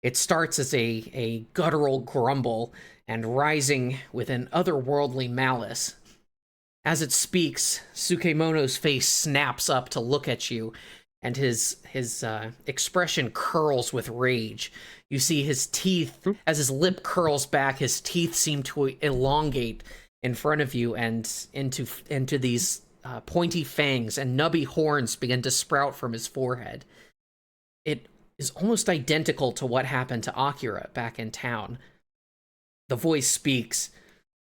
It starts as a guttural grumble and rising with an otherworldly malice. As it speaks, Sukemono's face snaps up to look at you, and his expression curls with rage. You see his teeth, as his lip curls back, his teeth seem to elongate in front of you and into these pointy fangs, and nubby horns begin to sprout from his forehead. It is almost identical to what happened to Akira back in town. The voice speaks.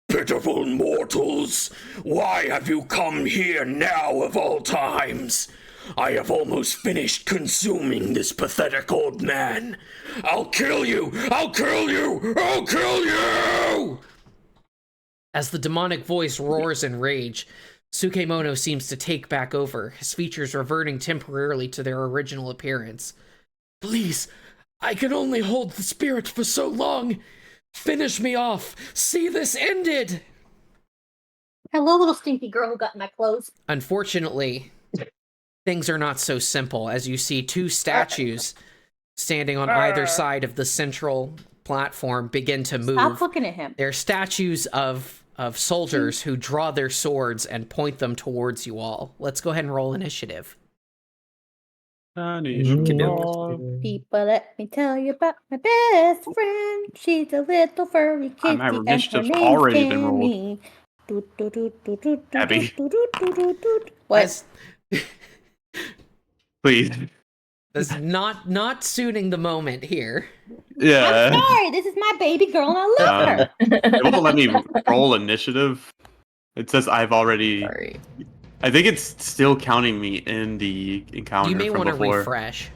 Pitiful mortals, why have you come here now of all times? I have almost finished consuming this pathetic old man. I'll kill you! I'll kill you! I'll kill you! As the demonic voice roars in rage, Sukemono seems to take back over, his features reverting temporarily to their original appearance. Please, I can only hold the spirit for so long. Finish me off. See this ended. Hello, little stinky girl who got in my clothes. Unfortunately, things are not so simple, as you see two statues standing on either side of the central platform begin to move. Stop looking at him. They're statues of of soldiers who draw their swords and point them towards you all. Let's go ahead and roll initiative. People, let me tell you about my best friend. She's a little furry kitty, my and her initiative's name's already been rolled. Tammy. Abby. What? Please. That's not suiting the moment here. Yeah. I'm sorry. This is my baby girl, and I love her. It won't let me roll initiative. It says I've already. Sorry. I think it's still counting me in the encounter You may from want to before. refresh.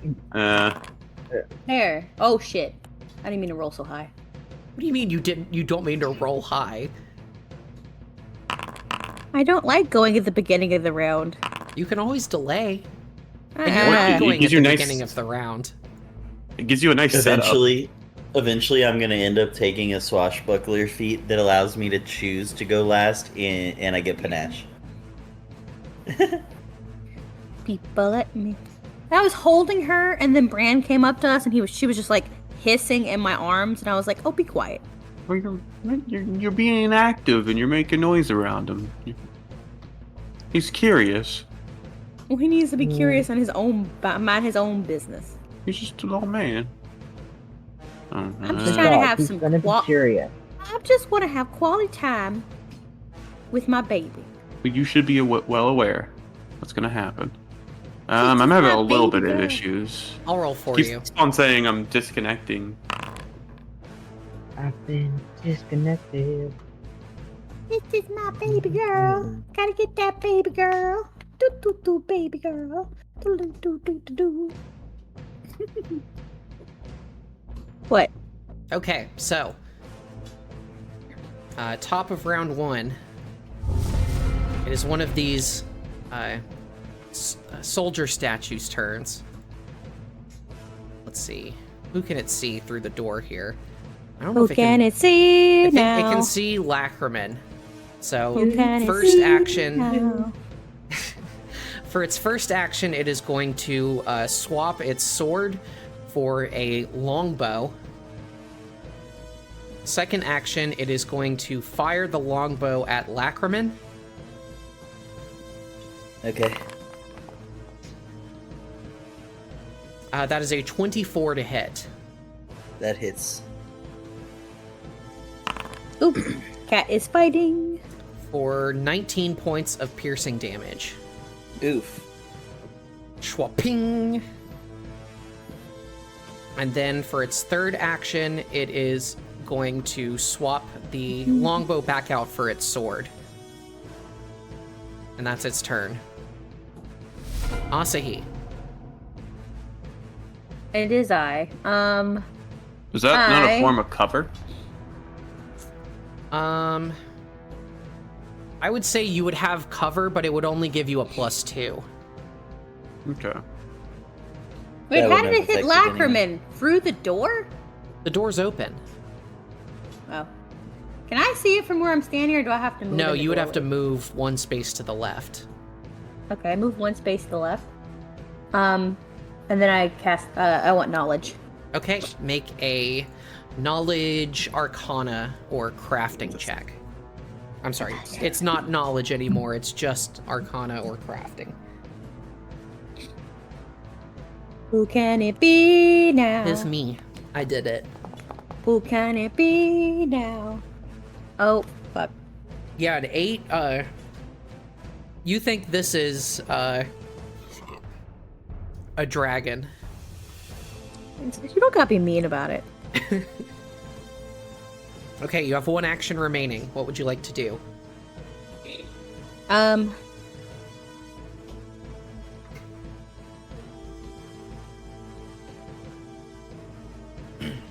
There. Oh shit! I didn't mean to roll so high. What do you mean you don't mean to roll high? I don't like going at the beginning of the round. You can always delay. And you're Uh-uh. not It going at gives the you nice- beginning of the round. It gives you a nice setup. Eventually, I'm gonna end up taking a swashbuckler feat that allows me to choose to go last, and I get panache. People, let me. I was holding her, and then Bran came up to us, and she was just like hissing in my arms, and I was like, "Oh, be quiet." Well, you're being inactive and you're making noise around him. He's curious. Well, he needs to be curious on his own, mind his own business. He's just a little man. I'm Uh-huh. just trying to Dog, have he's some. gonna be curious. I just want to have quality time with my baby. But you should be well aware what's gonna happen. This I'm is having my a little baby bit of girl. issues. I'll roll for you. Keeps on saying I'm disconnecting. I've been disconnected. This is my baby girl. Gotta get that baby girl. Do do do, baby girl. Do do do do do do. What? Okay, so top of round 1. It is one of these soldier statues' turns. Let's see. Who can it see through the door here? I don't know Who if it can can. it see I think now? it can see Lacryman. So Who can it first see action. now? For its first action, it is going to swap its sword for a longbow. Second action, it is going to fire the longbow at Lacryman. Okay. That is a 24 to hit. That hits. Oop. Cat is fighting. For 19 points of piercing damage. Oof. Schwaping. And then for its third action, it is going to swap the longbow back out for its sword. And that's its turn. Asahi. It is I. Is that not a I- form of cover? I would say you would have cover, but it would only give you a +2. Okay. Wait, That how wouldn't did it have hit affected Lacryman? anyone. Through the door? The door's open. Oh. Can I see it from where I'm standing, or do I have to move? No, in the you would have to doorway? move one space to the left. Okay, move one space to the left. And then I cast. I want knowledge. Okay, make a knowledge, arcana, or crafting check. I'm sorry, it's not knowledge anymore, it's just arcana or crafting. Who can it be now? It's me. I did it. Who can it be now? Oh, fuck. Yeah, an 8, you think this is, a dragon. You don't gotta be mean about it. Okay, you have one action remaining. What would you like to do?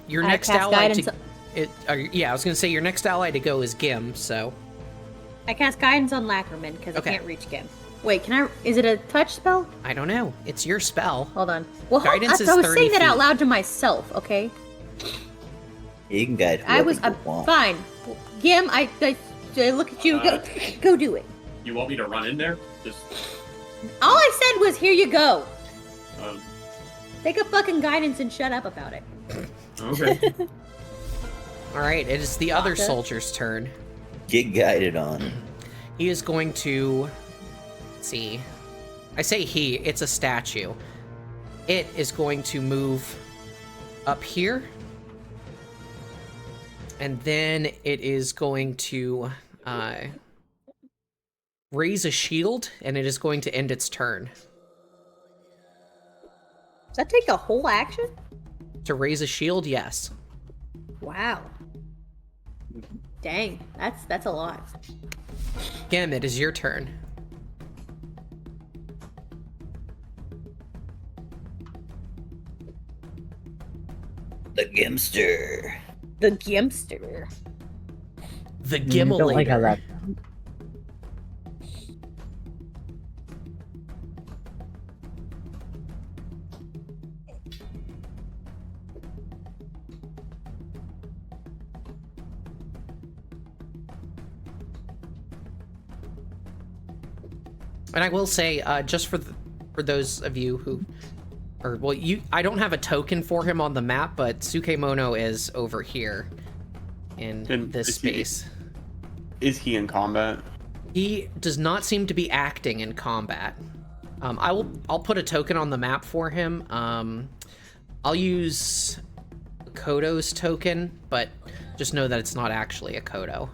Your I next cast ally guidance- to... yeah, I was gonna say your next ally to go is Gim, so... I cast guidance on Lacryman because Okay. I can't reach Gim. Wait, can I? Is it a touch spell? I don't know. It's your spell. Hold on. Well, Guidance is I was 30 saying that out feet. loud to myself. Okay. You can guide I whoever was you want. fine. Gim, I look at you. Go do it. You want me to run in there? Just All I said was, "Here you go." um, Take a fucking guidance and shut up about it. okay. Alright, it is the other Gotcha. soldier's turn. Get guided on. He is going to... Let's see. I say he, it's a statue. It is going to move up here. And then it is going to raise a shield, and it is going to end its turn. Does that take a whole action? To raise a shield, yes. Wow. Dang, that's a lot. Gem, it is your turn. The Gimster. The Gimster. The I don't like how Gimmelator. that sounds. And I will say, just for those of you who, I don't have a token for him on the map, but Sukemono is over here in And this is he- space. Is he in combat? He does not seem to be acting in combat. I'll put a token on the map for him. I'll use Kodo's token, but just know that it's not actually a Kodo.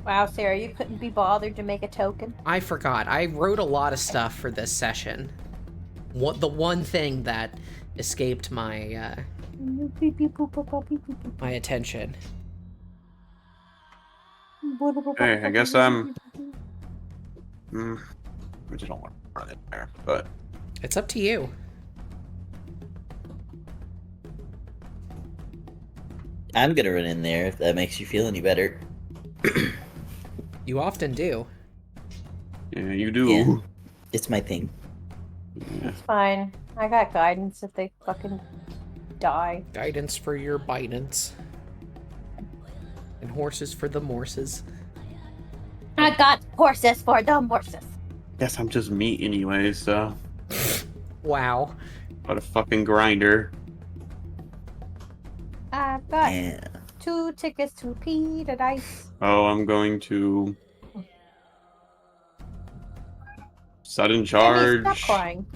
Wow, Sarah, you couldn't be bothered to make a token? I forgot. I wrote a lot of stuff for this session. The one thing that escaped my my attention. Hey, I guess I'm. We just don't want to run in there, but It's up to you. I'm gonna run in there if that makes you feel any better. You often do. yeah, you do. Yeah. It's my thing. Yeah. It's fine. I got guidance if they fucking die. Guidance for your Bidance. And horses for the morses. I got horses for the horses. Guess I'm just meat anyway, so Wow. what a fucking grinder. I got Yeah. 2 tickets to Peter Dice. Oh, I'm going to sudden Amy, stop charge crying.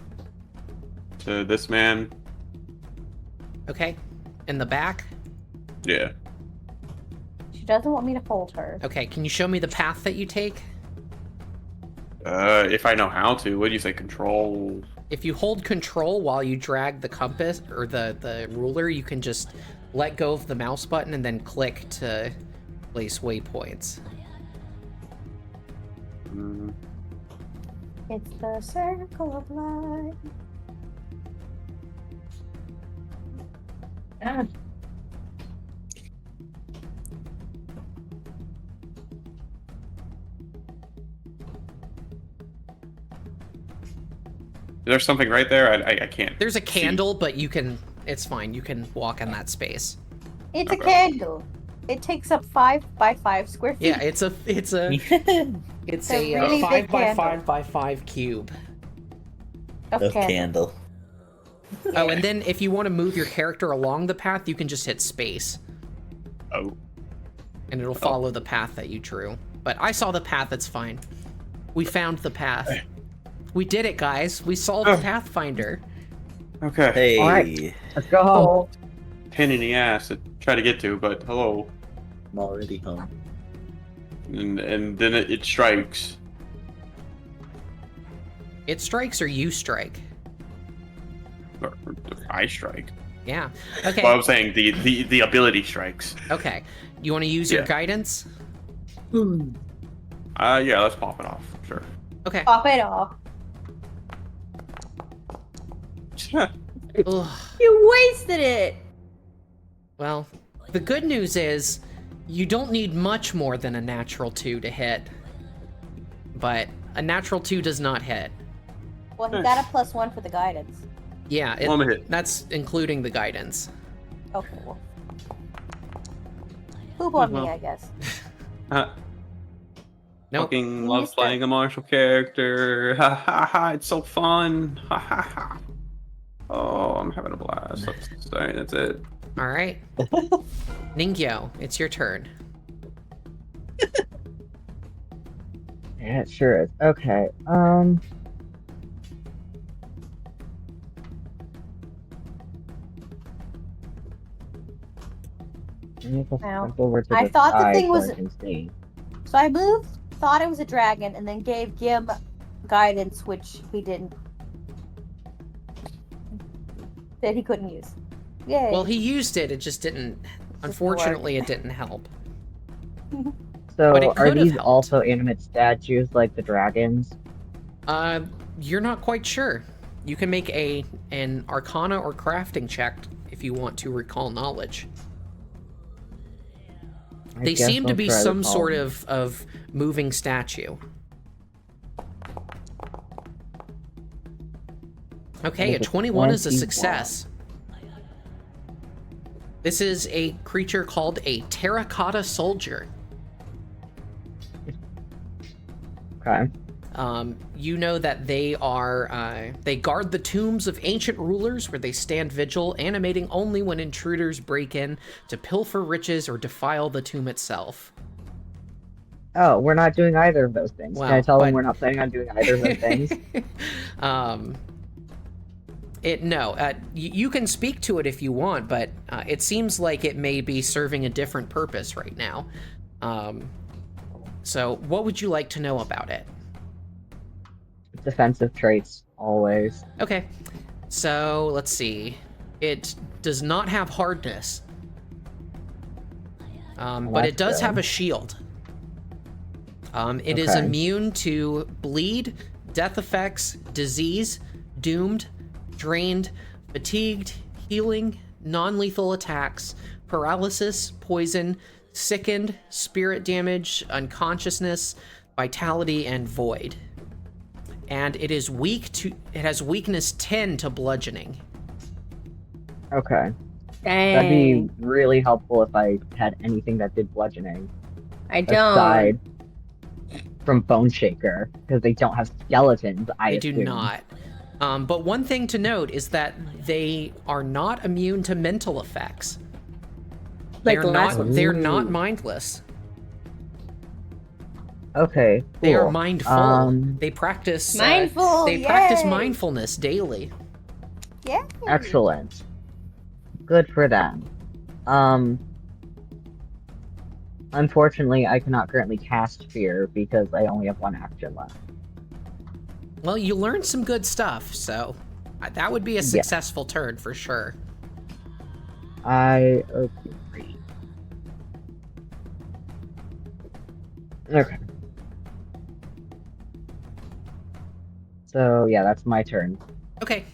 to this man. Okay. In the back? Yeah. She doesn't want me to hold her. Okay, can you show me the path that you take? If I know how to. What do you say? Control. If you hold control while you drag the compass or the ruler, you can just let go of the mouse button and then click to place waypoints. Mm, It's the circle of life. Ah, Is there something right there? I can't. There's a see. candle, but you can, it's fine. You can walk in that space. It's a Okay. candle. It takes up 5 by 5 square feet. Yeah, it's a It's a really 5 big by candle. 5 by 5 cube. of Of candle. candle. Oh, and then if you want to move your character along the path, you can just hit space, Oh. and it'll follow the path that you drew. But I saw the path, it's fine. We found the path. We did it, guys. We solved Oh. Pathfinder. Okay. Hey. Alright. Let's go home. Pain in the ass to try to get to, but hello. I'm already home. And then it strikes. It strikes or you strike. Or I strike. Yeah. Okay. Well, I'm saying the ability strikes. Okay. You want to use your Yeah. guidance? Yeah, let's pop it off. Sure. Okay. Pop it off. Ugh. You wasted it. Well, the good news is you don't need much more than a natural 2 to hit. But a natural 2 does not hit. Well, he got a +1 for the guidance. Yeah, Well, I'm gonna hit. that's including the guidance. Okay, well. Poop on me, Well. I guess. Nope. Fucking love Missed playing a martial character. Ha ha ha! It's so fun. Ha ha ha! Oh, I'm having a blast. Sorry, that's it. All right. Ningyo, it's your turn. Yeah, it sure is. Okay. Make a Now, simple word to I the thought the side thing so was- I can see. So I moved, thought it was a dragon, and then gave Gim guidance, which he didn't. That he couldn't use. Yay. Well, he used it. It just didn't. Just didn't Unfortunately, it didn't help. So, But it are could have these helped. also animate statues like the dragons? You're not quite sure. You can make an Arcana or crafting check if you want to recall knowledge. I They guess seem to I'll be try some recall. sort of moving statue. Okay, Make a it 21 is a 21. success. This is a creature called a terracotta soldier. Okay. You know that they guard the tombs of ancient rulers where they stand vigil, animating only when intruders break in to pilfer riches or defile the tomb itself. Oh, we're not doing either of those things. Can I Wow, tell them but- we're not planning on doing either of those things? You can speak to it if you want, but it seems like it may be serving a different purpose right now. So what would you like to know about it? Defensive traits, always. Okay, so let's see. It does not have hardness, but it does good. have a shield. It is Okay. immune to bleed, death effects, disease, doomed, drained, fatigued, healing, non-lethal attacks, paralysis, poison, sickened, spirit damage, unconsciousness, vitality, and void. And it has weakness 10 to bludgeoning. Okay. Dang. That'd be really helpful if I had anything that did bludgeoning. I don't. Aside from Bone Shaker, because they don't have skeletons, I They do assume. not. But one thing to note is that they are not immune to mental effects. Like the last one. They're not mindless. Okay, cool. They are mindful. Um, They practice Mindful, they practice yay! mindfulness daily. Yeah. Excellent. Good for them. Unfortunately, I cannot currently cast Fear because I only have one action left. Well, you learned some good stuff, so that would be a successful turn for sure. I agree. Okay. So, yeah, that's my turn. Okay.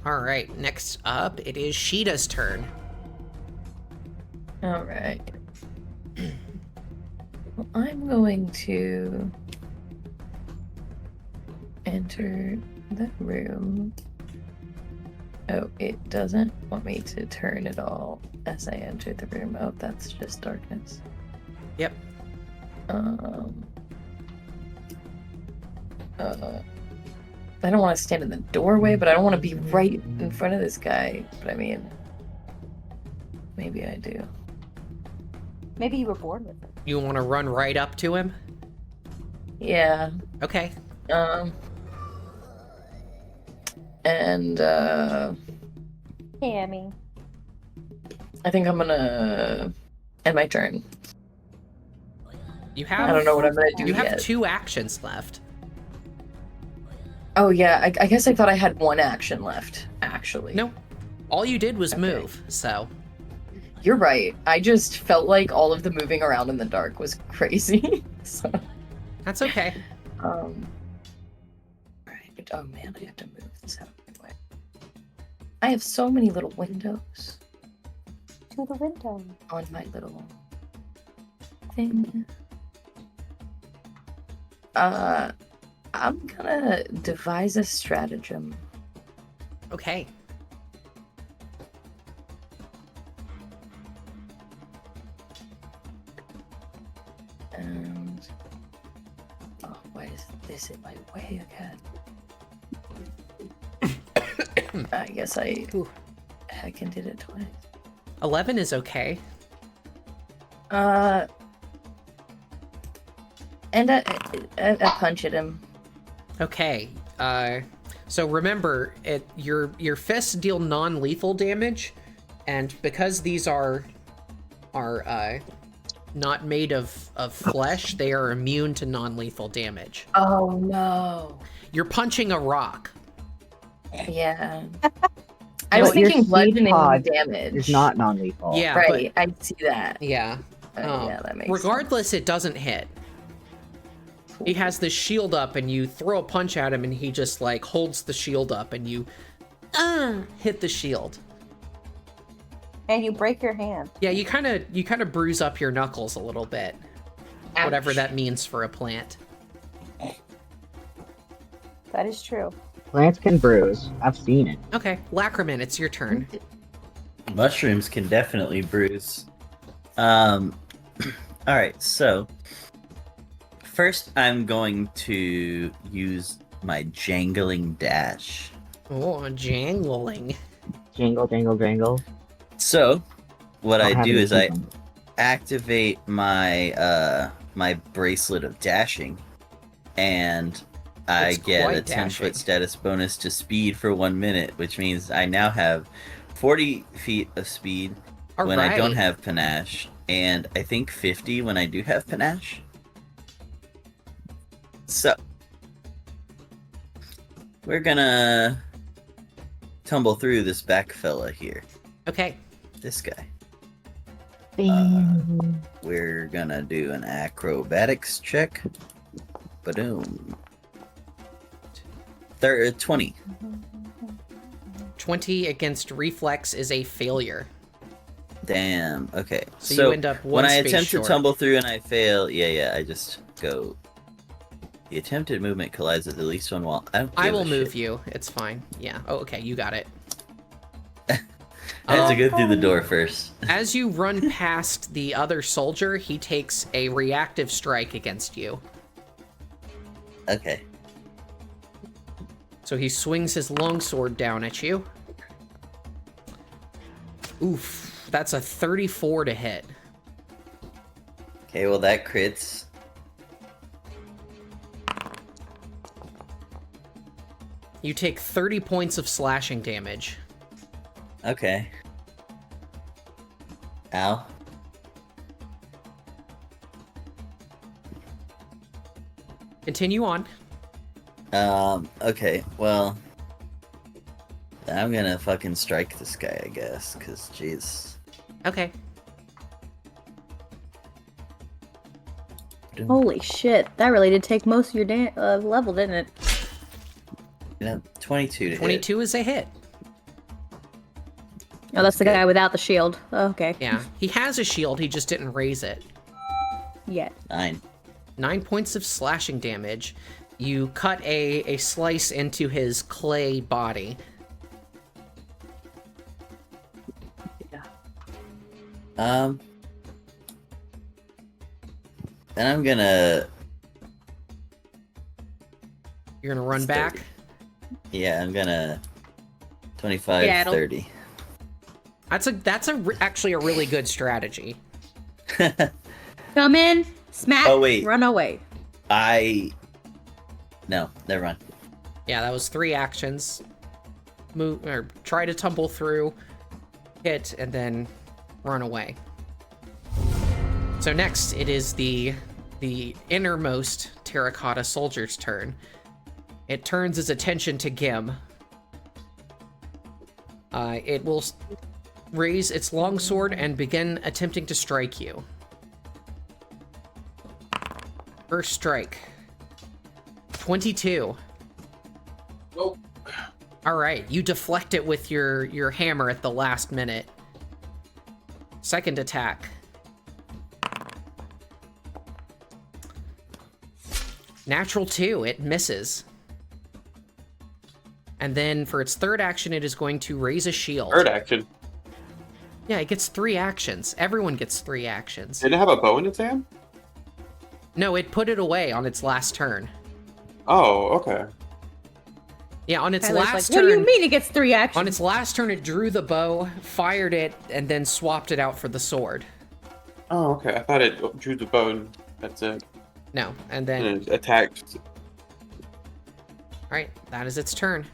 All right, next up, it is Sheeta's turn. All right. Well, I'm going to enter the room. Oh, it doesn't want me to turn at all as I enter the room. Oh, that's just darkness. Yep. I don't want to stand in the doorway, but I don't want to be right in front of this guy. But I mean, maybe I do. Maybe you were born with it. You want to run right up to him? Yeah. Okay. And Tammy. I think I'm gonna end my turn. You have I don't know what I'm gonna do You have yet. 2 actions left. Oh yeah, I guess I thought I had 1 action left, actually. No. All you did was Okay. move, so You're right. I just felt like all of the moving around in the dark was crazy. So, that's okay. alright. Oh man, I have to move this out of my way. I have so many little windows To the window. on my little thing. I'm gonna devise a stratagem. Okay. And oh, why is this in my way again? I guess I Ooh. heckin' did it twice. 11 is okay. And I punch at him. Okay. So remember, your fists deal non-lethal damage, and because these are not made of flesh, they are immune to non-lethal damage. Oh no. You're punching a rock. Yeah. I was But your thinking seed bludgeoning pod damage. is not non-lethal. Yeah, right. I see that. yeah. Yeah, that makes Regardless, sense. it doesn't hit. He has this shield up, and you throw a punch at him, and he just like holds the shield up, and you hit the shield. And you break your hand. Yeah, you kind of bruise up your knuckles a little bit. Ouch. Whatever that means for a plant. That is true. Plants can bruise. I've seen it. Okay, Lacryman, it's your turn. Mushrooms can definitely bruise. Alright, so first I'm going to use my jangling dash. Oh, jangling. Jingle, jangle, jangle. So what Don't I have do any is I keep 'em. activate my my bracelet of dashing, and I It's get quite a 10-foot dashing. status bonus to speed for 1 minute, which means I now have 40 feet of speed All when I don't right. have panache, and I think 50 when I do have panache. So we're gonna tumble through this back fella here. Okay. This guy. Bing. We're gonna do an acrobatics check. Ba-doom. 20. 20 against reflex is a failure. Damn. Okay. So you end up one when I space attempt short. to tumble through and I fail, I just go. The attempted movement collides with at least one wall. I will move you. It's fine. Yeah. Oh, okay. You got it. I have to go through the door first. As you run past the other soldier, he takes a reactive strike against you. Okay. So he swings his longsword down at you. Oof. That's a 34 to hit. Okay, well that crits. You take 30 points of slashing damage. Okay. Ow. Continue on. Okay, well. I'm gonna fucking strike this guy, I guess, cause jeez. Okay. Holy shit. That really did take most of your level, didn't it? 22 to hit. 22 is a hit. Oh, that's the good. guy without the shield. Oh, okay. Yeah. He has a shield, he just didn't raise it. Yeah. 9. 9 points of slashing damage. You cut a slice into his clay body. Then I'm gonna. You're gonna run It's back. 30. Yeah, I'm gonna. 25, Skedaddle. 30. That's actually a really good strategy. Come in, smack, Oh, wait. run away. No, never mind. Yeah, that was 3 actions. Move or try to tumble through, hit, and then run away. So next, it is the innermost terracotta soldier's turn. It turns its attention to Gim. It will raise its longsword and begin attempting to strike you. First strike. 22. Nope. All right, you deflect it with your hammer at the last minute. Second attack. Natural 2, it misses. And then for its third action, it is going to raise a shield. Third action. Yeah, it gets 3 actions. Everyone gets 3 actions. Did it have a bow in its hand? No, it put it away on its last turn. Oh, okay. Yeah, on its Tyler's last like, what do you turn, mean it gets 3 actions? on its last turn, it drew the bow, fired it, and then swapped it out for the sword. Oh, okay. I thought it drew the bow and that's it. No, and then And it attacked. all right, that is its turn.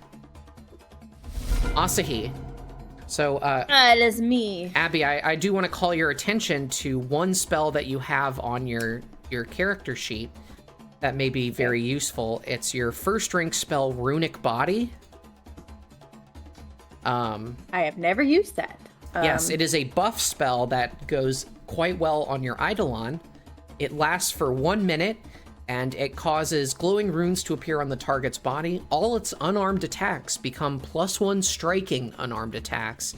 Asahi. So, That is me. Abby, I do want to call your attention to one spell that you have on your character sheet that may be very useful. It's your first rank spell, Runic Body. I have never used that. Yes, it is a buff spell that goes quite well on your Eidolon. It lasts for 1 minute, and it causes glowing runes to appear on the target's body. All its unarmed attacks become +1 striking unarmed attacks,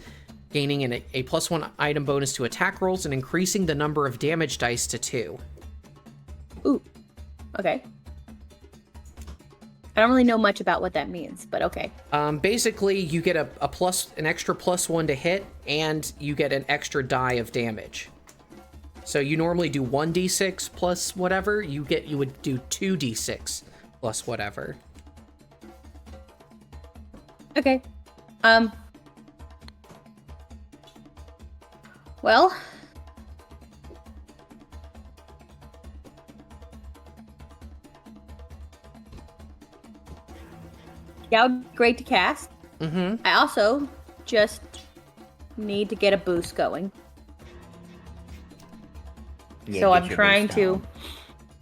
gaining a +1 item bonus to attack rolls and increasing the number of damage dice to 2. Ooh. Okay. I don't really know much about what that means, but okay. Basically, you get an extra +1 to hit, and you get an extra die of damage. So you normally do 1d6 plus whatever, you would do 2d6 plus whatever. Okay. Well. Yeah, would be great to cast. Mm-hmm. I also just need to get a boost going. Yeah, So get I'm your trying boost to. down.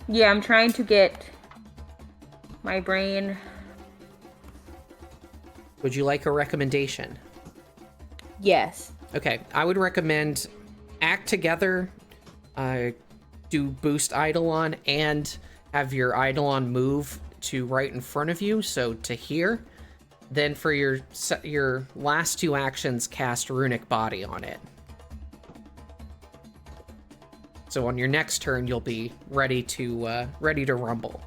Yeah, I'm trying to get my brain. Would you like a recommendation? Yes. Okay, I would recommend act together, do boost Eidolon, and have your Eidolon move to right in front of you, so to here. Then for your last 2 actions, cast Runic Body on it. So on your next turn, you'll be ready to rumble.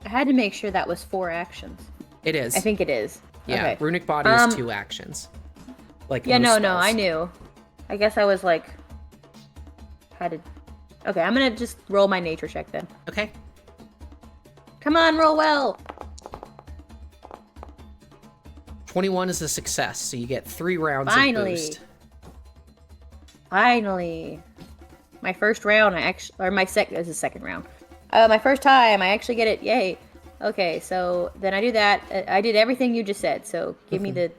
I had to make sure that was 4 actions. It is. I think it is. Yeah, Okay. Runic Body is 2 actions. Like Yeah, most no, I spells. knew. I guess I was like, had to. Okay, I'm gonna just roll my nature check then. Okay. Come on, roll well. 21 is a success, so you get 3 rounds Finally. of boost. Finally, my first round. This is the second round. My first time, I actually get it. Yay. Okay, so then I do that. I did everything you just said. So give me the.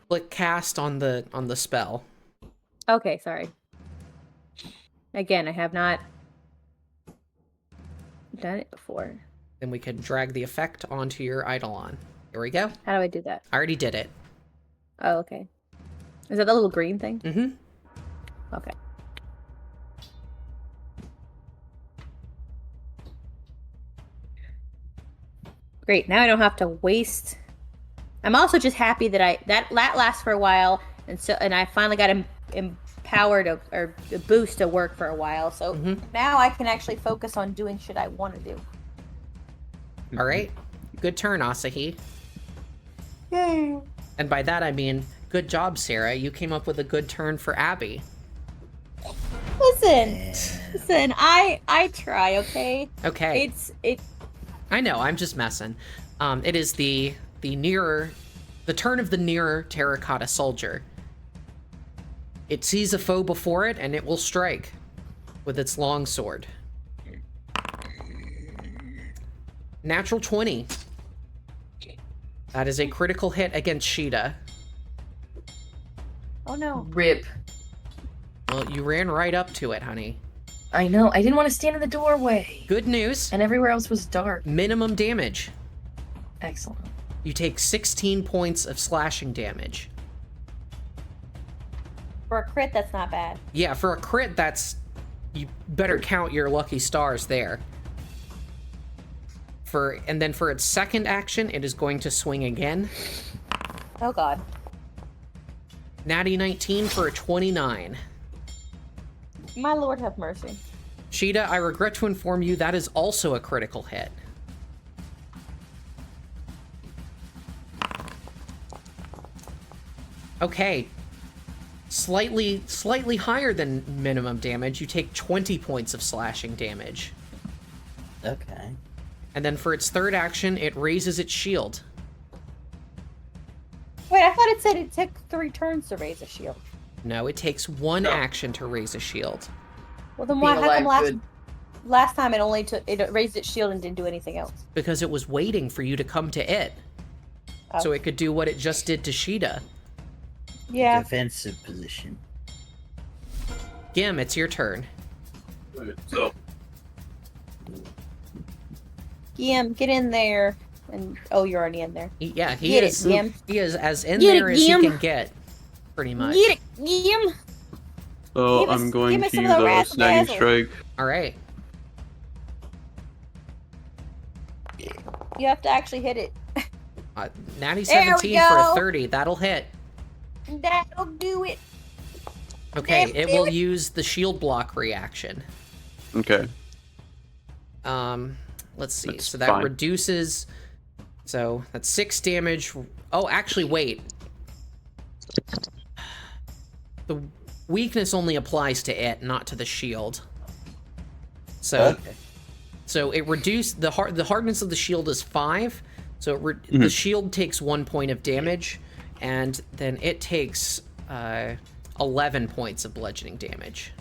Click cast on the spell. Okay, sorry. Again, I have not done it before. Then we can drag the effect onto your Eidolon. Here we go. How do I do that? I already did it. Oh, okay. Is that the little green thing? Mm-hmm. Okay. Great. Now I don't have to waste. I'm also just happy that that lasts for a while, and I finally got empowered or a boost to work for a while. So now I can actually focus on doing shit I want to do. All right. Good turn, Asahi. Yay! And by that I mean, good job, Sarah. You came up with a good turn for Abby. Listen. I try. Okay. Okay. It. I know. I'm just messing. It is the turn of the nearer terracotta soldier. It sees a foe before it, and it will strike with its long sword. Natural 20. That is a critical hit against Sheeta. Oh no. Rip. Well, you ran right up to it, honey. I know. I didn't want to stand in the doorway. Good news. And everywhere else was dark. Minimum damage. Excellent. You take 16 points of slashing damage. For a crit, that's not bad. Yeah, for a crit, you better count your lucky stars there. And then for its second action, it is going to swing again. Oh god. Natty 19 for a 29. My lord have mercy. Sheeta, I regret to inform you that is also a critical hit. Okay. Slightly higher than minimum damage. You take 20 points of slashing damage. Okay. And then for its third action, it raises its shield. Wait, I thought it said it took 3 turns to raise a shield. No, it takes 1 action to raise a shield. Well, then Being why? How come alive last good. last time it raised its shield and didn't do anything else? Because it was waiting for you to come to it. Oh. So it could do what it just did to Sheeta. Yeah. Defensive position. Gim, it's your turn. So, Gim, get in there. And oh, you're already in there. He Get it, is. Gim. He is as in Get it, there as he Gim. can get, pretty much. Get it, Gim. So Give us- I'm going give us to some use of a the razzle snagging dazzle. strike. All right. You have to actually hit it. Natty There we 17 for a go. 30. That'll hit. That'll do it. Okay, Damn, it damn will it. use the shield block reaction. Okay. Let's see. That's so that fine. reduces. So that's 6 damage. Oh, actually, wait. The weakness only applies to it, not to the shield. So, Okay. so it reduced the hardness of the shield is 5. So the shield takes 1 point of damage, and then it takes 11 points of bludgeoning damage.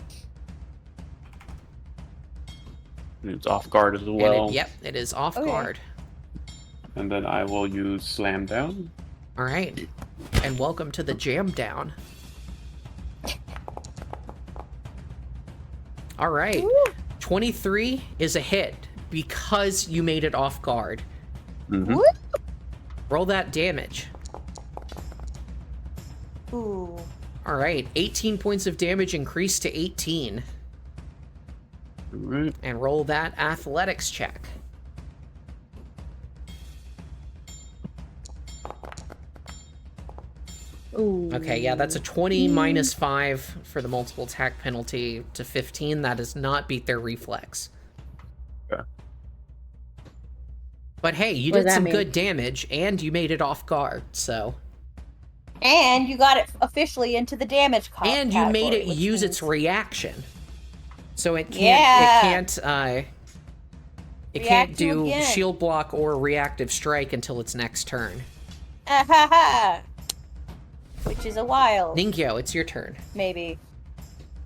It's off guard as And well. it is off Okay. guard. And then I will use slam down. All right, and welcome to the jam down. All right, 23 is a hit because you made it off guard. Mm-hmm. Roll that damage. Ooh. All right, 18 points of damage increased to 18. All right. And roll that athletics check. Ooh. Okay, yeah, that's a 20 minus 5 for the multiple attack penalty to 15. That does not beat their reflex. Okay. But hey, you What does did that some mean? good damage, and you made it off guard, so... And you got it officially into the damage And you made category, it which use means- its reaction. So it can't, Yeah. it React can't to do again. shield block or reactive strike until its next turn. Ahaha. Which is a while, Ninkyo, it's your turn. maybe.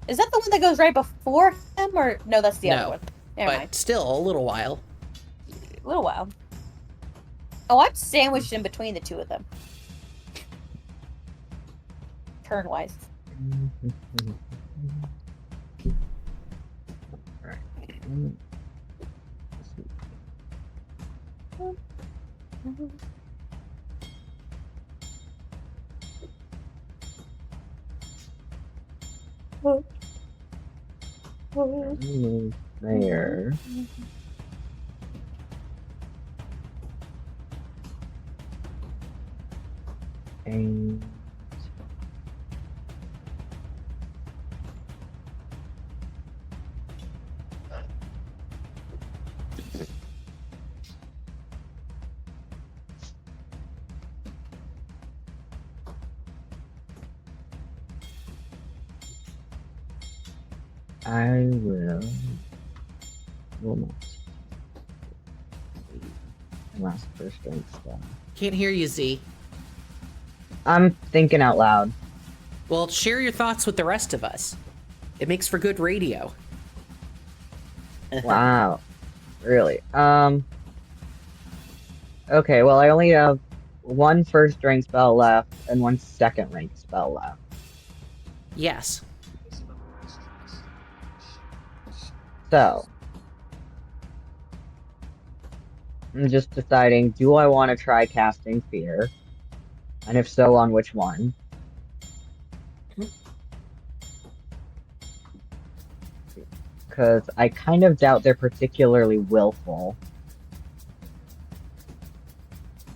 Is that the one that goes right before him, or no? That's the No, other one. Never But mind. still, a little while. A little while. Oh, I'm sandwiched in between the two of them. Turn wise. There. And I will not. Last first strength stuff. Can't hear you, Z. I'm thinking out loud. Well, share your thoughts with the rest of us. It makes for good radio. Wow. Really? Okay, well I only have 1 first rank spell left and 1 second rank spell left. Yes. So I'm just deciding, do I want to try casting Fear? And if so, on which one? Because I kind of doubt they're particularly willful.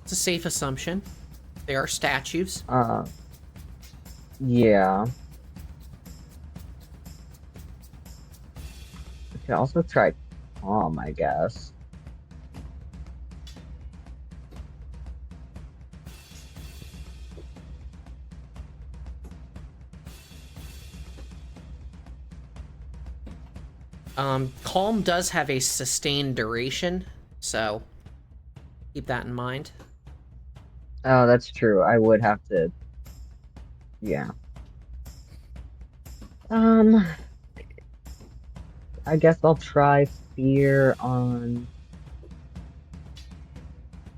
It's a safe assumption. They are statues. Yeah. I could also try Calm, I guess. Calm does have a sustained duration, so keep that in mind. Oh, that's true. I would have to. Yeah. I guess I'll try fear on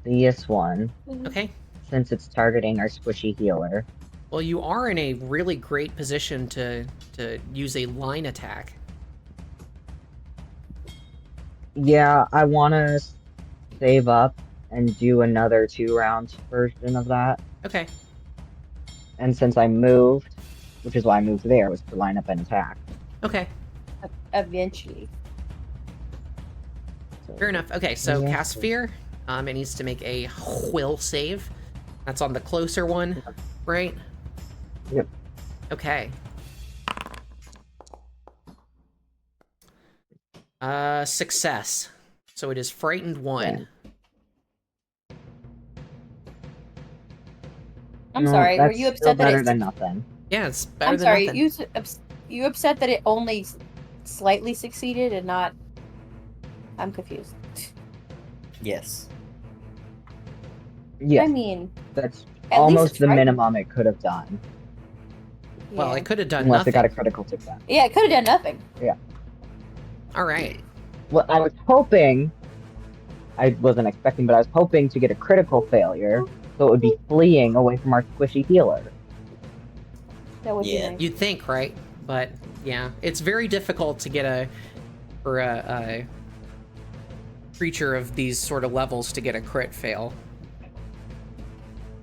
this one Okay. since it's targeting our squishy healer. Well, you are in a really great position to use a line attack. Yeah, I want to save up and do another 2 rounds version of that. Okay. And since I moved, which is why I moved there, was to line up and attack. Okay. Eventually. So, Fair enough. Okay, so yeah. cast fear. It needs to make a will save. That's on the closer one, right? Yep. Okay. Success. So it is frightened 1. Okay. I'm No, sorry. Were that's you still upset that better it? than nothing? Yeah, it's better I'm than sorry. nothing. You upset that it only slightly succeeded and not. I'm confused. Yes. Yeah, I mean, that's at least almost it's the right. minimum it could have done, Well, yeah. it could have done unless nothing. it got a critical success. Yeah, it could have done nothing. All right. Well, I was hoping, I wasn't expecting, but I was hoping to get a critical failure, so it would be fleeing away from our squishy healer. That would Yeah. be nice. You'd think, right? But yeah, it's very difficult to get a creature of these sort of levels to get a crit fail.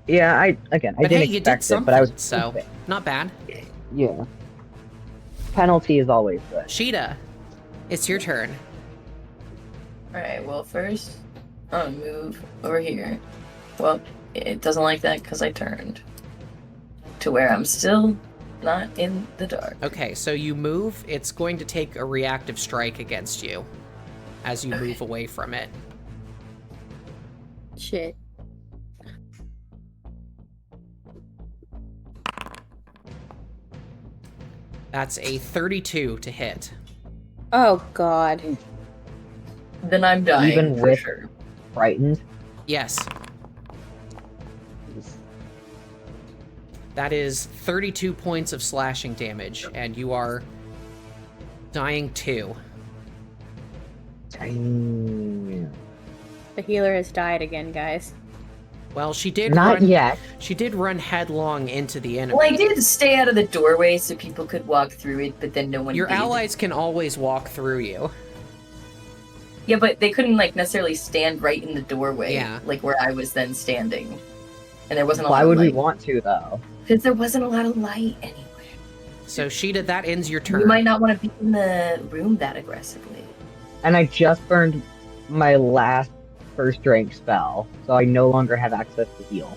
Yeah, I But didn't hey, you did expect it, something, but I was so hoping. not bad. Yeah. Penalty is always good. Sheeta, it's your turn. Alright, well, first, I'm gonna move over here. Well, it doesn't like that because I turned to where I'm still not in the dark. Okay, so you move. It's going to take a reactive strike against you as you move away from it. Shit. That's a 32 to hit. Oh God. Then I'm dying Even for with- sure. Frightened. Yes. That is 32 points of slashing damage, and you are dying 2. Damn. The healer has died again, guys. Well, she did Not run. yet. She did run headlong into the enemy. Well, I did stay out of the doorway so people could walk through it, but then no one Your did. allies can always walk through you. Yeah, but they couldn't, like, necessarily stand right in the doorway. Yeah. Like, where I was then standing. And there wasn't a Why lot would of we light. want to, though? Because there wasn't a lot of light anywhere. So, Sheeta, that ends your turn. You might not want to be in the room that aggressively. And I just burned my last first rank spell, so I no longer have access to heal.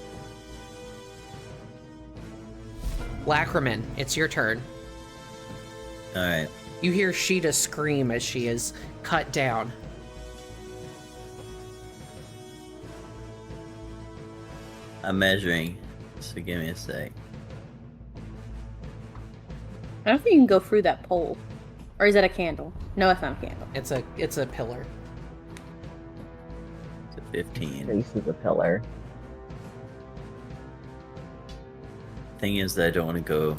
Lacryman, it's your turn. Alright. You hear Sheeta scream as she is cut down. I'm measuring, so give me a sec. I don't think you can go through that pole. Or is that a candle? No, it's not a candle. It's a pillar. It's a 15. Face is a pillar. Thing is that I don't want to go.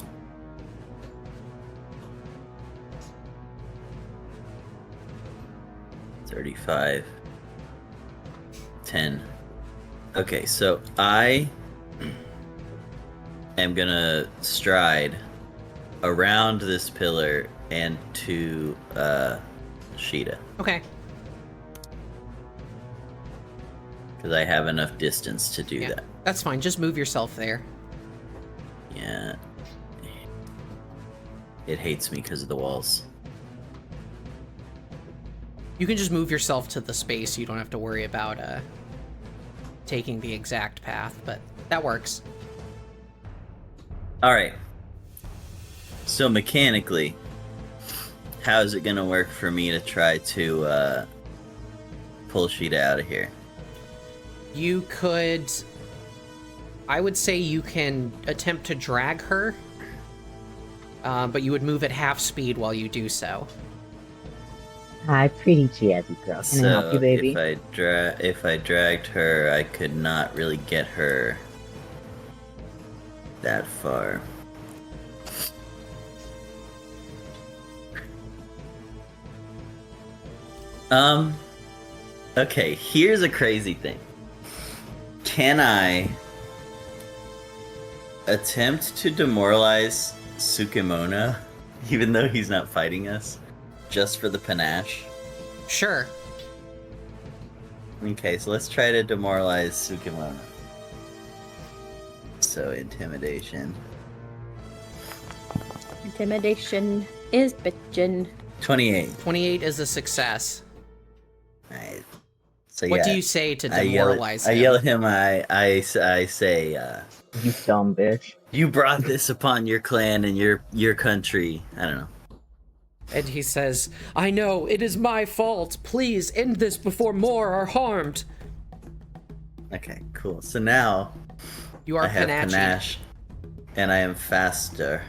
$35. 10. Okay, so I am gonna stride around this pillar and to Sheeta. Okay. Because I have enough distance to do Yeah, that. that's fine. Just move yourself there. Yeah. It hates me because of the walls. You can just move yourself to the space. You don't have to worry about taking the exact path, but that works. Alright. So mechanically, how is it gonna work for me to try to pull Sheeta out of here? You could... I would say you can attempt to drag her, but you would move at half speed while you do so. Hi, pretty jazzy girl. Can I help you, baby? if I dragged her, I could not really get her that far. Okay, here's a crazy thing. Can I attempt to demoralize Sukimono, even though he's not fighting us, just for the panache? Sure. Okay, so let's try to demoralize Sukimono. So, intimidation. Intimidation is bitchin'. 28. 28 is a success. Alright. So, What yeah, do you say to demoralize I him? yell at him, I say, You dumb bitch. you brought this upon your clan and your country. I don't know. And he says, I know, it is my fault. Please end this before more are harmed. Okay, cool. So now You are I have Panache. panache, and I am faster.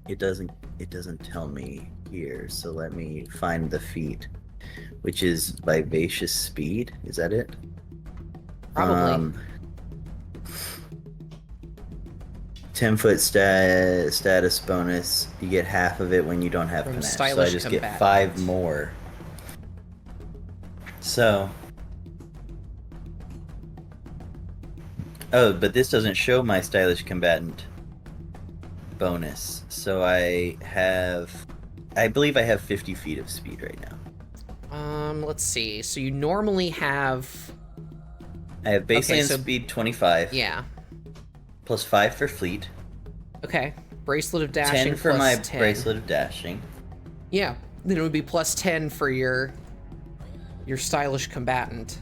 It doesn't tell me here, so let me find the feat, which is vivacious speed. Is that it? Probably. 10-foot status bonus. You get half of it when you don't have From panache. So I stylish just get combatant. 5 more. So. Oh, but this doesn't show my stylish combatant bonus. So I believe I have 50 feet of speed right now. Let's see. So you normally have... I have baseline so- speed 25. Yeah. Plus 5 for fleet. Okay. Bracelet of Dashing 10 for plus my 10. bracelet of dashing. Yeah. Then it would be plus 10 for your stylish combatant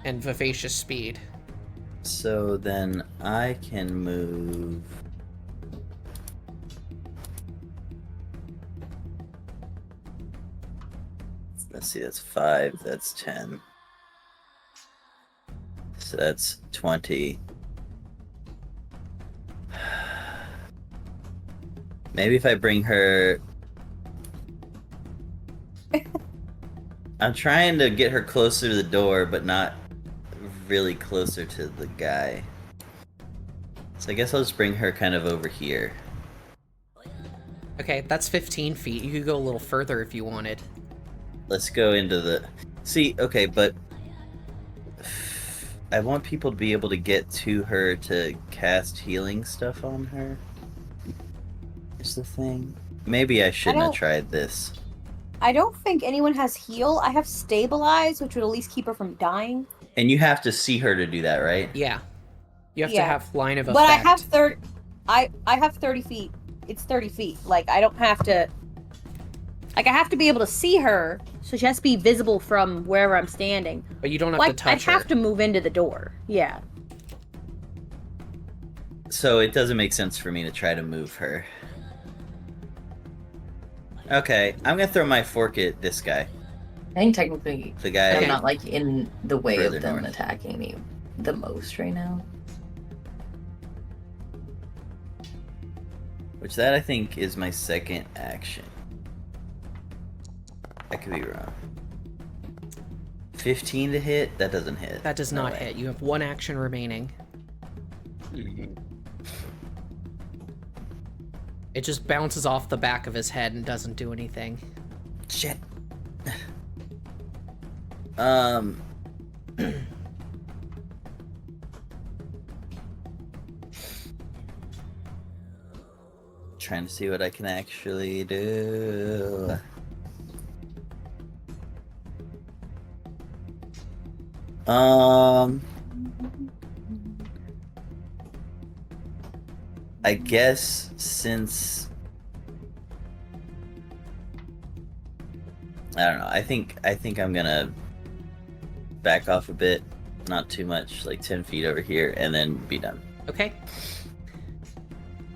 and vivacious speed. So then I can move. Let's see, that's 5, that's 10. So that's 20. Maybe if I bring her. I'm trying to get her closer to the door, but not really closer to the guy. So I guess I'll just bring her kind of over here. Okay, that's 15 feet. You could go a little further if you wanted. Let's go into the... See, okay, but... I want people to be able to get to her to cast healing stuff on her. Is the thing. Maybe I shouldn't have tried this. I don't think anyone has heal. I have stabilize, which would at least keep her from dying. And you have to see her to do that, right? Yeah. You have to Yeah. have line of effect. But I have 30. I have 30 feet. It's 30 feet. Like I don't have to. Like I have to be able to see her, so she has to be visible from wherever I'm standing. But you don't have Like to touch I'd have to move into the door. Yeah. So it doesn't make sense for me to try to move her. Okay, I'm gonna throw my fork at this guy. I think technically The guy... I'm not like in the way Further of them north. attacking me the most right now. Which that I think is my second action. I could be wrong. 15 to hit? That doesn't hit. That does No not way. hit. You have one action remaining. It just bounces off the back of his head and doesn't do anything. Shit. Trying to see what I can actually do. I guess since I don't know, I think I'm gonna back off a bit, not too much, like 10 feet over here, and then be done. Okay.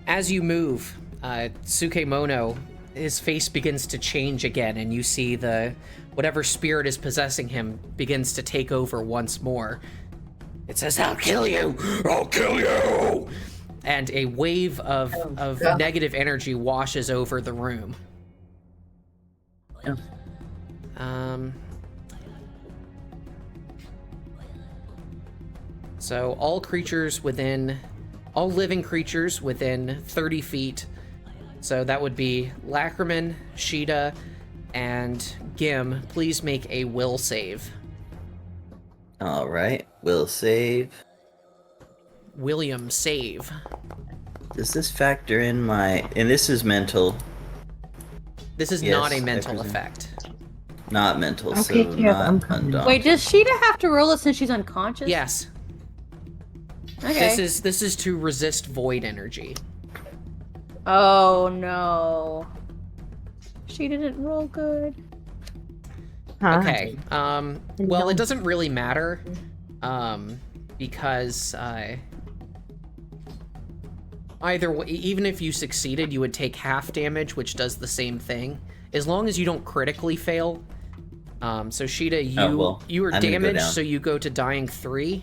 As you move, Tsukemono, his face begins to change again, and you see whatever spirit is possessing him begins to take over once more. It says, I'll kill you! I'll kill you! And a wave of God. negative energy washes over the room. Yeah. So all living creatures within 30 feet. So that would be Lacryman, Sheeta, and Gim. Please make a will save. All right, will save. William, save. Does this factor in my? And this is mental. This is Yes, not a I mental presume. effect. Not mental, Okay, so yeah, I'm not coming. undaunted. Wait, does Sheeta have to roll it since she's unconscious? Yes. Okay. This is to resist void energy. Oh no. She didn't roll good. Huh? Okay. Well, it doesn't really matter. Because either way, even if you succeeded, you would take half damage, which does the same thing. As long as you don't critically fail. So Sheeta, you are I'm gonna go damaged, down. so you go to dying 3.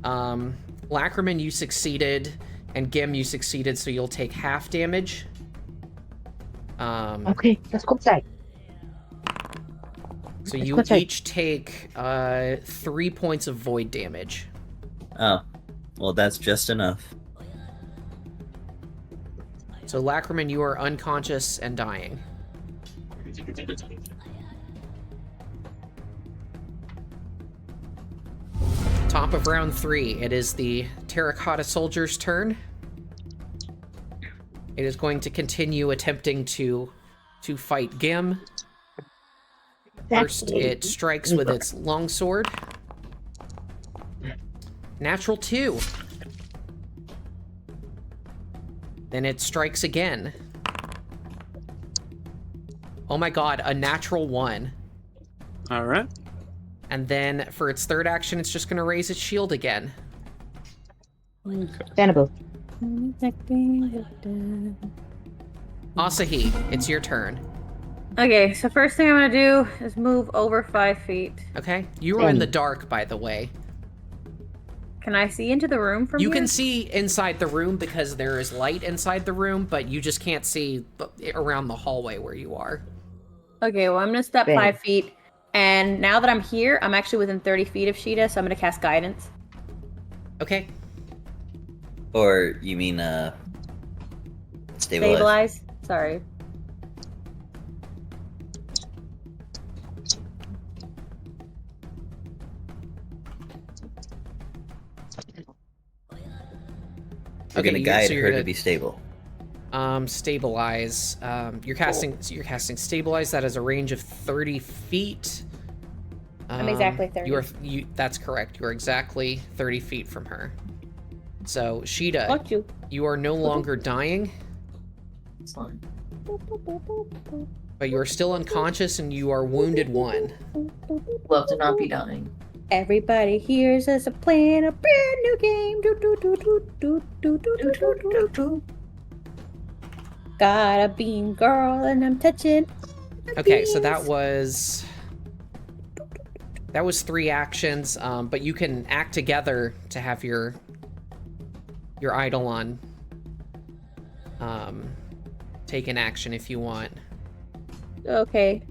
Lacryman, you succeeded, and Gim, you succeeded, so you'll take half damage. Okay, let's go outside. So Let's you go outside. each take 3 points of void damage. Oh, well, that's just enough. So Lacryman, you are unconscious and dying. Top of round 3, it is the Terracotta Soldier's turn. It is going to continue attempting to fight Gim. First, it strikes with its longsword. Natural 2. Then it strikes again. Oh my god, a natural 1. All right. And then for its third action, it's just going to raise its shield again. Vanable. Asahi, it's your turn. Okay, so first thing I'm gonna do is move over 5 feet. Okay? You are in the dark, by the way. Can I see into the room from You here? can see inside the room because there is light inside the room, but you just can't see around the hallway where you are. Okay, well I'm gonna step Bang. 5 feet, and now that I'm here, I'm actually within 30 feet of Sheeta, so I'm gonna cast Guidance. Okay? Or you mean stabilize? Stabilize? Sorry. We're Okay, gonna guide so you're her gonna- to be stable. Stabilize. You're casting stabilize. That has a range of 30 feet. I'm exactly 30. That's correct. You're exactly 30 feet from her. So Sheeta, Fuck you. you are no longer dying, It's fine. but you are still unconscious and you are wounded 1. Love to not be dying. Everybody hears us playing a brand new game. Do, do, do, do, do, do, do, do, do, do. Got a bean girl and I'm touching. Okay, so that was 3 actions, but you can act together to have your Eidolon take an action if you want. Okay.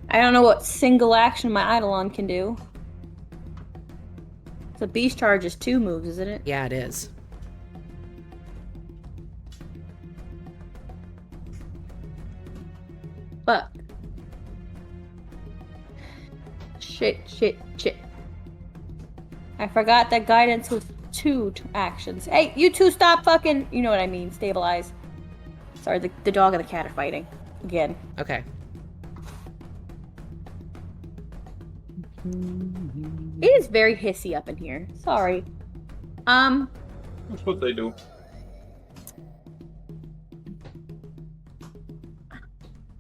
I don't know what single action my Eidolon can do. The beast charge is 2 moves, isn't it? Yeah, it is. Fuck. Shit. I forgot that guidance was 2 actions. Hey, you two stop fucking... You know what I mean. Stabilize. Sorry, the dog and the cat are fighting. Again. Okay. It is very hissy up in here. Sorry. That's what they do.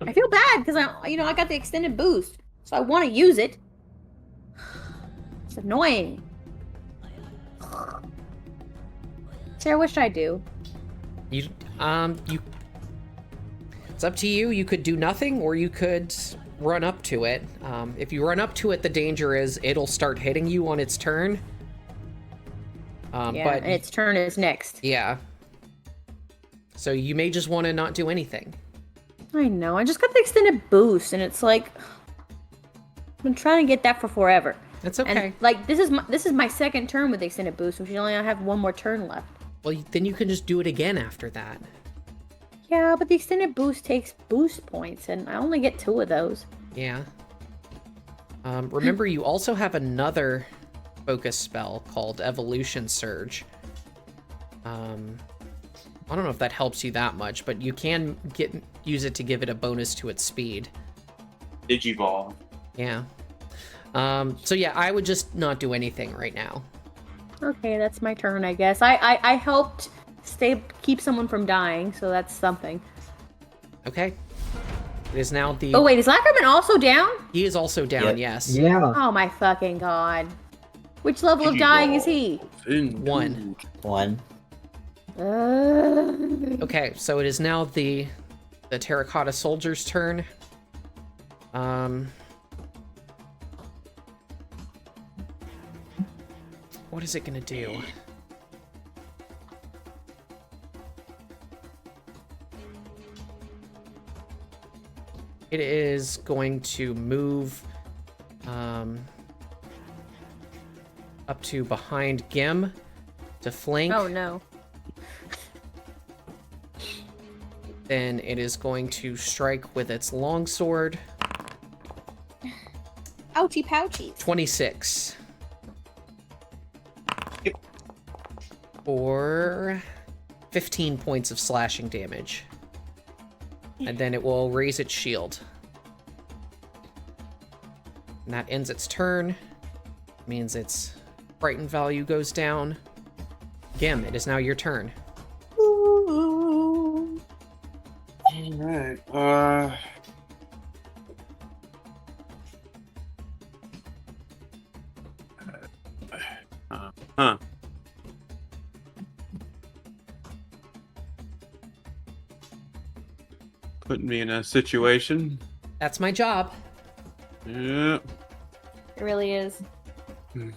I feel bad because I got the extended boost, so I want to use it. It's annoying. Sarah, what should I do? You it's up to you. You could do nothing or you could run up to it. If you run up to it, the danger is it'll start hitting you on its turn. Yeah, But and its turn is next. yeah. So you may just want to not do anything. I know. I just got the extended boost, and it's like I've been trying to get that for forever. That's okay. And like this is my second turn with extended boost, which only I have one more turn left. Well, then you can just do it again after that. Yeah, but the extended boost takes boost points, and I only get 2 of those. Yeah. Remember, you also have another focus spell called Evolution Surge. I don't know if that helps you that much, but you can use it to give it a bonus to its speed. Digivolve. Yeah. So yeah, I would just not do anything right now. Okay, that's my turn, I guess. I helped keep someone from dying, so that's something. Okay. It is now the... Oh wait, is Lacryman also down? He is also down, Yep. yes. Yeah. Oh my fucking god. Which level of dying is he? 1. 1. Okay, so it is now the Terracotta Soldier's turn. What is it gonna do? It is going to move up to behind Gim to flank. Oh no. Then it is going to strike with its longsword. Ouchie pouchies. 26. For 15 points of slashing damage. And then it will raise its shield. And that ends its turn. Means its frightened value goes down. Gim, it is now your turn. Alright, huh. Putting me in a situation. That's my job. Yeah. It really is. Hmm.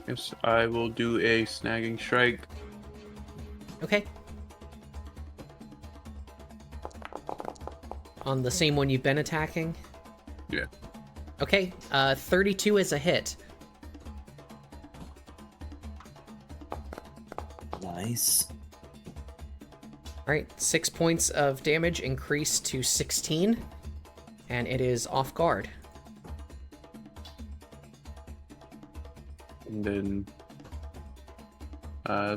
Yes, I will do a snagging strike. Okay. On the same one you've been attacking? Yeah. Okay, 32 is a hit. Nice. Alright, 6 points of damage increased to 16. And it is off guard. And then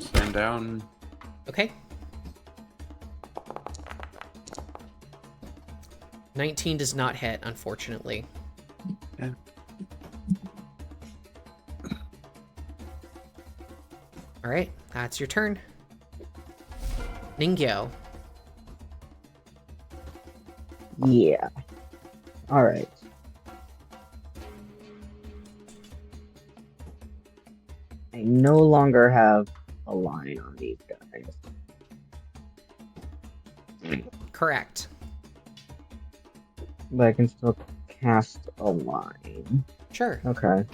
slam down. Okay. 19 does not hit, unfortunately. Yeah. Alright, that's your turn. Ningyo. Yeah. Alright. I no longer have a line on these guys. Correct. But I can still cast a line. Sure. Okay.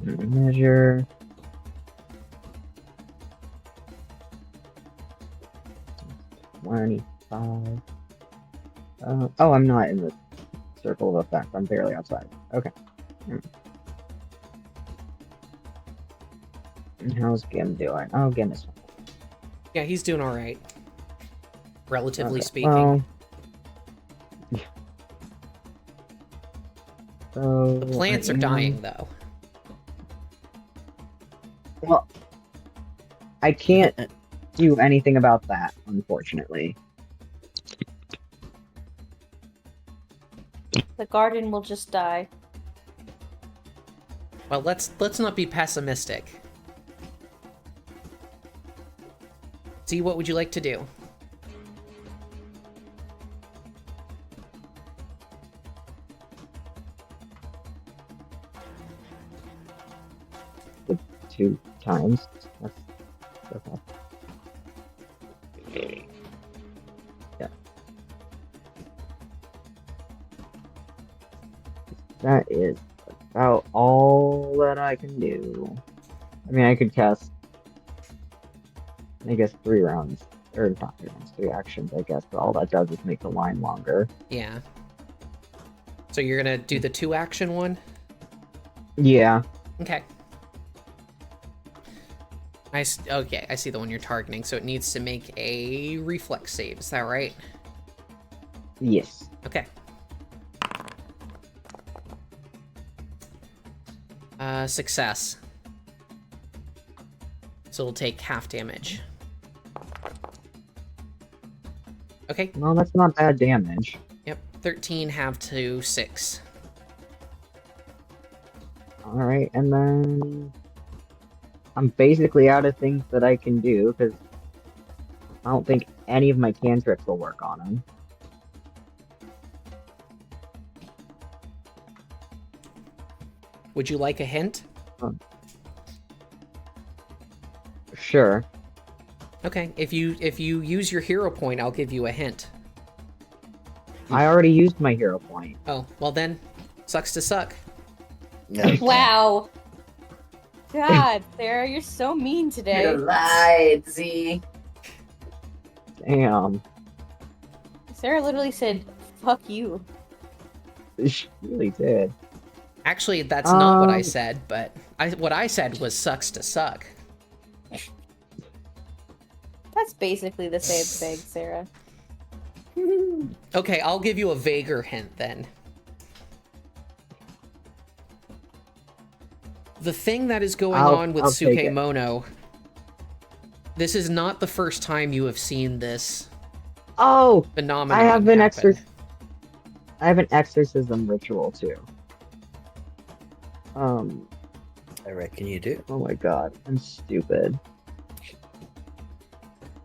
Measure. $25. Oh, I'm not in the circle of effect. I'm barely outside. Okay. And how's Gim doing? Oh, Gim is fine. Yeah, he's doing alright. Relatively Okay, speaking. well, so The plants are right now- dying, though. Well, I can't do anything about that, unfortunately. The garden will just die. Well, let's not be pessimistic. See, what would you like to do? The 2 times. That's okay. Yeah. That is about all that I can do. I mean, I could cast, I guess, 3 rounds. Or not 3 rounds, 3 actions, I guess, but all that does is make the line longer. Yeah. So you're gonna do the 2-action one? Yeah. Okay. Okay, I see the one you're targeting, so it needs to make a reflex save, is that right? Yes. Okay. Success. So it'll take half damage. Okay, Well, that's not bad damage. yep, 13 half to 6. Alright, and then I'm basically out of things that I can do, because I don't think any of my cantrips will work on him. Would you like a hint? Sure. Okay, if you use your hero point, I'll give you a hint. I already used my hero point. Oh, well then, sucks to suck. No. Wow. God, Sarah, you're so mean You today. lied, Z. Damn. Sarah literally said, "Fuck you." She really did. Actually, that's not what I Um, said, but what I said was sucks to suck. That's basically the same thing, Sarah. Okay, I'll give you a vaguer hint then. The thing that is going on with I'll take it. Sukemono, this is not the first time you have seen this Oh! phenomenon I have an happen. I have an exorcism ritual too. I reckon you do. Oh my god, I'm stupid.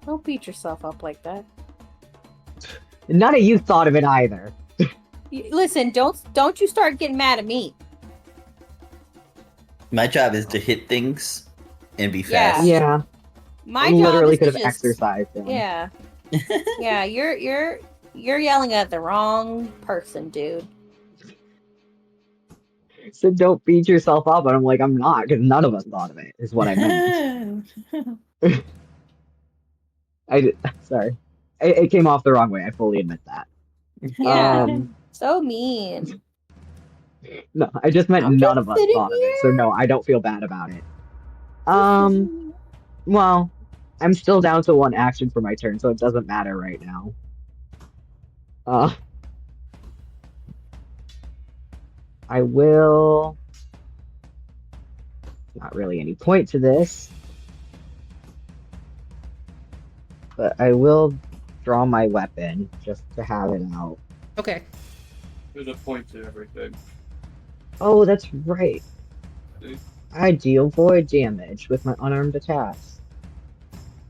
Don't beat yourself up like that. None of you thought of it either. Listen, don't you start getting mad at me. My job is to hit things and be Yeah. fast. Yeah, My I job literally is could to have just, exercised him. Yeah. Yeah, you're yelling at the wrong person, dude. So don't beat yourself up, and I'm like, I'm not, because none of us thought of it, is what I meant. Sorry. It came off the wrong way, I fully admit that. Yeah. Um, So mean. no, I just meant I'm none just of us sitting thought of it, so no, I don't feel bad about it. Well, I'm still down to 1 action for my turn, so it doesn't matter right now. I will... Not really any point to this. But I will draw my weapon, just to have it out. Okay, There's a point to everything. Oh, that's right. See? I deal void damage with my unarmed attacks.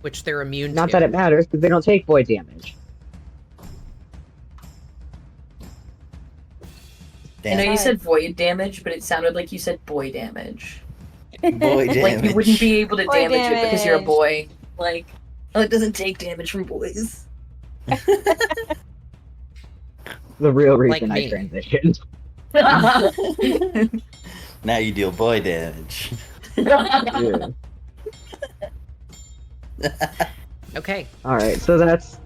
which they're immune Not to. that it matters, because they don't take void damage. I know Damn. you said void damage, but it sounded like you said boy damage. Boy Like you damage. wouldn't be able to Boy damage it because you're a damage. boy. Like, oh, it doesn't take damage from boys. The real Like reason I me. transitioned. Now you deal boy damage. Yeah. Okay, Alright, so that's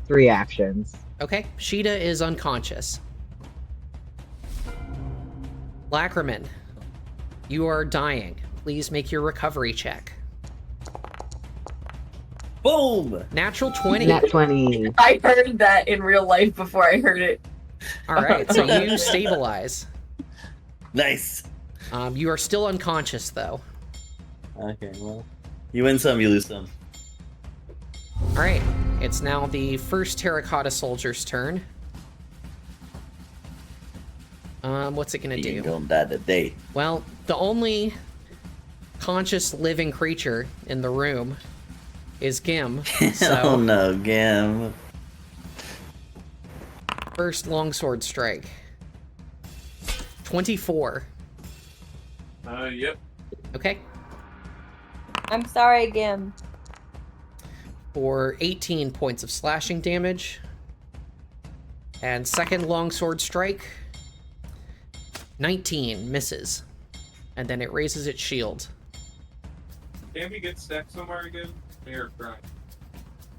3 actions. okay. Sheeta is unconscious. Lacryman, you are dying. Please make your recovery check. Boom! Natural 20. Nat 20. I heard that in real life before I heard it. Alright, so you stabilize. Nice. You are still unconscious, though. Okay, well, you win some, you lose some. Alright, it's now the first terracotta soldier's turn. What's it gonna You do? don't die today. Well, the only conscious living creature in the room is Gim. So Oh no, Gam. first longsword strike. 24. Yep. Okay. I'm sorry again. For 18 points of slashing damage. And second longsword strike. 19 misses. And then it raises its shield. Can we get stuck somewhere again? Here, crying.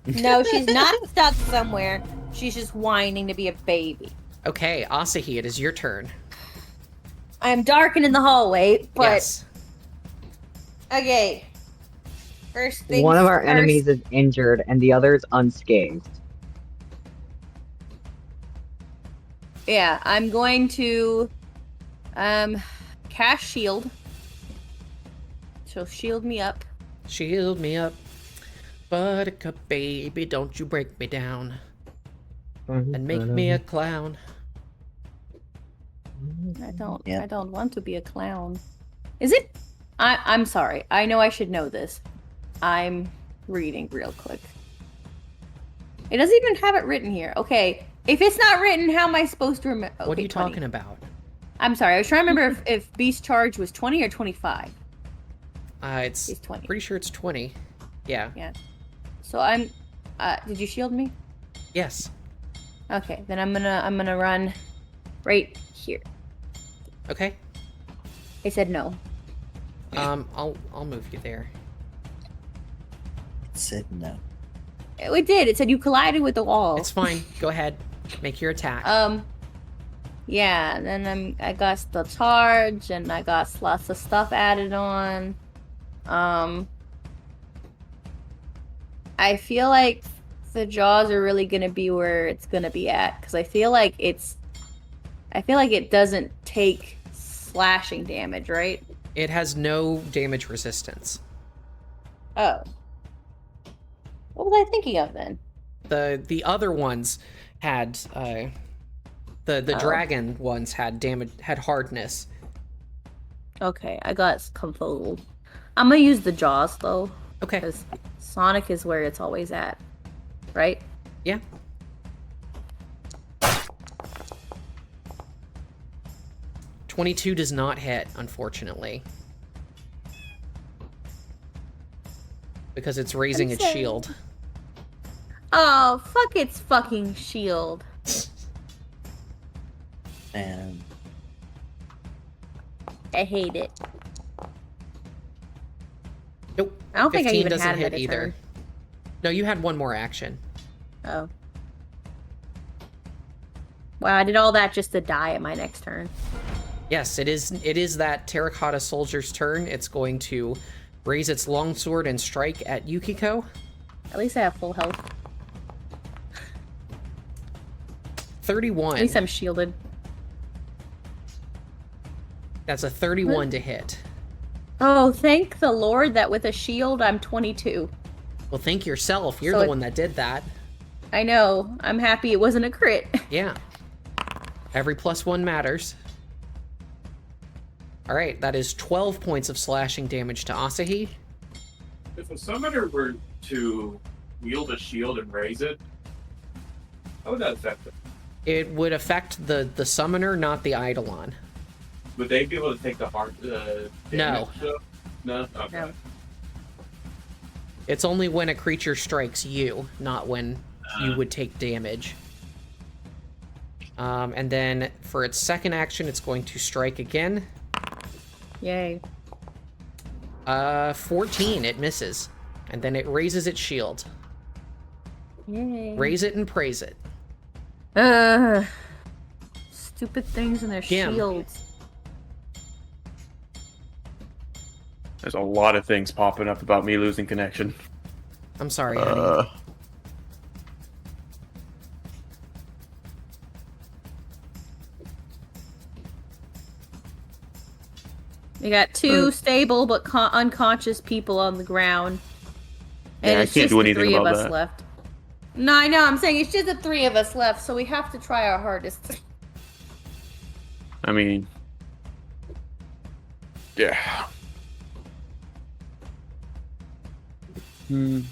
No, she's not stuck somewhere. She's just whining to be a baby. Okay, Asahi, it is your turn. I am darkened in the hallway, but Yes. okay. First things One of our first. enemies is injured and the other is unscathed. Yeah, I'm going to cast shield. She'll shield me up. Shield me up. Buttercup baby, don't you break me down. And make me a clown. I Yeah. don't want to be a clown. Is it? I'm sorry. I know I should know this. I'm reading real quick. It doesn't even have it written here. Okay. If it's not written, how am I supposed to remember? Okay, What are you 20. talking about? I'm sorry. I was trying to remember if Beast Charge was 20 or 25. It's It's 20. pretty sure it's 20. Yeah. Yeah. So I'm. Did you shield me? Yes. Okay. Then I'm gonna run right here. Okay. I said no. I'll move you there. It said no. It did. It said you collided with the wall. It's fine. Go ahead. Make your attack. Yeah. Then I got the charge, and I got lots of stuff added on. I feel like the jaws are really gonna be where it's gonna be at, because I feel like it doesn't take slashing damage, right? It has no damage resistance. Oh. What was I thinking of then? The other ones had the Oh. dragon ones had hardness. Okay, I got confused. I'm gonna use the jaws though, Okay. because Sonic is where it's always at, right? Yeah. .22 does not hit, unfortunately. Because it's raising its sorry. shield. Oh, fuck its fucking shield. And I hate it. Nope. I don't think I 15 even doesn't had hit another either. turn. No, you had one more action. Oh. Wow, I did all that just to die at my next turn. Yes, it is that terracotta soldier's turn. It's going to raise its longsword and strike at Yukiko. At least I have full health. 31. At least I'm shielded. That's a 31 to hit. Oh, thank the Lord that with a shield I'm 22. Well, think yourself. You're So the it- one that did that. I know. I'm happy it wasn't a crit. Yeah. Every +1 matters. Alright, that is 12 points of slashing damage to Asahi. If a summoner were to wield a shield and raise it, how would that affect them? It would affect the summoner, not the Eidolon. Would they be able to take the hard damage? No. No? Okay. No. It's only when a creature strikes you, not when you would take damage. And then for its second action, it's going to strike again. Yay. 14, it misses. And then it raises its shield. Yay. Raise it and praise it. Stupid things and their Gim. shields. There's a lot of things popping up about me losing connection. I'm sorry, honey. We got two stable but unconscious people on the ground. And Yeah, I it's can't just do the anything three of about us that. left. No, I know. I'm saying it's just the three of us left, so we have to try our hardest. I mean, yeah. If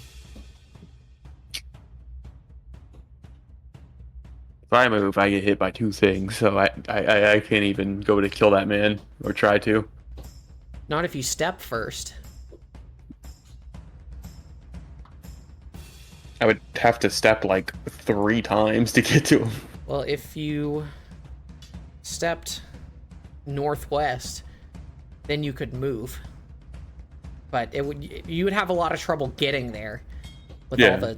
I move, I get hit by 2 things, so I can't even go to kill that man or try to. Not if you step first. I would have to step like 3 times to get to him. Well, if you stepped northwest, then you could move. But you would have a lot of trouble getting there with all Yeah. the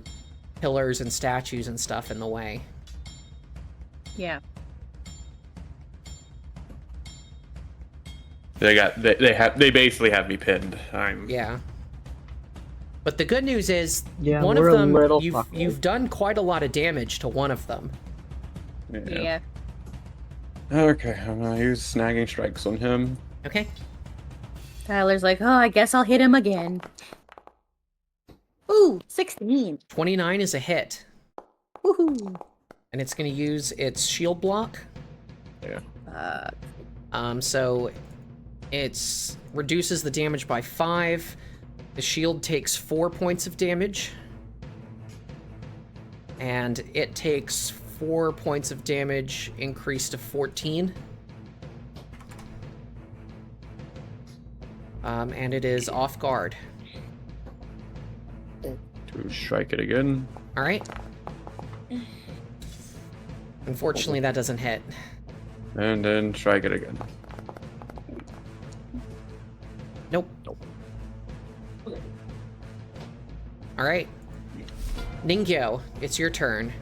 pillars and statues and stuff in the way. Yeah. They basically have me pinned. Yeah. But the good news is, Yeah, one we're of a them, little you've done quite a lot of damage to one of them. Yeah. Okay, I'm gonna use snagging strikes on him. Okay. Tyler's like, oh, I guess I'll hit him again. Ooh, 16. 29 is a hit. Woohoo. And it's going to use its shield block. Yeah. So it reduces the damage by 5. The shield takes 4 points of damage. And it takes 4 points of damage, increased to 14. And it is off guard. To strike it again. All right. Unfortunately, that doesn't hit. And then strike it again. Nope. All right. Ningyo, it's your turn.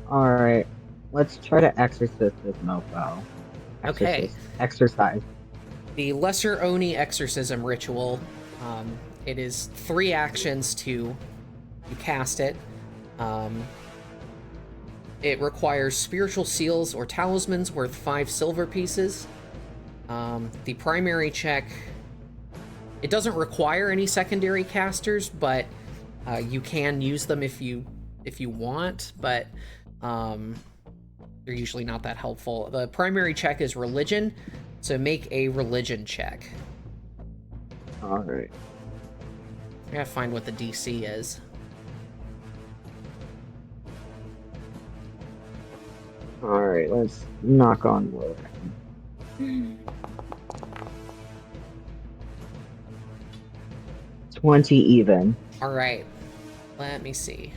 Alright. Let's try to exorcist this mofo. Okay. Exercise. The Lesser Oni Exorcism Ritual. It is 3 actions to cast it. It requires spiritual seals or talismans worth 5 silver pieces. The primary check... It doesn't require any secondary casters, but you can use them if you want, but they're usually not that helpful. The primary check is religion, so make a religion check. Alright. I gotta find what the DC is. Alright, let's knock on wood. 20 even. Alright, let me see.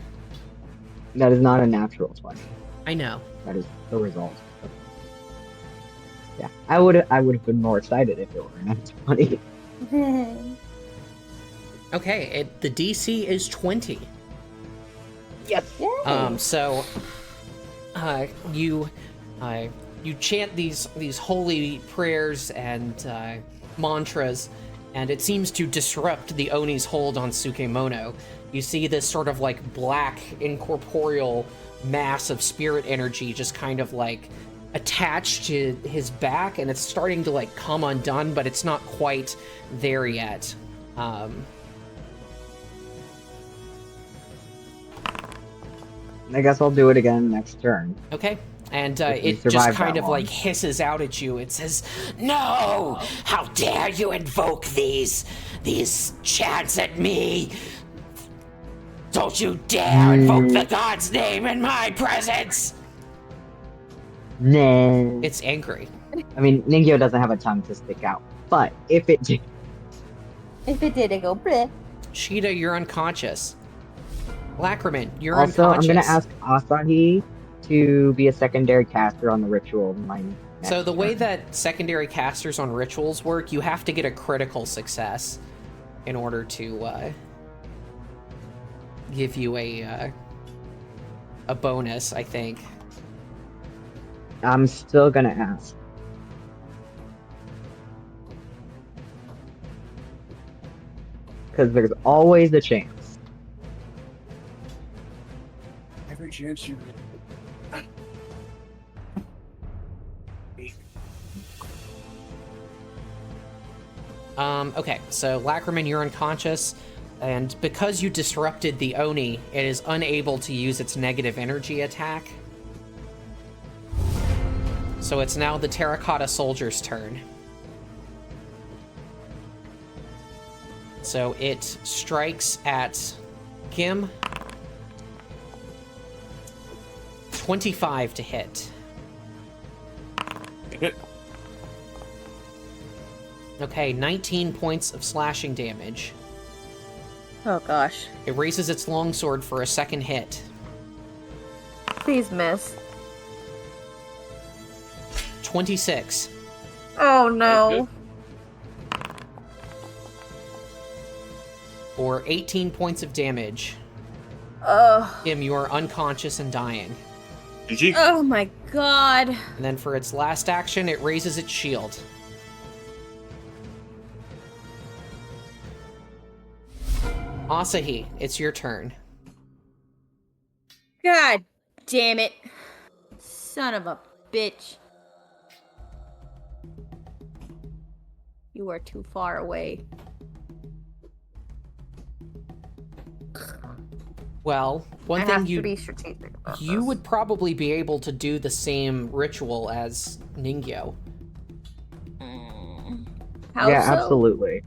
That is not a natural 20. I know. That is the result. Yeah, I would have been more excited if it were a natural 20. Okay, the DC is 20. Yep. So you chant these holy prayers and mantras, and it seems to disrupt the Oni's hold on Sukemono. You see this sort of like black incorporeal mass of spirit energy just kind of like attached to his back, and it's starting to like come undone, but it's not quite there yet. I guess I'll do it again next turn. Okay. And If you it just survive kind that of like long. hisses out at you. It says, No! How dare you invoke these chants at me? Don't you dare invoke the god's name in my presence! Nah. it's angry. I mean, Ningyo doesn't have a tongue to stick out, but if it did, If it did, it go bleh. Sheeta, you're unconscious. Lacryman, you're also, I'm unconscious. gonna ask Asahi to be a secondary caster on the ritual. So the way that secondary casters on rituals work, you have to get a critical success in order to give you a bonus, I think. I'm still gonna ask. Because there's always a chance. Every chance you. Okay, so Lacryman, you're unconscious, and because you disrupted the Oni, it is unable to use its negative energy attack. So it's now the Terracotta Soldier's turn. So it strikes at Gim. 25 to hit. Hit. Okay, 19 points of slashing damage. Oh gosh. It raises its longsword for a second hit. Please miss. 26. Oh no. For 18 points of damage. Ugh. Gim, you are unconscious and dying. GG. Oh my god. And then for its last action, it raises its shield. Asahi, it's your turn. God damn it. Son of a bitch. You are too far away. Well, one I thing have to you be strategic about you this. would probably be able to do the same ritual as Ningyo. How Yeah, so? absolutely.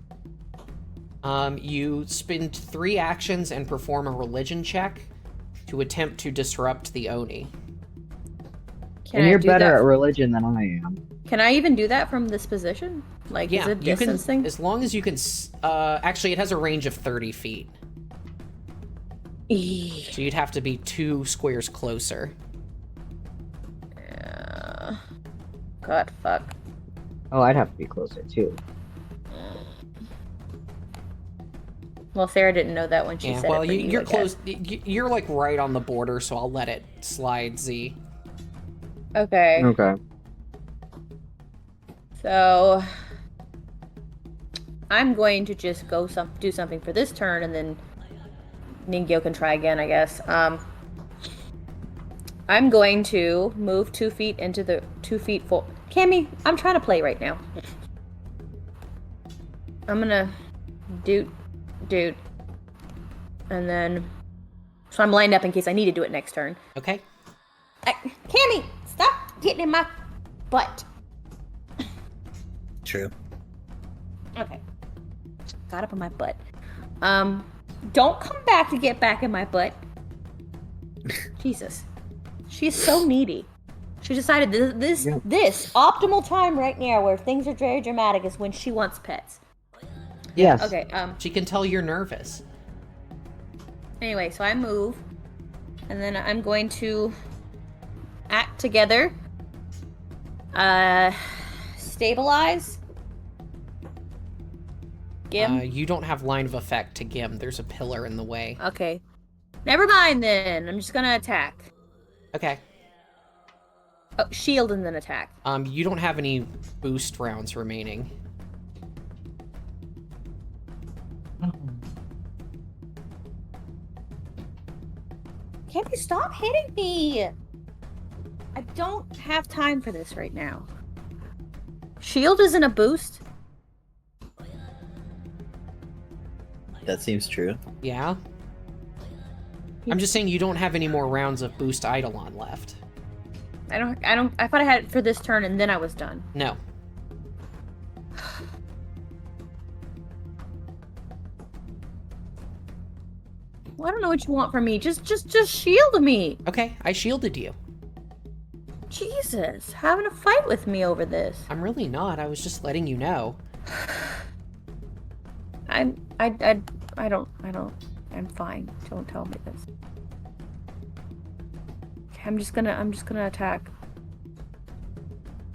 You spend 3 actions and perform a religion check to attempt to disrupt the Oni. Can And I you're do better that? at religion than I am. Can I even do that from this position? Like, Yeah, is it a you can, distance thing? as long as you can, actually it has a range of 30 feet. So you'd have to be 2 squares closer. Yeah. God, fuck. Oh, I'd have to be closer too. Well, Sarah didn't know that when she said well, it for you, you're I guess. close. You're like right on the border, so I'll let it slide, Z. Okay. Okay. So I'm going to just go do something for this turn, and then Ningyo can try again, I guess. I'm going to move 2 feet into the 2 feet full. Cammy, I'm trying to play right now. I'm gonna doot, and then so I'm lined up in case I need to do it next turn. Okay. Cammy, stop getting in my butt. True. Okay. Got up in my butt. Don't come back to get back in my butt. Jesus. She's so needy. She decided this optimal time right now where things are very dramatic is when she wants pets. Yes. Okay, She can tell you're nervous. anyway, so I move, and then I'm going to act together. Stabilize. Gim. You don't have line of effect to Gim. There's a pillar in the way. Okay. Never mind then. I'm just gonna attack. Okay. Oh, shield and then attack. You don't have any boost rounds remaining. Can't you stop hitting me? I don't have time for this right now. Shield isn't a boost. That seems true. Yeah. I'm just saying you don't have any more rounds of boost Eidolon left. I thought I had it for this turn and then I was done. No. Well, I don't know what you want from me. Just shield me. Okay, I shielded you. Jesus, having a fight with me over this. I'm really not. I was just letting you know. I'm fine. Don't tell me this. Okay, I'm just gonna attack.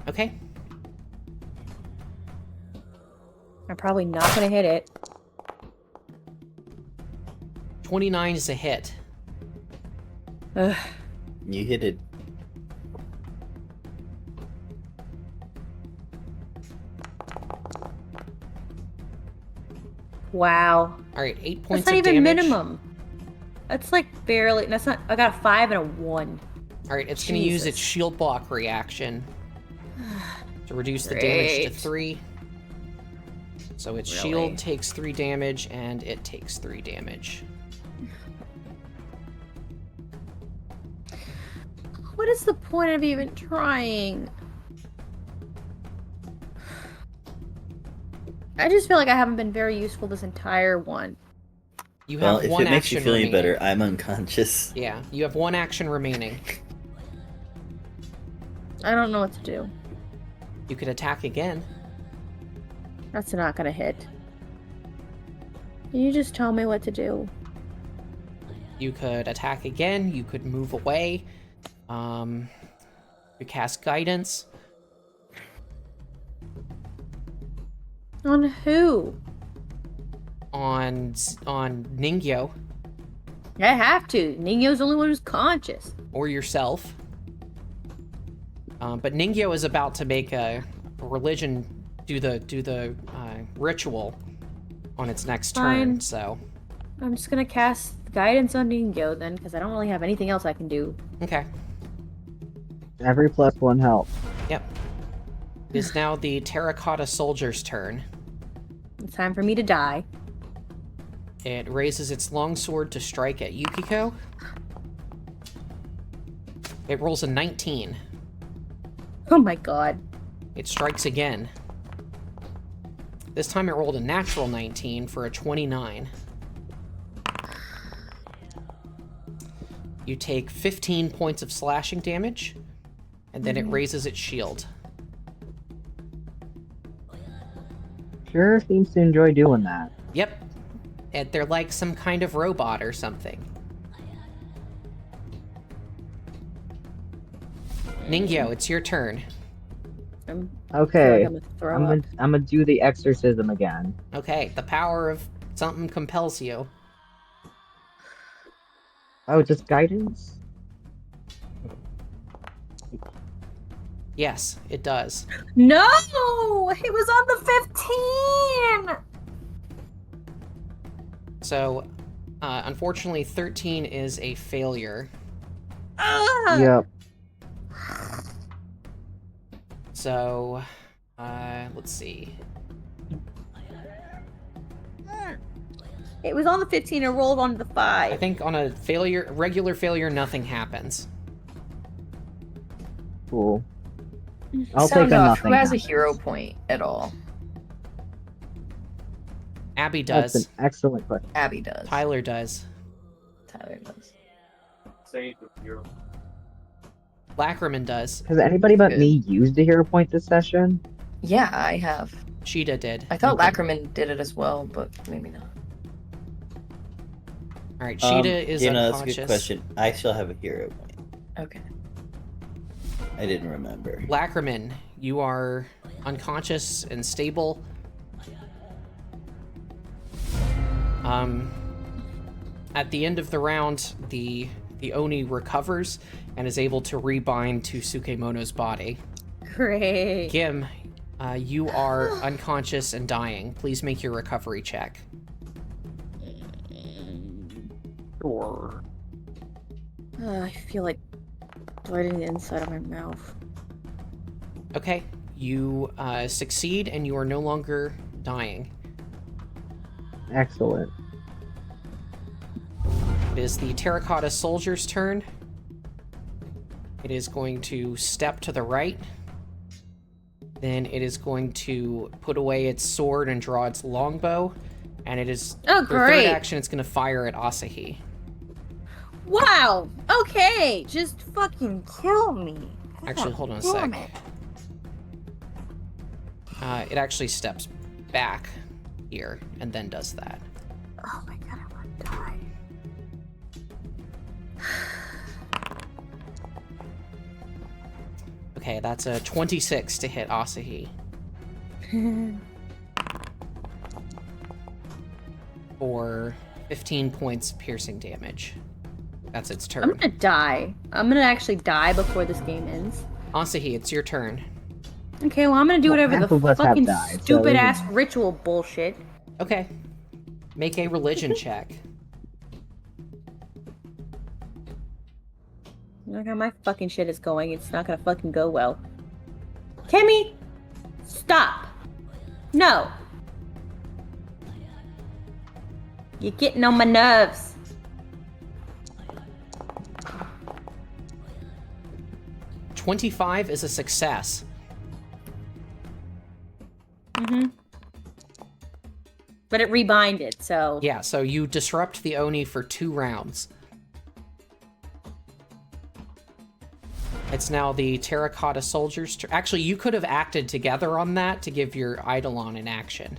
Okay. I'm probably not gonna hit it. 29 is a hit. Ugh. You hit it. Wow. Alright, 8 points That's not of even damage. minimum. That's like barely. That's not. I got a 5 and a 1. Alright, it's gonna use its Jesus. shield block reaction to reduce the damage to Great. 3. So its Really? shield takes 3 damage, and it takes 3 damage. What is the point of even trying? I just feel like I haven't been very useful this entire one. You Well, have if one it makes you action feel any remaining. better, I'm unconscious. Yeah, you have 1 action remaining. I don't know what to do. You could attack again. That's not gonna hit. Can you just tell me what to do? You could attack again. You could move away. You cast guidance. On who? On Ningyo I have to. Ningyo's the only one who's conscious. or yourself. But Ningyo is about to make a religion do the ritual on its next turn. Fine. So I'm just gonna cast guidance on Ningyo then, because I don't really have anything else I can do. okay. Every +1 help. Yep. It is now the terracotta soldier's turn. It's time for me to die. It raises its longsword to strike at Yukiko. It rolls a 19. Oh my god. It strikes again. This time it rolled a natural 19 for a 29. You take 15 points of slashing damage, and then it raises its shield. Sure seems to enjoy doing that. Yep. They're like some kind of robot or something. Ningyo, it's your turn. I'm Okay, I'm gonna throw up. I'm gonna do the exorcism again. Okay, the power of something compels you. Oh, just guidance? Yes, it does. No! It was on the 15! So, unfortunately, 13 is a failure. Ah! Yep. So, let's see. It was on the 15 and rolled onto the 5. I think on a regular failure, nothing happens. Cool. I'll Sound take a off. nothing. Who has a happens. hero point at all? Abby That's does. an excellent question. Abby does. Tyler does. Tyler does. Save the hero. Lacryman does. Has anybody but Good. me used a hero point this session? Yeah, I have. Sheeta did. I thought Lacryman did it as well, but maybe not. All right, Sheeta is That's a unconscious. good question. I still have a hero point. Okay. I didn't remember. Lacryman, you are unconscious and stable. At the end of the round, the Oni recovers and is able to rebind to Sukemono's body. Great. Gim, you are unconscious and dying. Please make your recovery check. Sure. I feel like bleeding the inside of my mouth. Okay, you succeed and you are no longer dying. Excellent. It is the terracotta soldier's turn. It is going to step to the right. Then it is going to put away its sword and draw its longbow. And it is, Oh, for great. third action, it's going to fire at Asahi. Wow! Okay! Just fucking kill me. Actually, hold on a Damn sec. it. It actually steps back here and then does that. Oh my god, I want to die. Okay, that's a 26 to hit Asahi. For 15 points piercing damage. That's its I'm turn. gonna die. I'm gonna actually die before this game ends. Asahi, it's your turn. Okay, well, I'm gonna do Well, whatever half the of us have fucking died, so stupid it ass isn't- ritual bullshit. Okay. Make a religion check. Look how my fucking shit is going. It's not gonna fucking go well. Kimmy! Stop! No! You're getting on my nerves. $25 is a success. Mm-hmm. But it rebinded, so... Yeah, so you disrupt the Oni for 2 rounds. It's now the Terracotta Soldier's turn. Actually, you could have acted together on that to give your Eidolon an action.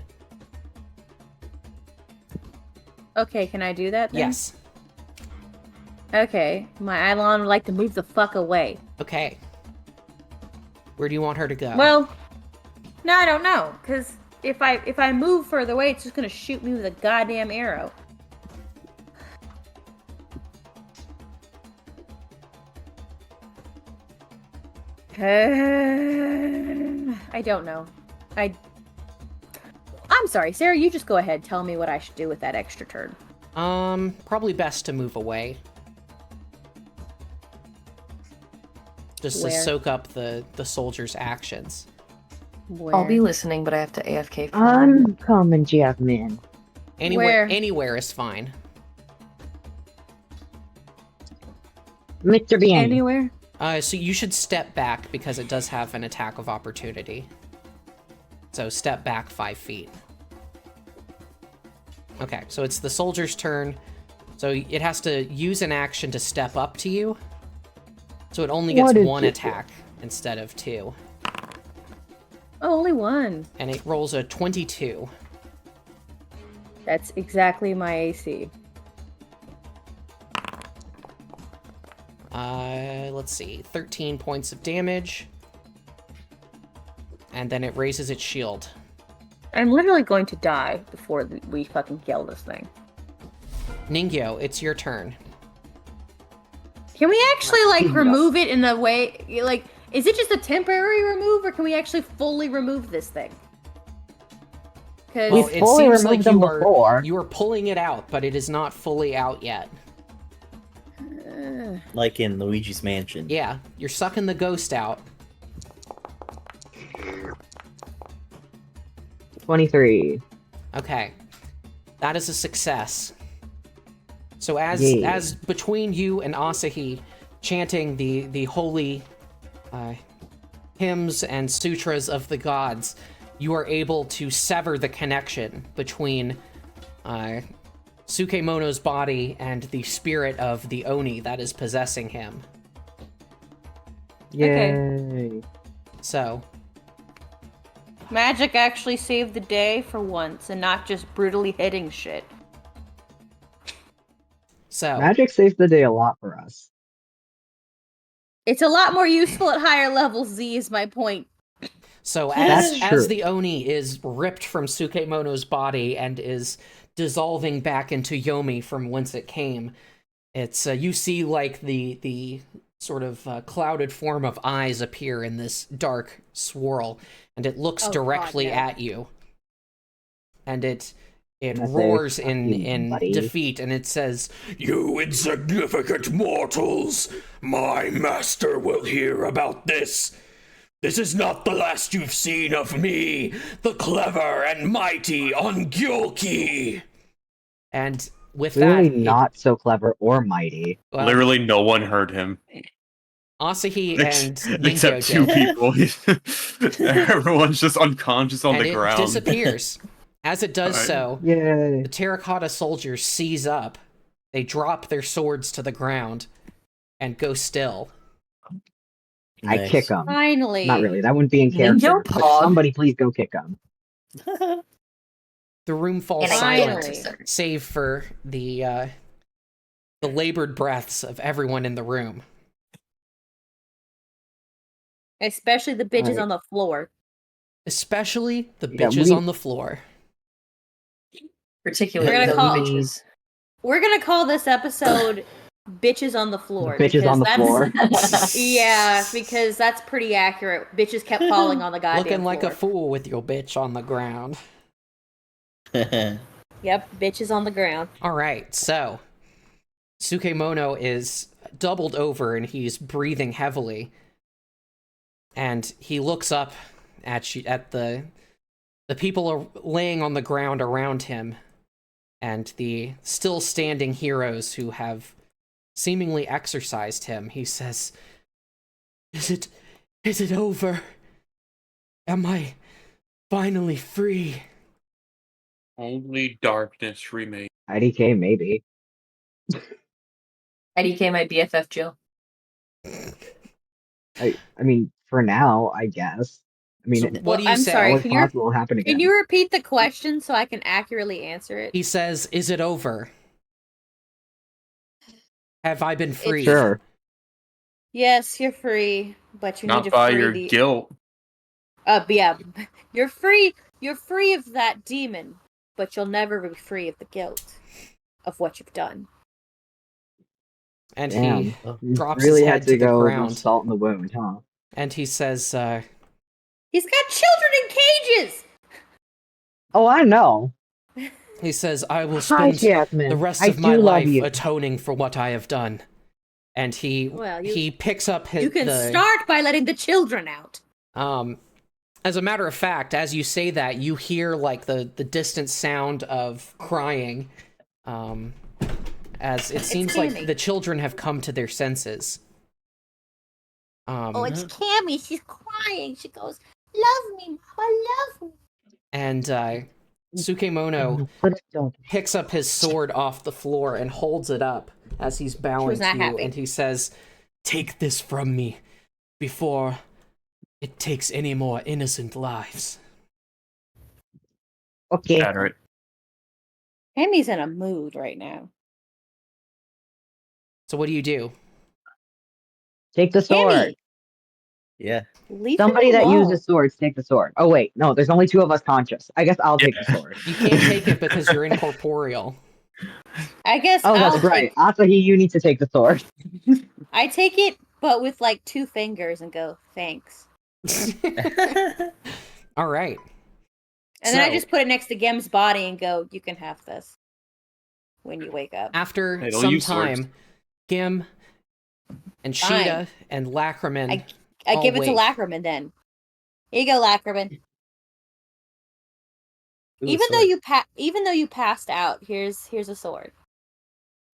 Okay, can I do that then? Yes. Okay, my Eidolon would like to move the fuck away. Okay. Where do you want her to go? Well, no, I don't know, because if I move further away, it's just gonna shoot me with a goddamn arrow. I don't know. I'm sorry, Sarah, you just go ahead. Tell me what I should do with that extra turn. Probably best to move away. Just to Where? soak up the soldier's actions. Where? I'll be listening, but I have to AFK. For I'm coming, Jasmine. Anywhere, Where? anywhere is fine. Mr. Bien. Anywhere? So you should step back because it does have an attack of opportunity. So step back 5 feet. Okay, so it's the soldier's turn. So it has to use an action to step up to you. So it only gets What is 1 it? attack instead of 2. Oh, only one. And it rolls a 22. That's exactly my AC. Let's see, 13 points of damage. And then it raises its shield. I'm literally going to die before we fucking kill this thing. Ningyo, it's your turn. Can we actually, like, Yeah. remove it in the way... Like, is it just a temporary remove, or can we actually fully remove this thing? Because... Well, It fully seems removed like them before. you are pulling it out, but it is not fully out yet. Like in Luigi's Mansion. Yeah, you're sucking the ghost out. 23. Okay. That is a success. So Yay. as between you and Asahi chanting the holy hymns and sutras of the gods, you are able to sever the connection between Sukemono's body and the spirit of the Oni that is possessing him. Yay. So, Magic actually saved the day for once, and not just brutally hitting shit. so Magic saves the day a lot for us. It's a lot more useful at higher levels, Z is my point. So That's as true. the Oni is ripped from Sukemono's body and is dissolving back into Yomi from whence it came, it's you see like the sort of clouded form of eyes appear in this dark swirl, and it looks Oh, directly God, no. at you, and it Gonna say, roars "Fuck in you, buddy." defeat, and it says, You insignificant mortals! My master will hear about this! This is not the last you've seen of me, the clever and mighty Ongyoki! and with Clearly that, not so clever or mighty. Literally, no one heard him Asahi and except Ningyo 2 did. people. Everyone's just unconscious on And the it ground. disappears. As it does Alright. so, Yay. the terracotta soldiers seize up. They drop their swords to the ground and go still. I Nice. kick him. Finally. Not really. That wouldn't be in Ninja character. But Pog. somebody please go kick him. The room falls And I silent, Finally. can't. save for the labored breaths of everyone in the room. Especially the bitches Alright. on the floor. Especially the Yeah, bitches we- on the floor. Particularly We're gonna the call- bitches. We're gonna call this episode Bitches on the Floor. Bitches because on the that's- floor. Yeah, because that's pretty accurate. Bitches kept falling on the goddamn Looking like floor. a fool with your bitch on the ground. Yep, bitches on the ground. Alright, so Sukemono is doubled over and he's breathing heavily. And he looks up at the people are laying on the ground around him. and the still standing heroes who have seemingly exorcised him. He says, Is it over? Am I finally free? Only darkness remains. IDK, maybe. IDK my BFF Jill. I mean, for now, I guess. I mean, So it's what do you I'm say? sorry. always Can you possible to happen again. can you repeat the question so I can accurately answer it? He says, Is it over? Have I been freed? Sure. Yes, you're free, but you need Not to by free your the. guilt. Yeah, you're free. You're free of that demon, but you'll never be free of the guilt of what you've done. And Damn. he You drops really his had head to to the go with ground, salt in the wound, huh? and he says, He's got children in cages. Oh, I know. he says, I will Hi, spend the Jasmine. rest I of my do love life you. atoning for what I have done. And Well, he picks up his You can start by letting the children out. As a matter of fact, as you say that, you hear like the distant sound of crying, as it seems like Cammy. the children have come to their senses. Oh, it's Cammy. She's crying. She goes, "Love me, Mama, love me." And Sukemono picks up his sword off the floor and holds it up as he's bowing not to you, happy. and he says, "Take this from me before it takes any more innocent lives." Okay. Shatter it. Cammy's in a mood right now. So what do you do? Take the sword. Cammy, Yeah. leave Somebody him that alone. uses swords, take the sword. Oh, wait. No, there's only 2 of us conscious. I guess I'll take the sword. You can't take it because you're incorporeal. I guess Oh, I'll that's right. take. Asahi, you need to take the sword. I take it, but with like 2 fingers, and go thanks. All right. And then I So- just put it next to Gem's body and go, "You can have this when you wake up." After Hey, don't some use swords. time, Gim and Fine. Sheeta and Lacryman I all give it to wake. Lacryman then. Here you go, Lacryman. Ooh, Even though sword. you passed out, here's a sword.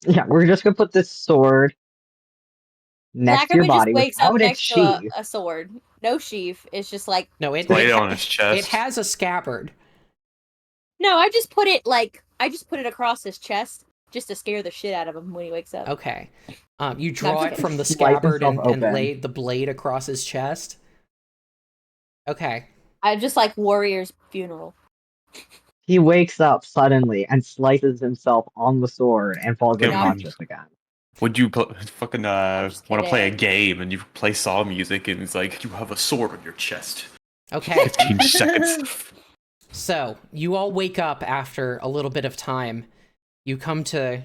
Yeah, we're just gonna put this sword next to your Lacryman just body wakes up without its next to a, sheath. a sword. No sheath. It's just like No, it, Lay it, it ha- on his chest. it has a scabbard. no. I just put it across his chest just to scare the shit out of him when he wakes up. Okay. You I'm draw just it from the kidding. Slice scabbard himself and open. lay the blade across his chest. Okay. I just like Warrior's funeral. He wakes up suddenly and slices himself on the sword and falls Give him- unconscious again. Would you fucking just want to play a kidding. game and you play saw music and it's like you have a sword on your chest? Okay. 15 seconds. So, you all wake up after a little bit of time. You come to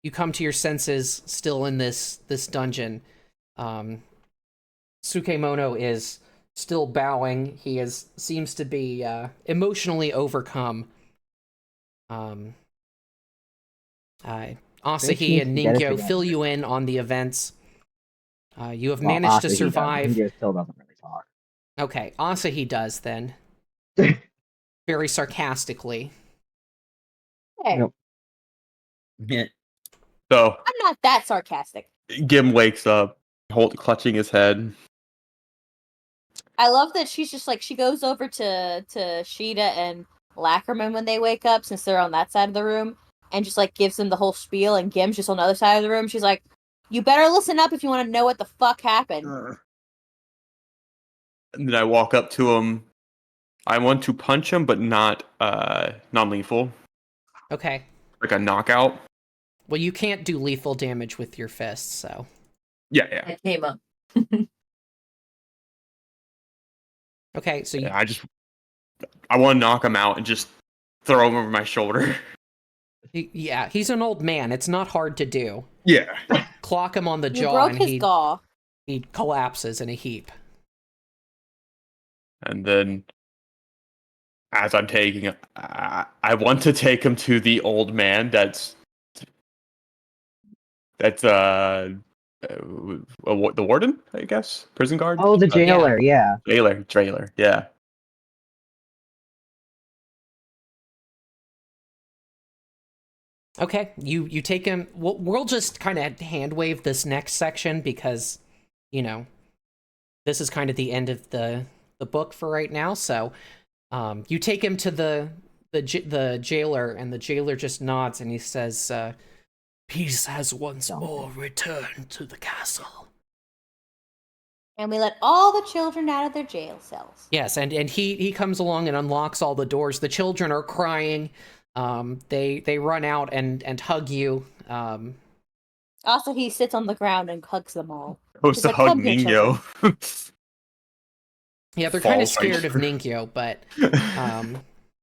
your senses still in this dungeon. Sukemono is still bowing. He seems to be emotionally overcome. Asahi and needs to get it Ningyo together. fill you in on the events. You have Well, managed to Asahi survive. does. Ningyo still doesn't really talk. Okay, Asahi does then. Very sarcastically. Hey, Nope. Yeah. So I'm not that sarcastic. Gim wakes up, clutching his head. I love that she's just like she goes over to Sheeta and Lacryman when they wake up since they're on that side of the room and just like gives them the whole spiel and Gim's just on the other side of the room. She's like, "You better listen up if you want to know what the fuck happened." And then I walk up to him. I want to punch him, but not non-lethal, Okay. like a knockout. Well, you can't do lethal damage with your fists, so. Yeah. I came up. Okay, so you, Yeah, I want to knock him out and just throw him over my shoulder. yeah, he's an old man. It's not hard to do. Yeah. Clock him on the You jaw broke and his jaw. he collapses in a heap. And then, as I'm taking him, I want to take him to the old man that's the warden, I guess, prison guard. Oh, the jailer, yeah. Trailer, yeah. Okay, you take him. We'll just kind of hand wave this next section because, you know, this is kind of the end of the book for right now. So, you take him to the jailer, and the jailer just nods and he says, "Peace has once more returned to the castle." And we let all the children out of their jail cells. Yes, and he comes along and unlocks all the doors. The children are crying. They run out and hug you. Also, he sits on the ground and hugs them all. Supposed He's to like, hug "Come here, children." Nino. Yeah, they're kind of Falls scared of over. Ningyo, but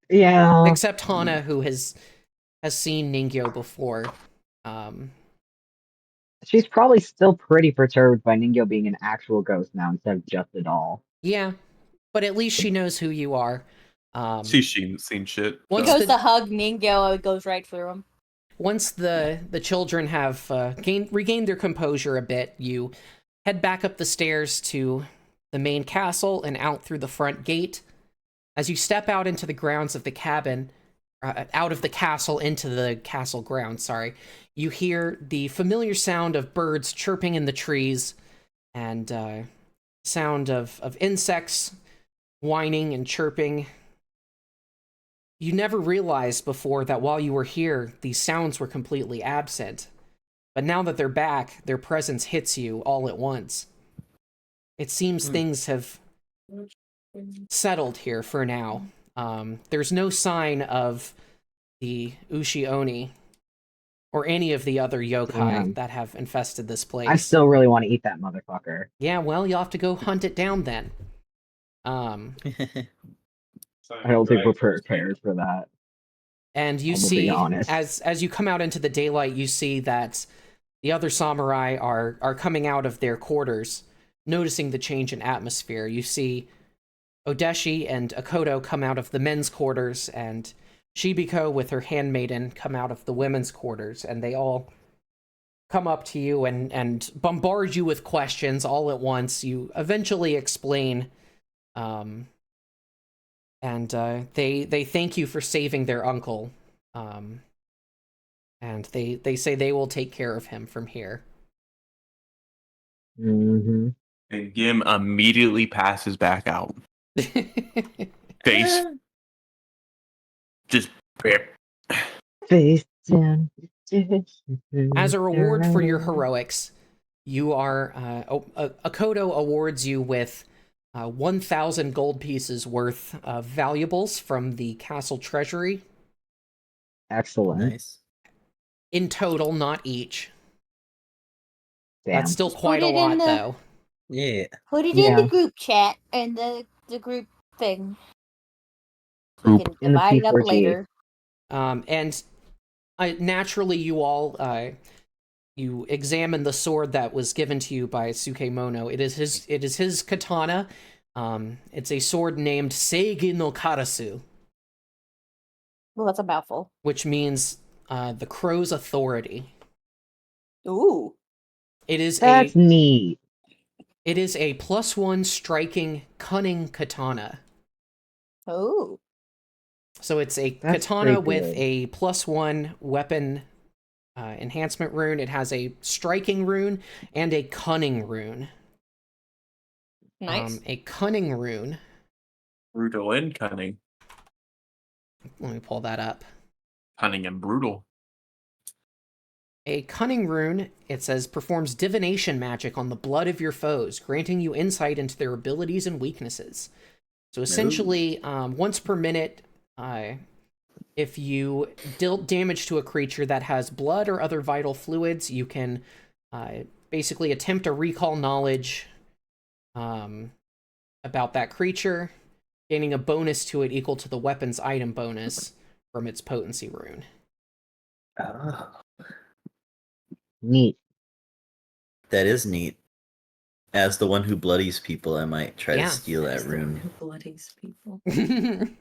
Yeah. except Hana, who has seen Ningyo before. She's probably still pretty perturbed by Ningyo being an actual ghost now instead of just a doll. Yeah, but at least she knows who you are. She's seen shit. He Once goes the to hug Ningyo, it goes right through him. once the children have regained their composure a bit, you head back up the stairs to the main castle and out through the front gate. As you step out into the grounds of the cabin, out of the castle into the castle grounds, sorry, you hear the familiar sound of birds chirping in the trees and sound of insects whining and chirping. You never realized before that while you were here, these sounds were completely absent. But now that they're back, their presence hits you all at once. It seems things have settled here for now. There's no sign of the Ushi-Oni or any of the other yokai that have infested this place. I still really want to eat that motherfucker. Yeah, well, you'll have to go hunt it down then. I don't think we're prepared for that. And you see, as you come out into the daylight, you see that the other samurai are coming out of their quarters, noticing the change in atmosphere. You see Odeshi and Akoto come out of the men's quarters, and Shibiko with her handmaiden come out of the women's quarters, and they all come up to you and bombard you with questions all at once. You eventually explain, and they thank you for saving their uncle, and they say they will take care of him from here. Mm-hmm. And Gim immediately passes back out. Face. Just. Face down. As a reward for your heroics, you are Akoto awards you with 1,000 gold pieces worth of valuables from the castle treasury. Excellent. Nice. In total, not each. Damn. That's still quite a put it lot, in the- though. Yeah. Put it Yeah. in the group chat and the group thing. We Group. can In the divide it up P4G. later. And naturally, you all you examine the sword that was given to you by Sukemono. It is his katana. It's a sword named Seigi no Karasu, Well, that's a mouthful. which means the crow's authority. Ooh. That's neat. It is a +1 striking cunning katana. Oh. So it's a That's katana pretty with good. a +1 weapon enhancement rune. It has a striking rune and a cunning rune. Nice. A cunning rune. Brutal and cunning. Let me pull that up. Cunning and brutal. A cunning rune, it says, performs divination magic on the blood of your foes, granting you insight into their abilities and weaknesses. So essentially, once per minute, if you deal damage to a creature that has blood or other vital fluids, you can basically attempt to recall knowledge about that creature, gaining a bonus to it equal to the weapon's item bonus from its potency rune. Oh, Neat. that is neat. As the one who bloodies people, I might try Yeah. to steal that rune. Bloodies people. You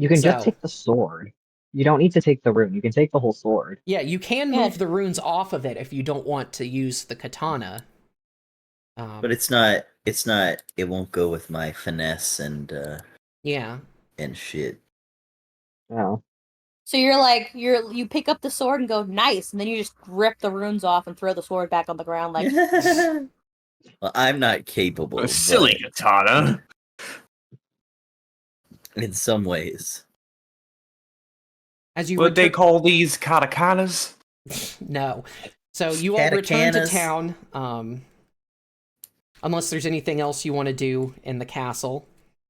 can just So- take the sword. You don't need to take the rune. You can take the whole sword. Yeah, you can Yeah. move the runes off of it if you don't want to use the katana. But it's not. It won't go with my finesse and yeah. shit. Oh. So you pick up the sword and go nice, and then you just rip the runes off and throw the sword back on the ground like Well, I'm not capable, A silly katana. but in some ways. As you What they return, call these katakanas? no. So you all return to Catakanas. town. Unless there's anything else you want to do in the castle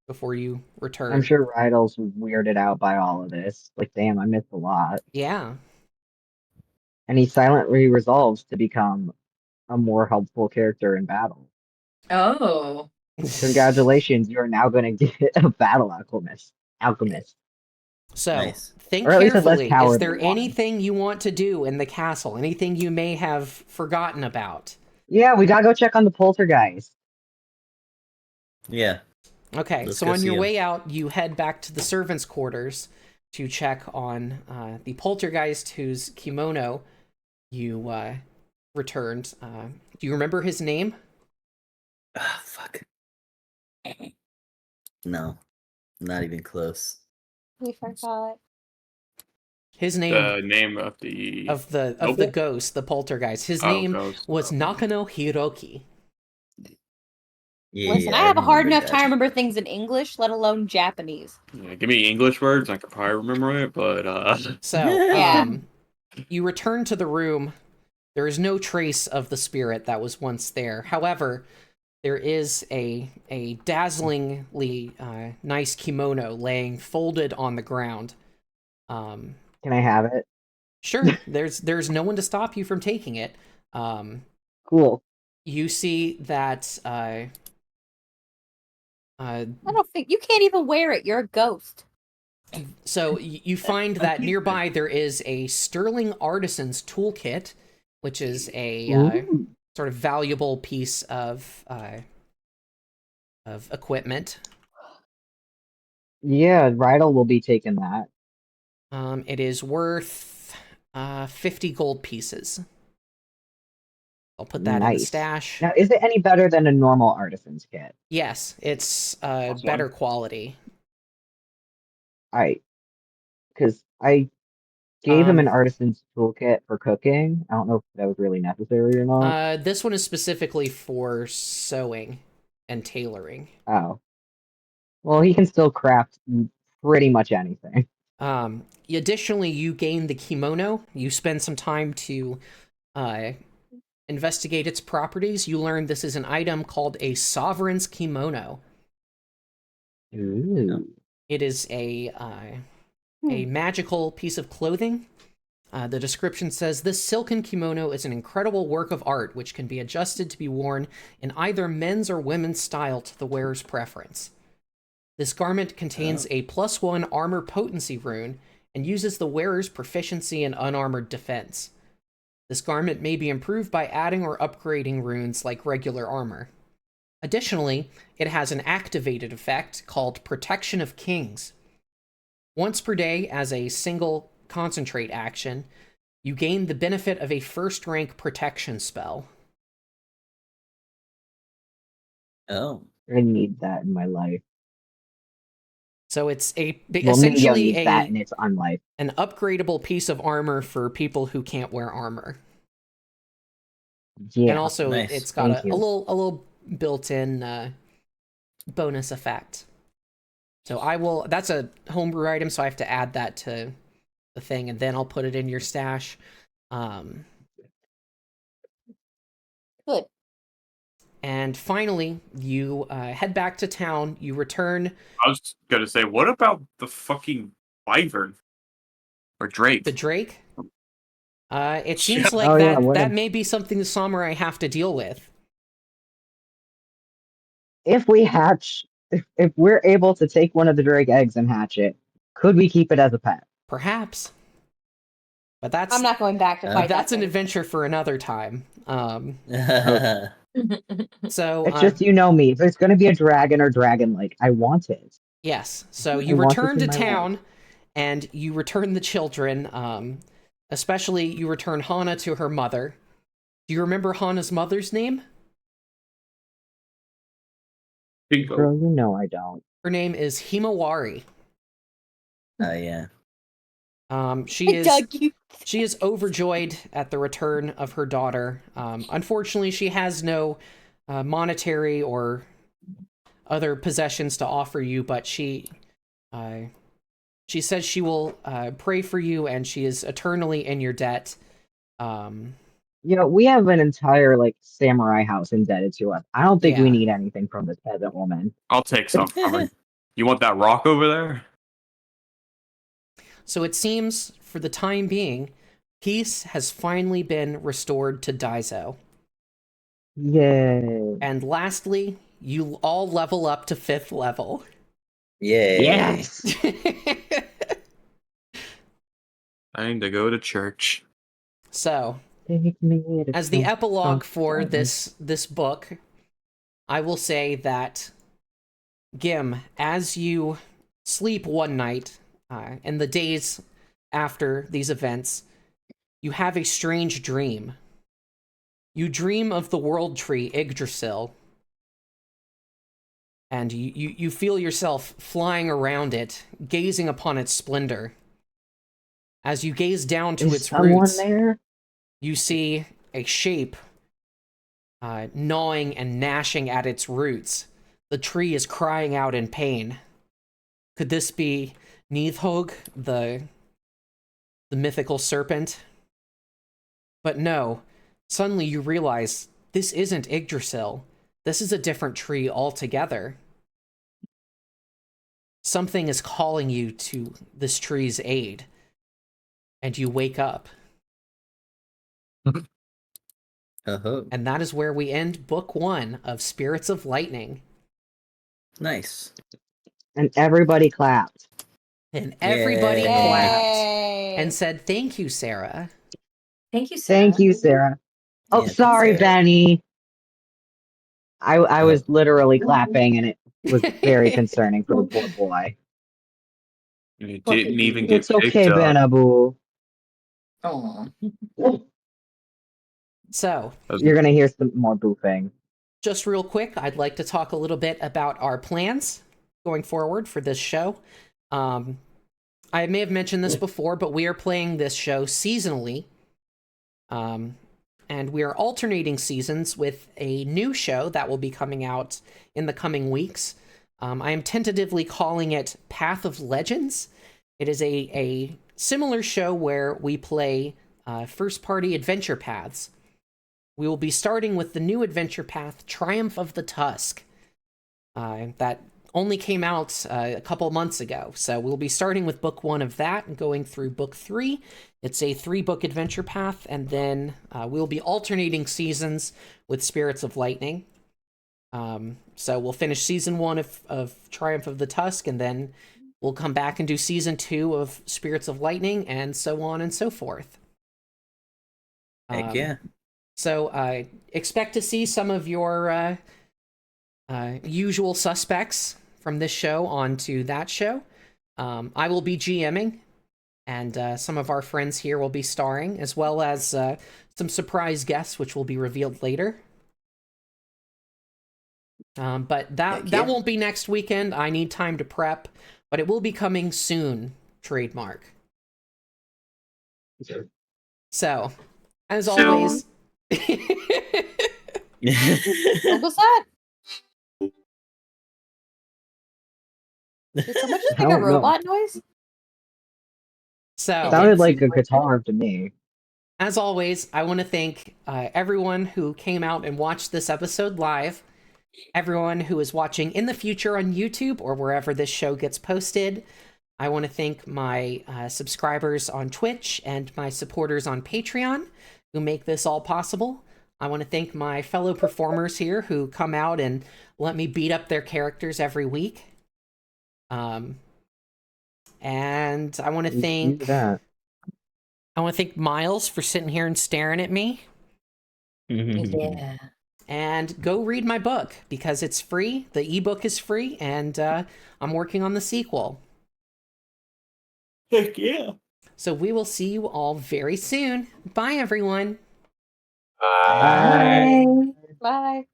before you return. I'm sure Rydell's weirded out by all of this. Like, damn, I missed a lot. Yeah. And he silently resolves to become a more helpful character in battle. Oh. Congratulations, you are now going to get a battle alchemist. So Nice. think Or at least a less carefully. Is cowardly there one. anything you want to do in the castle? Anything you may have forgotten about? Yeah, we gotta go check on the poltergeist. Yeah. Okay, Let's so go on see your him. way out, you head back to the servants' quarters to check on the poltergeist whose kimono you returned. Do you remember his name? Ah, fuck. No, not even close. we forgot. His name The name of the of the noble? ghost, the poltergeist. His Oh, name ghost. was Nakano Hiroki. Yeah, Listen, I I have a hard remember enough that. time remember things in English, let alone Japanese. Yeah, give me English words, I could probably remember it, but So, Yeah. you return to the room. There is no trace of the spirit that was once there. However, there is a dazzlingly nice kimono laying folded on the ground. Can I have it? Sure, there's no one to stop you from taking it. Cool. You see that I don't think you can't even wear it. You're a ghost. so you find that nearby there is a sterling artisan's toolkit, which is a Ooh. sort of valuable piece of equipment. Yeah, Rydell will be taking that. It is worth 50 gold pieces. I'll put that in the Nice. stash. Now, is it any better than a normal artisan's kit? Yes, it's Plus better one. quality. Because I gave him an Um, artisan's toolkit for cooking. I don't know if that was really necessary or not. This one is specifically for sewing and tailoring. Oh. Well, he can still craft pretty much anything. Additionally, you gain the kimono. You spend some time to investigate its properties. You learn this is an item called a sovereign's kimono. Ooh. It is a magical piece of clothing. The description says, this silken kimono is an incredible work of art which can be adjusted to be worn in either men's or women's style to the wearer's preference. This garment contains a +1 armor potency rune and uses the wearer's proficiency in unarmored defense. This garment may be improved by adding or upgrading runes like regular armor. Additionally, it has an activated effect called Protection of Kings. Once per day, as a single concentrate action, you gain the benefit of a first-rank protection spell. Oh. I need that in my life. So it's Well, Minio essentially needs that in its unlife. an upgradable piece of armor for people who can't wear armor. Yeah. And also, nice. it's got Thank a you. little built-in bonus effect. So that's a homebrew item, so I have to add that to the thing, and then I'll put it in your stash. Good. And finally, you head back to town. You return I was gonna say, what about the fucking wyvern or drake? the Drake. It seems Yeah. like Oh, yeah, that what may be something the samurai have to deal with. if we hatch, if we're able to take one of the Drake eggs and hatch it, could we keep it as a pet? Perhaps. But that's I'm not going back to fight that's that an thing. adventure for another time. Okay. So It's just, you know me. If there's going to be a dragon or dragon-like, I want it. yes. So I you want return this to in my life. town, and you return the children. Especially, you return Hana to her mother. Do you remember Hana's mother's name? Bingo. Girl, you know I don't. Her name is Himawari. Oh, yeah. She is Doug, you. she is overjoyed at the return of her daughter. Unfortunately, she has no monetary or other possessions to offer you, but she says she will pray for you, and she is eternally in your debt. You know, we have an entire like samurai house indebted to us. I don't think we Yeah. need anything from this peasant woman. I'll take some from her. You want that rock over there? So it seems, for the time being, peace has finally been restored to Daizo. Yay. And lastly, you all level up to 5th level. Yay. Yes. I need to go to church. So, Take me to as the church. epilogue for this book, I will say that Gim, as you sleep one night, in the days after these events, you have a strange dream. You dream of the world tree Yggdrasil, and you feel yourself flying around it, gazing upon its splendor. As you gaze down to Is its someone roots, there? you see a shape gnawing and gnashing at its roots. The tree is crying out in pain. Could this be Nidhogg, the mythical serpent? But no, suddenly you realize this isn't Yggdrasil. This is a different tree altogether. Something is calling you to this tree's aid, and you wake up. Uh-huh. And that is where we end book 1 of Spirits of Lightning. Nice. And everybody clapped. And everybody Yay. clapped Yay. and said, "Thank you, Sarah." Thank you, Sarah. Thank you, Sarah. Oh, Yeah, thanks, sorry, Sarah. Benny. I was literally clapping, and it was very concerning for the poor boy. You didn't even get It's okay, picked up. Benabu. Aw. So, You're gonna hear some more boofing. just real quick, I'd like to talk a little bit about our plans going forward for this show. I may have mentioned this before, but we are playing this show seasonally. And we are alternating seasons with a new show that will be coming out in the coming weeks. I am tentatively calling it Path of Legends. It is a similar show where we play first-party adventure paths. We will be starting with the new adventure path, Triumph of the Tusk, that only came out a couple months ago. So we'll be starting with book 1 of that and going through book 3. It's a 3-book adventure path, and then we'll be alternating seasons with Spirits of Lightning. So we'll finish season 1 of Triumph of the Tusk, and then we'll come back and do season 2 of Spirits of Lightning, and so on and so forth. Heck yeah. So expect to see some of your usual suspects from this show onto that show. I will be GMing, and some of our friends here will be starring, as well as some surprise guests, which will be revealed later. But that won't be next weekend. I need time to prep, but it will be coming soon, trademark. So, as always... What was that? Did someone just I make a don't know. robot noise? So, Sounded like a guitar to me. as always, I want to thank everyone who came out and watched this episode live, everyone who is watching in the future on YouTube or wherever this show gets posted. I want to thank my subscribers on Twitch and my supporters on Patreon who make this all possible. I want to thank my fellow performers here who come out and let me beat up their characters every week. And I want to thank... that. I want to thank Miles for sitting here and staring at me. Yeah. And go read my book because it's free. The ebook is free, and I'm working on the sequel. Heck yeah. So we will see you all very soon. Bye, everyone. Bye. Bye.